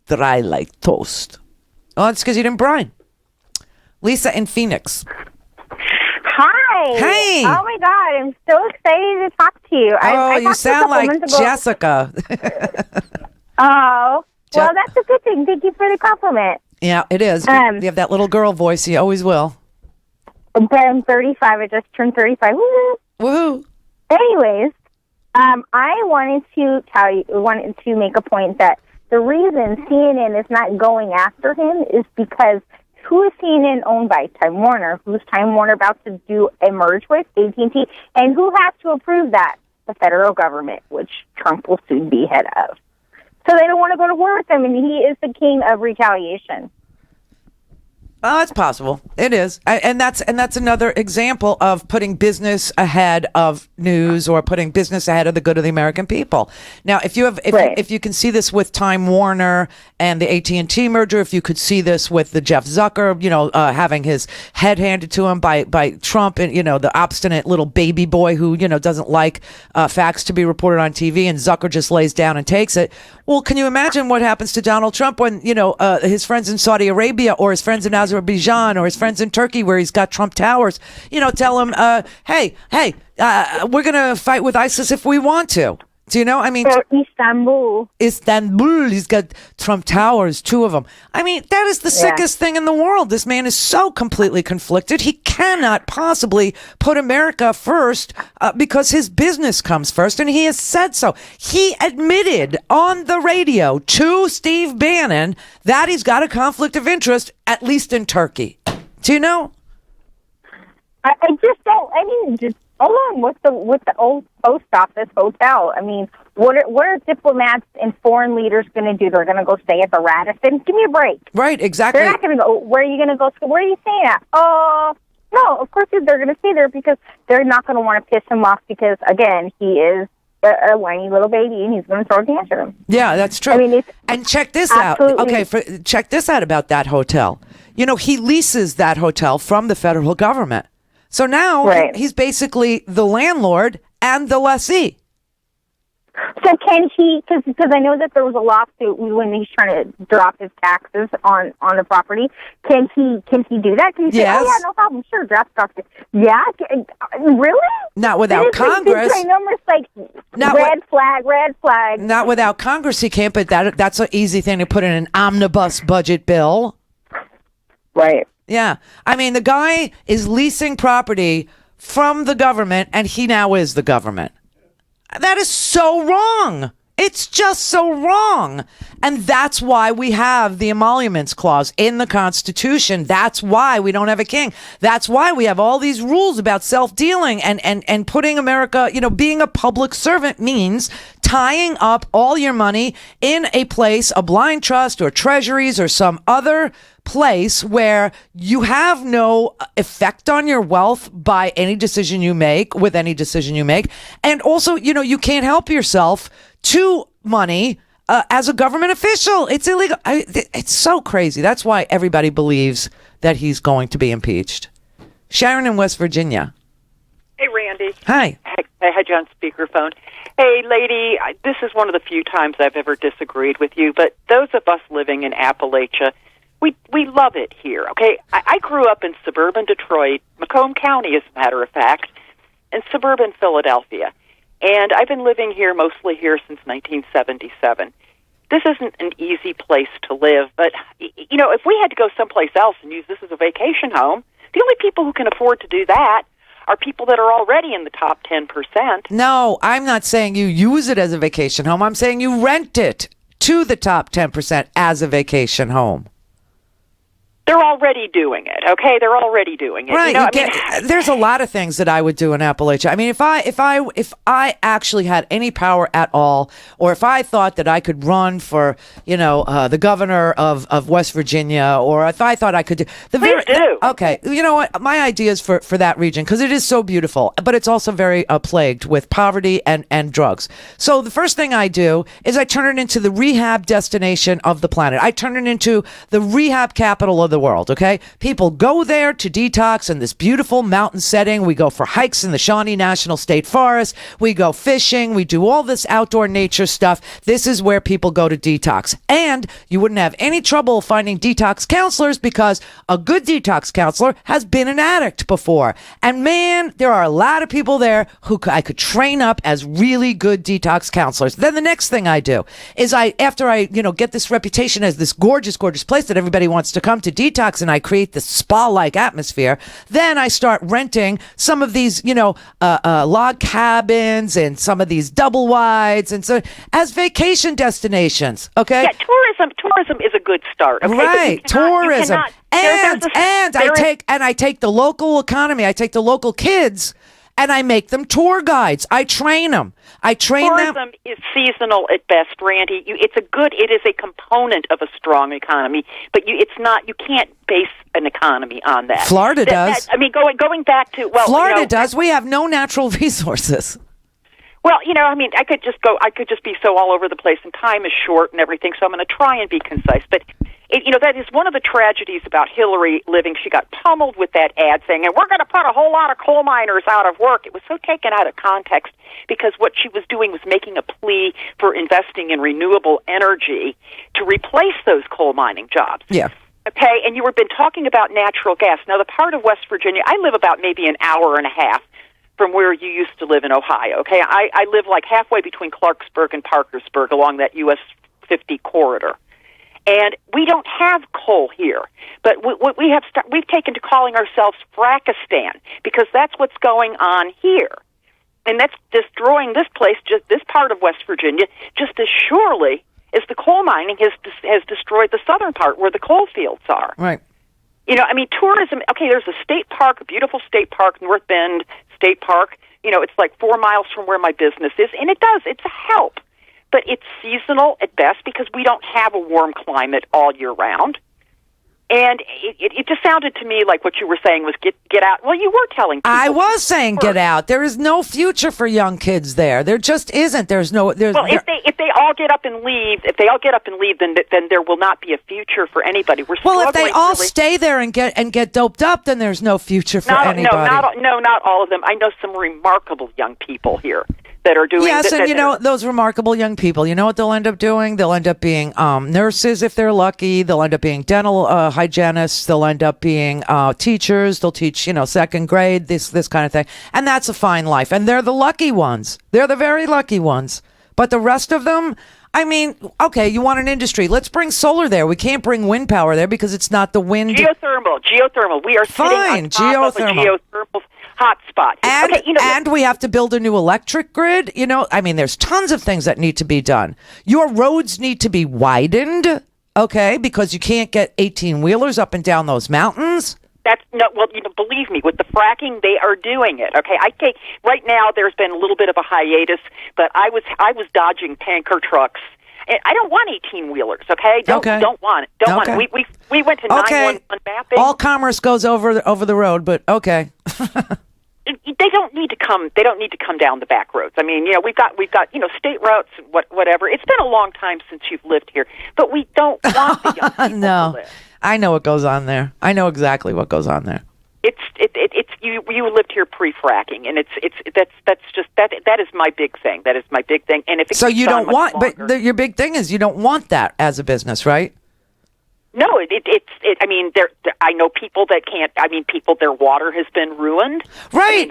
[SPEAKER 10] Dry like toast." Oh, it's because you didn't brine. Lisa in Phoenix.
[SPEAKER 17] Hi.
[SPEAKER 10] Hey.
[SPEAKER 17] Oh my God, I'm so excited to talk to you. I
[SPEAKER 10] You sound like Jessica.
[SPEAKER 17] Oh, well, that's a good thing. Thank you for the compliment.
[SPEAKER 10] Yeah, it is. You have that little girl voice. You always will.
[SPEAKER 17] But I'm 35. I just turned 35. Woo!
[SPEAKER 10] Woohoo!
[SPEAKER 17] Anyways, I wanted to make a point that the reason CNN is not going after him is because who is CNN owned by? Time Warner. Who's Time Warner about to do a merge with? AT&T. And who has to approve that? The federal government, which Trump will soon be head of. So they don't want to go to war with him, and he is the king of retaliation.
[SPEAKER 10] Oh, it's possible. It is, and that's another example of putting business ahead of news or putting business ahead of the good of the American people. Now, if you can see this with Time Warner and the AT&T merger, if you could see this with the Jeff Zucker, having his head handed to him by Trump, and the obstinate little baby boy who doesn't like facts to be reported on TV, and Zucker just lays down and takes it. Well, can you imagine what happens to Donald Trump when his friends in Saudi Arabia or his friends in Azerbaijan or his friends in Turkey where he's got Trump Towers, tell him, hey, we're going to fight with ISIS if we want to. Do you know? I mean,
[SPEAKER 17] Istanbul.
[SPEAKER 10] He's got Trump Towers, 2 of them. I mean, that is the sickest thing in the world. This man is so completely conflicted. He cannot possibly put America first because his business comes first, and he has said so. He admitted on the radio to Steve Bannon that he's got a conflict of interest, at least in Turkey. Do you know?
[SPEAKER 17] I just don't. I mean, just along with the old post office hotel. I mean, what are diplomats and foreign leaders going to do? They're going to go stay at the Radisson? Give me a break.
[SPEAKER 10] Right, exactly.
[SPEAKER 17] They're not going to go. Where are you going to go? Where are you staying at? Oh, no. Of course they're going to stay there because they're not going to want to piss him off because again he is a whiny little baby and he's going to throw a tantrum.
[SPEAKER 10] Yeah, that's true.
[SPEAKER 17] I mean,
[SPEAKER 10] and check this out. Okay, check this out about that hotel. He leases that hotel from the federal government. So now he's basically the landlord and the lessee.
[SPEAKER 17] So can he, because I know that there was a lawsuit when he's trying to drop his taxes on the property, can he do that? Can he say, oh yeah, no problem, sure, drop taxes. Yeah? Really?
[SPEAKER 10] Not without Congress.
[SPEAKER 17] I know it's like red flag.
[SPEAKER 10] Not without Congress he can't, but that's an easy thing to put in an omnibus budget bill.
[SPEAKER 17] Right.
[SPEAKER 10] Yeah. I mean, the guy is leasing property from the government, and he now is the government. That is so wrong. It's just so wrong. And that's why we have the emoluments clause in the Constitution. That's why we don't have a king. That's why we have all these rules about self-dealing and putting America, being a public servant means tying up all your money in a place, a blind trust or treasuries or some other place where you have no effect on your wealth by any decision you make, with any decision you make. And also, you can't help yourself to money as a government official. It's illegal. It's so crazy. That's why everybody believes that he's going to be impeached. Sharon in West Virginia.
[SPEAKER 19] Hey, Randy.
[SPEAKER 10] Hi.
[SPEAKER 19] I had you on speakerphone. Hey, lady, this is one of the few times I've ever disagreed with you, but those of us living in Appalachia, we love it here, okay? I grew up in suburban Detroit, Macomb County, as a matter of fact, and suburban Philadelphia. And I've been living here, mostly here, since 1977. This isn't an easy place to live, but, if we had to go someplace else and use this as a vacation home, the only people who can afford to do that are people that are already in the top 10%.
[SPEAKER 10] No, I'm not saying you use it as a vacation home. I'm saying you rent it to the top 10% as a vacation home.
[SPEAKER 19] They're already doing it, okay? They're already doing it.
[SPEAKER 10] Right. There's a lot of things that I would do in Appalachia. I mean, if I actually had any power at all, or if I thought that I could run for, the governor of West Virginia, or if I thought I could do
[SPEAKER 19] Please do.
[SPEAKER 10] Okay, you know what? My ideas for that region, because it is so beautiful, but it's also very plagued with poverty and drugs. So the first thing I do is I turn it into the rehab destination of the planet. I turn it into the rehab capital of the world, okay? People go there to detox in this beautiful mountain setting. We go for hikes in the Shawnee National State Forest. We go fishing. We do all this outdoor nature stuff. This is where people go to detox. And you wouldn't have any trouble finding detox counselors because a good detox counselor has been an addict before. And man, there are a lot of people there who I could train up as really good detox counselors. Then the next thing I do is after I get this reputation as this gorgeous, gorgeous place that everybody wants to come to detox, and I create this spa-like atmosphere, then I start renting some of these, log cabins and some of these double wides and so as vacation destinations. Okay.
[SPEAKER 19] Yeah, tourism is a good start. Okay?
[SPEAKER 10] Right, tourism. I take the local economy. I take the local kids. And I make them tour guides. I train them.
[SPEAKER 19] Tourism is seasonal at best, Randy. It is a component of a strong economy, but it's not. You can't base an economy on that.
[SPEAKER 10] Florida does.
[SPEAKER 19] Going back to
[SPEAKER 10] Florida does. We have no natural resources.
[SPEAKER 19] Well, I could just be so all over the place, and time is short and everything. So I'm going to try and be concise, but. That is one of the tragedies about Hillary living. She got pummeled with that ad saying, and we're going to put a whole lot of coal miners out of work. It was so taken out of context because what she was doing was making a plea for investing in renewable energy to replace those coal mining jobs.
[SPEAKER 10] Yeah.
[SPEAKER 19] Okay, and you were been talking about natural gas. Now, the part of West Virginia, I live about maybe an hour and a half from where you used to live in Ohio. Okay, I live like halfway between Clarksburg and Parkersburg along that US 50 corridor. And we don't have coal here, but we've taken to calling ourselves Frackistan because that's what's going on here, and that's destroying this place, just this part of West Virginia, just as surely as the coal mining has destroyed the southern part where the coal fields are.
[SPEAKER 10] Right.
[SPEAKER 19] Tourism. Okay, there's a state park, a beautiful state park, North Bend State Park. It's like 4 miles from where my business is, and it's a help. But it's seasonal at best because we don't have a warm climate all year round. And it just sounded to me like what you were saying was get out. Well, you were telling people.
[SPEAKER 10] I was saying get out. There is no future for young kids there. There just isn't. If
[SPEAKER 19] they all get up and leave, then there will not be a future for anybody.
[SPEAKER 10] If they all stay there and get doped up, then there's no future for anybody.
[SPEAKER 19] Not all of them. I know some remarkable young people here that are doing.
[SPEAKER 10] Yes, those remarkable young people. You know what they'll end up doing? They'll end up being nurses if they're lucky. They'll end up being dental hygienists. They'll end up being teachers. They'll teach, second grade, this kind of thing. And that's a fine life. And they're the lucky ones. They're the very lucky ones. But the rest of them, okay, you want an industry. Let's bring solar there. We can't bring wind power there because it's not the wind.
[SPEAKER 19] Geothermal. We are sitting on top of a geothermal hotspot.
[SPEAKER 10] And we have to build a new electric grid. There's tons of things that need to be done. Your roads need to be widened, okay, because you can't get 18-wheelers up and down those mountains.
[SPEAKER 19] Believe me, with the fracking, they are doing it. Okay, right now there's been a little bit of a hiatus, but I was dodging tanker trucks. And I don't want 18-wheelers. Okay, don't want it. Don't want it. We went to 911 mapping.
[SPEAKER 10] All commerce goes over the road, but okay.
[SPEAKER 19] They don't need to come. They don't need to come down the back roads. We've got state routes, whatever. It's been a long time since you've lived here, but we don't want the young people to live.
[SPEAKER 10] I know what goes on there. I know exactly what goes on there.
[SPEAKER 19] You lived here pre-fracking, and that is my big thing. That is my big thing. And if it
[SPEAKER 10] so, you don't want,
[SPEAKER 19] longer,
[SPEAKER 10] but your big thing is you don't want that as a business, right?
[SPEAKER 19] No, I know people that can't. Their water has been ruined.
[SPEAKER 10] Right.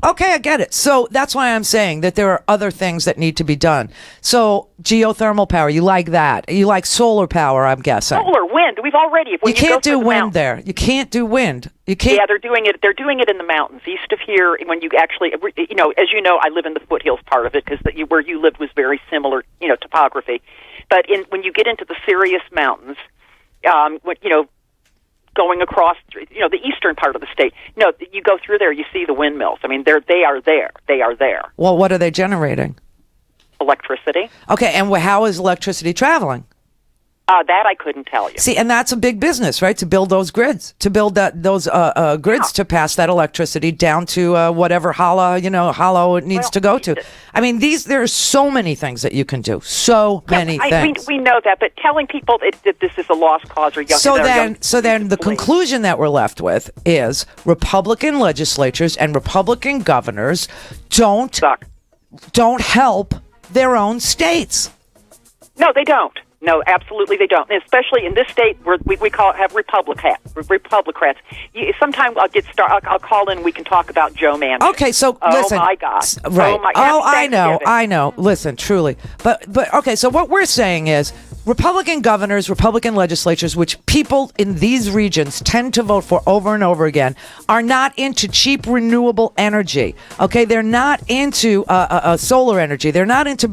[SPEAKER 10] Okay, I get it. So that's why I'm saying that there are other things that need to be done. So geothermal power, you like that? You like solar power? I'm guessing.
[SPEAKER 19] Solar, wind. We've already.
[SPEAKER 10] You can't do wind there. You can't do wind. You can't.
[SPEAKER 19] Yeah, they're doing it. They're doing it in the mountains east of here. When you actually, as you know, I live in the foothills part of it because where you lived was very similar, topography. But when you get into the serious mountains. Going across, the eastern part of the state. No, you go through there, you see the windmills. They are there. They are there.
[SPEAKER 10] Well, what are they generating?
[SPEAKER 19] Electricity.
[SPEAKER 10] Okay, and how is electricity traveling?
[SPEAKER 19] That I couldn't tell you.
[SPEAKER 10] See, and that's a big business, right? To build those grids, to build those grids to pass that electricity down to whatever hollow it needs to go to. I mean, there are so many things that you can do. So many things.
[SPEAKER 19] We know that, but telling people that this is a lost cause or young.
[SPEAKER 10] So then the conclusion that we're left with is Republican legislatures and Republican governors don't help their own states.
[SPEAKER 19] No, they don't. No, absolutely they don't. And especially in this state where we have Republicrats. Sometime I'll call in and we can talk about Joe Manchin.
[SPEAKER 10] Okay, so listen.
[SPEAKER 19] Oh my God.
[SPEAKER 10] Right. I know. Listen, truly. But okay, so what we're saying is Republican governors, Republican legislatures, which people in these regions tend to vote for over and over again, are not into cheap renewable energy. Okay, they're not into solar energy. They're not into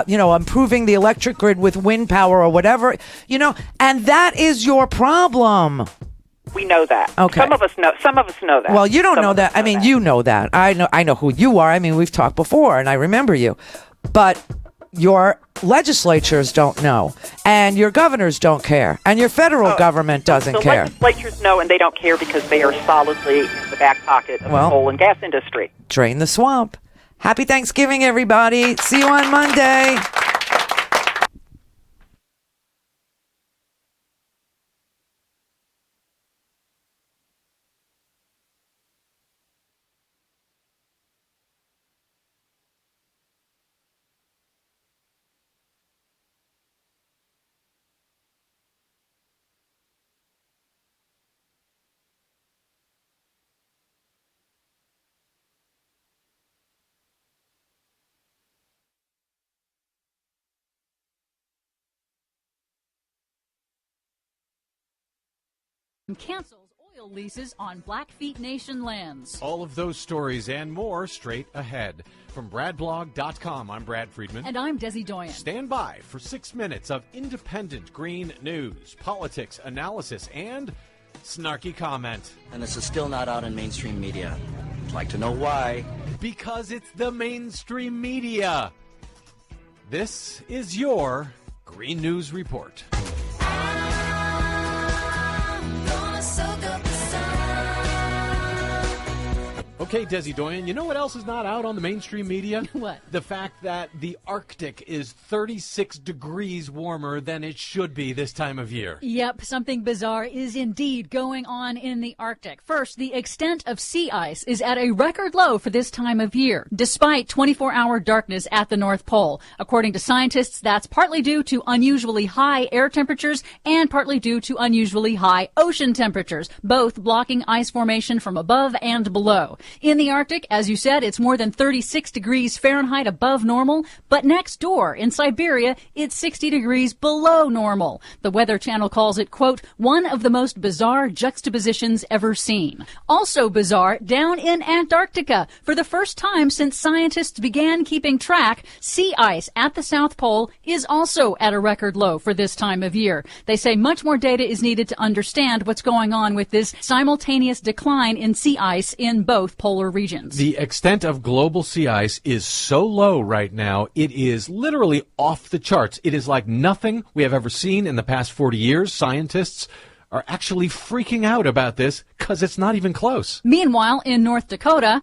[SPEAKER 10] improving the electric grid with wind power or whatever. And that is your problem.
[SPEAKER 19] We know that.
[SPEAKER 10] Okay.
[SPEAKER 19] Some of us know that.
[SPEAKER 10] Well, you don't know that. I mean, you know that. I know who you are. I mean, we've talked before, and I remember you. But your legislatures don't know, and your governors don't care, and your federal government doesn't care.
[SPEAKER 19] The legislatures know, and they don't care because they are solidly in the back pocket of the coal and gas industry.
[SPEAKER 10] Drain the swamp. Happy Thanksgiving, everybody. See you on Monday.
[SPEAKER 20] Cancels oil leases on Blackfeet Nation lands.
[SPEAKER 24] All of those stories and more straight ahead. From BradBlog.com, I'm Brad Friedman.
[SPEAKER 20] And I'm Desi Doyen.
[SPEAKER 24] Stand by for 6 minutes of independent green news, politics, analysis, and snarky comment.
[SPEAKER 21] And this is still not out in mainstream media. I'd like to know why.
[SPEAKER 24] Because it's the mainstream media. This is your Green News Report. Okay, Desi Doyen, you know what else is not out on the mainstream media?
[SPEAKER 20] What?
[SPEAKER 24] The fact that the Arctic is 36 degrees warmer than it should be this time of year.
[SPEAKER 20] Yep, something bizarre is indeed going on in the Arctic. First, the extent of sea ice is at a record low for this time of year, despite 24-hour darkness at the North Pole. According to scientists, that's partly due to unusually high air temperatures and partly due to unusually high ocean temperatures, both blocking ice formation from above and below. In the Arctic, as you said, it's more than 36 degrees Fahrenheit above normal, but next door in Siberia, it's 60 degrees below normal. The Weather Channel calls it, quote, one of the most bizarre juxtapositions ever seen. Also bizarre, down in Antarctica, for the first time since scientists began keeping track, sea ice at the South Pole is also at a record low for this time of year. They say much more data is needed to understand what's going on with this simultaneous decline in sea ice in both polar regions.
[SPEAKER 24] The extent of global sea ice is so low right now, it is literally off the charts. It is like nothing we have ever seen in the past 40 years. Scientists are actually freaking out about this because it's not even close.
[SPEAKER 20] Meanwhile, in North Dakota,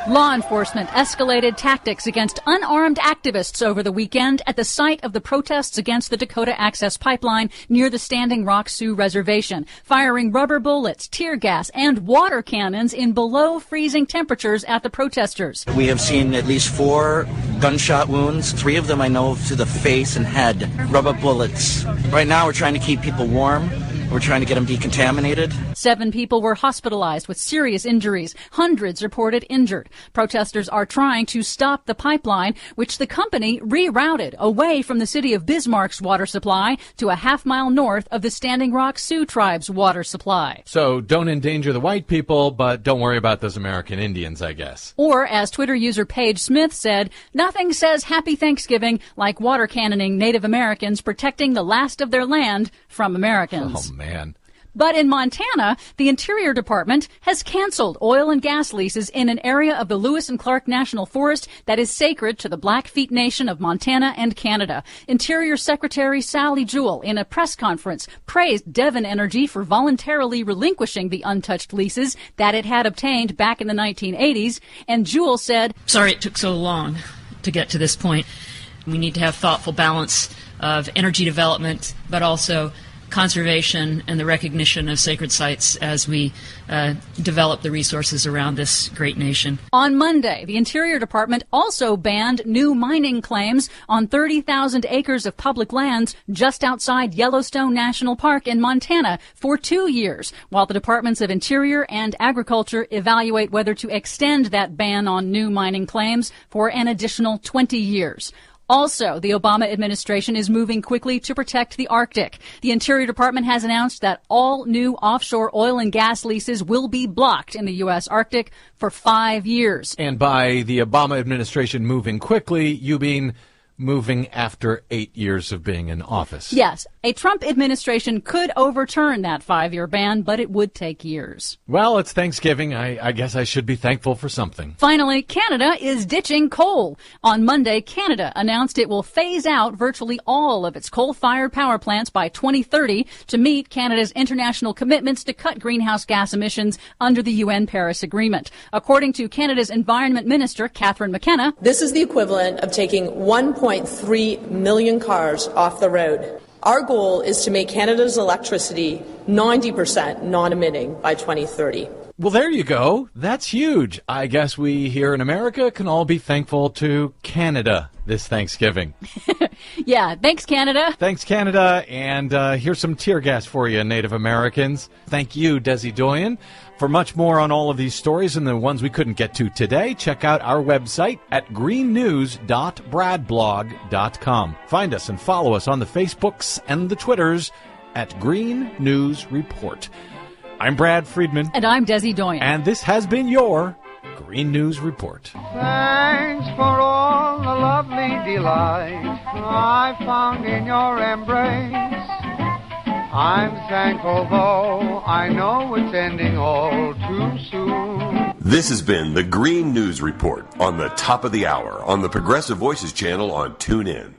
[SPEAKER 20] law enforcement escalated tactics against unarmed activists over the weekend at the site of the protests against the Dakota Access Pipeline near the Standing Rock Sioux Reservation, firing rubber bullets, tear gas, and water cannons in below freezing temperatures at the protesters.
[SPEAKER 21] We have seen at least 4 gunshot wounds, 3 of them I know to the face and head, rubber bullets. Right now we're trying to keep people warm. We're trying to get them decontaminated.
[SPEAKER 20] 7 people were hospitalized with serious injuries. Hundreds reported injured. Protesters are trying to stop the pipeline, which the company rerouted away from the city of Bismarck's water supply to a half-mile north of the Standing Rock Sioux tribe's water supply.
[SPEAKER 24] So don't endanger the white people, but don't worry about those American Indians, I guess.
[SPEAKER 20] Or, as Twitter user Paige Smith said, nothing says Happy Thanksgiving like water cannoning Native Americans protecting the last of their land from Americans.
[SPEAKER 24] Oh, man.
[SPEAKER 20] But in Montana, the Interior Department has canceled oil and gas leases in an area of the Lewis and Clark National Forest that is sacred to the Blackfeet Nation of Montana and Canada. Interior Secretary Sally Jewell, in a press conference, praised Devon Energy for voluntarily relinquishing the untouched leases that it had obtained back in the 1980s, and Jewell said,
[SPEAKER 2] "Sorry it took so long to get to this point. We need to have thoughtful balance of energy development, but also conservation and the recognition of sacred sites as we develop the resources around this great nation."
[SPEAKER 20] On Monday, the Interior Department also banned new mining claims on 30,000 acres of public lands just outside Yellowstone National Park in Montana for 2 years, while the Departments of Interior and Agriculture evaluate whether to extend that ban on new mining claims for an additional 20 years. Also, the Obama administration is moving quickly to protect the Arctic. The Interior Department has announced that all new offshore oil and gas leases will be blocked in the U.S. Arctic for 5 years.
[SPEAKER 24] And by the Obama administration moving quickly, you mean moving after 8 years of being in office.
[SPEAKER 20] Yes, a Trump administration could overturn that 5-year ban, but it would take years.
[SPEAKER 24] Well, it's Thanksgiving. I guess I should be thankful for something.
[SPEAKER 20] Finally, Canada is ditching coal. On Monday, Canada announced it will phase out virtually all of its coal-fired power plants by 2030 to meet Canada's international commitments to cut greenhouse gas emissions under the UN Paris Agreement. According to Canada's Environment Minister, Catherine McKenna,
[SPEAKER 18] this is the equivalent of taking 1.3 million cars off the road. Our goal is to make Canada's electricity 90% non-emitting by 2030.
[SPEAKER 24] Well, there you go. That's huge. I guess we here in America can all be thankful to Canada this Thanksgiving.
[SPEAKER 20] Yeah, thanks, Canada.
[SPEAKER 24] Thanks, Canada. And here's some tear gas for you, Native Americans. Thank you, Desi Doyen. For much more on all of these stories and the ones we couldn't get to today, check out our website at greennews.bradblog.com. Find us and follow us on the Facebooks and the Twitters at Green News Report. I'm Brad Friedman.
[SPEAKER 20] And I'm Desi Doyen.
[SPEAKER 24] And this has been your Green News Report.
[SPEAKER 22] Thanks for all the lovely delight I found in your embrace. I'm thankful though I know it's ending all too soon.
[SPEAKER 23] This has been the Green News Report on the top of the hour on the Progressive Voices channel on TuneIn.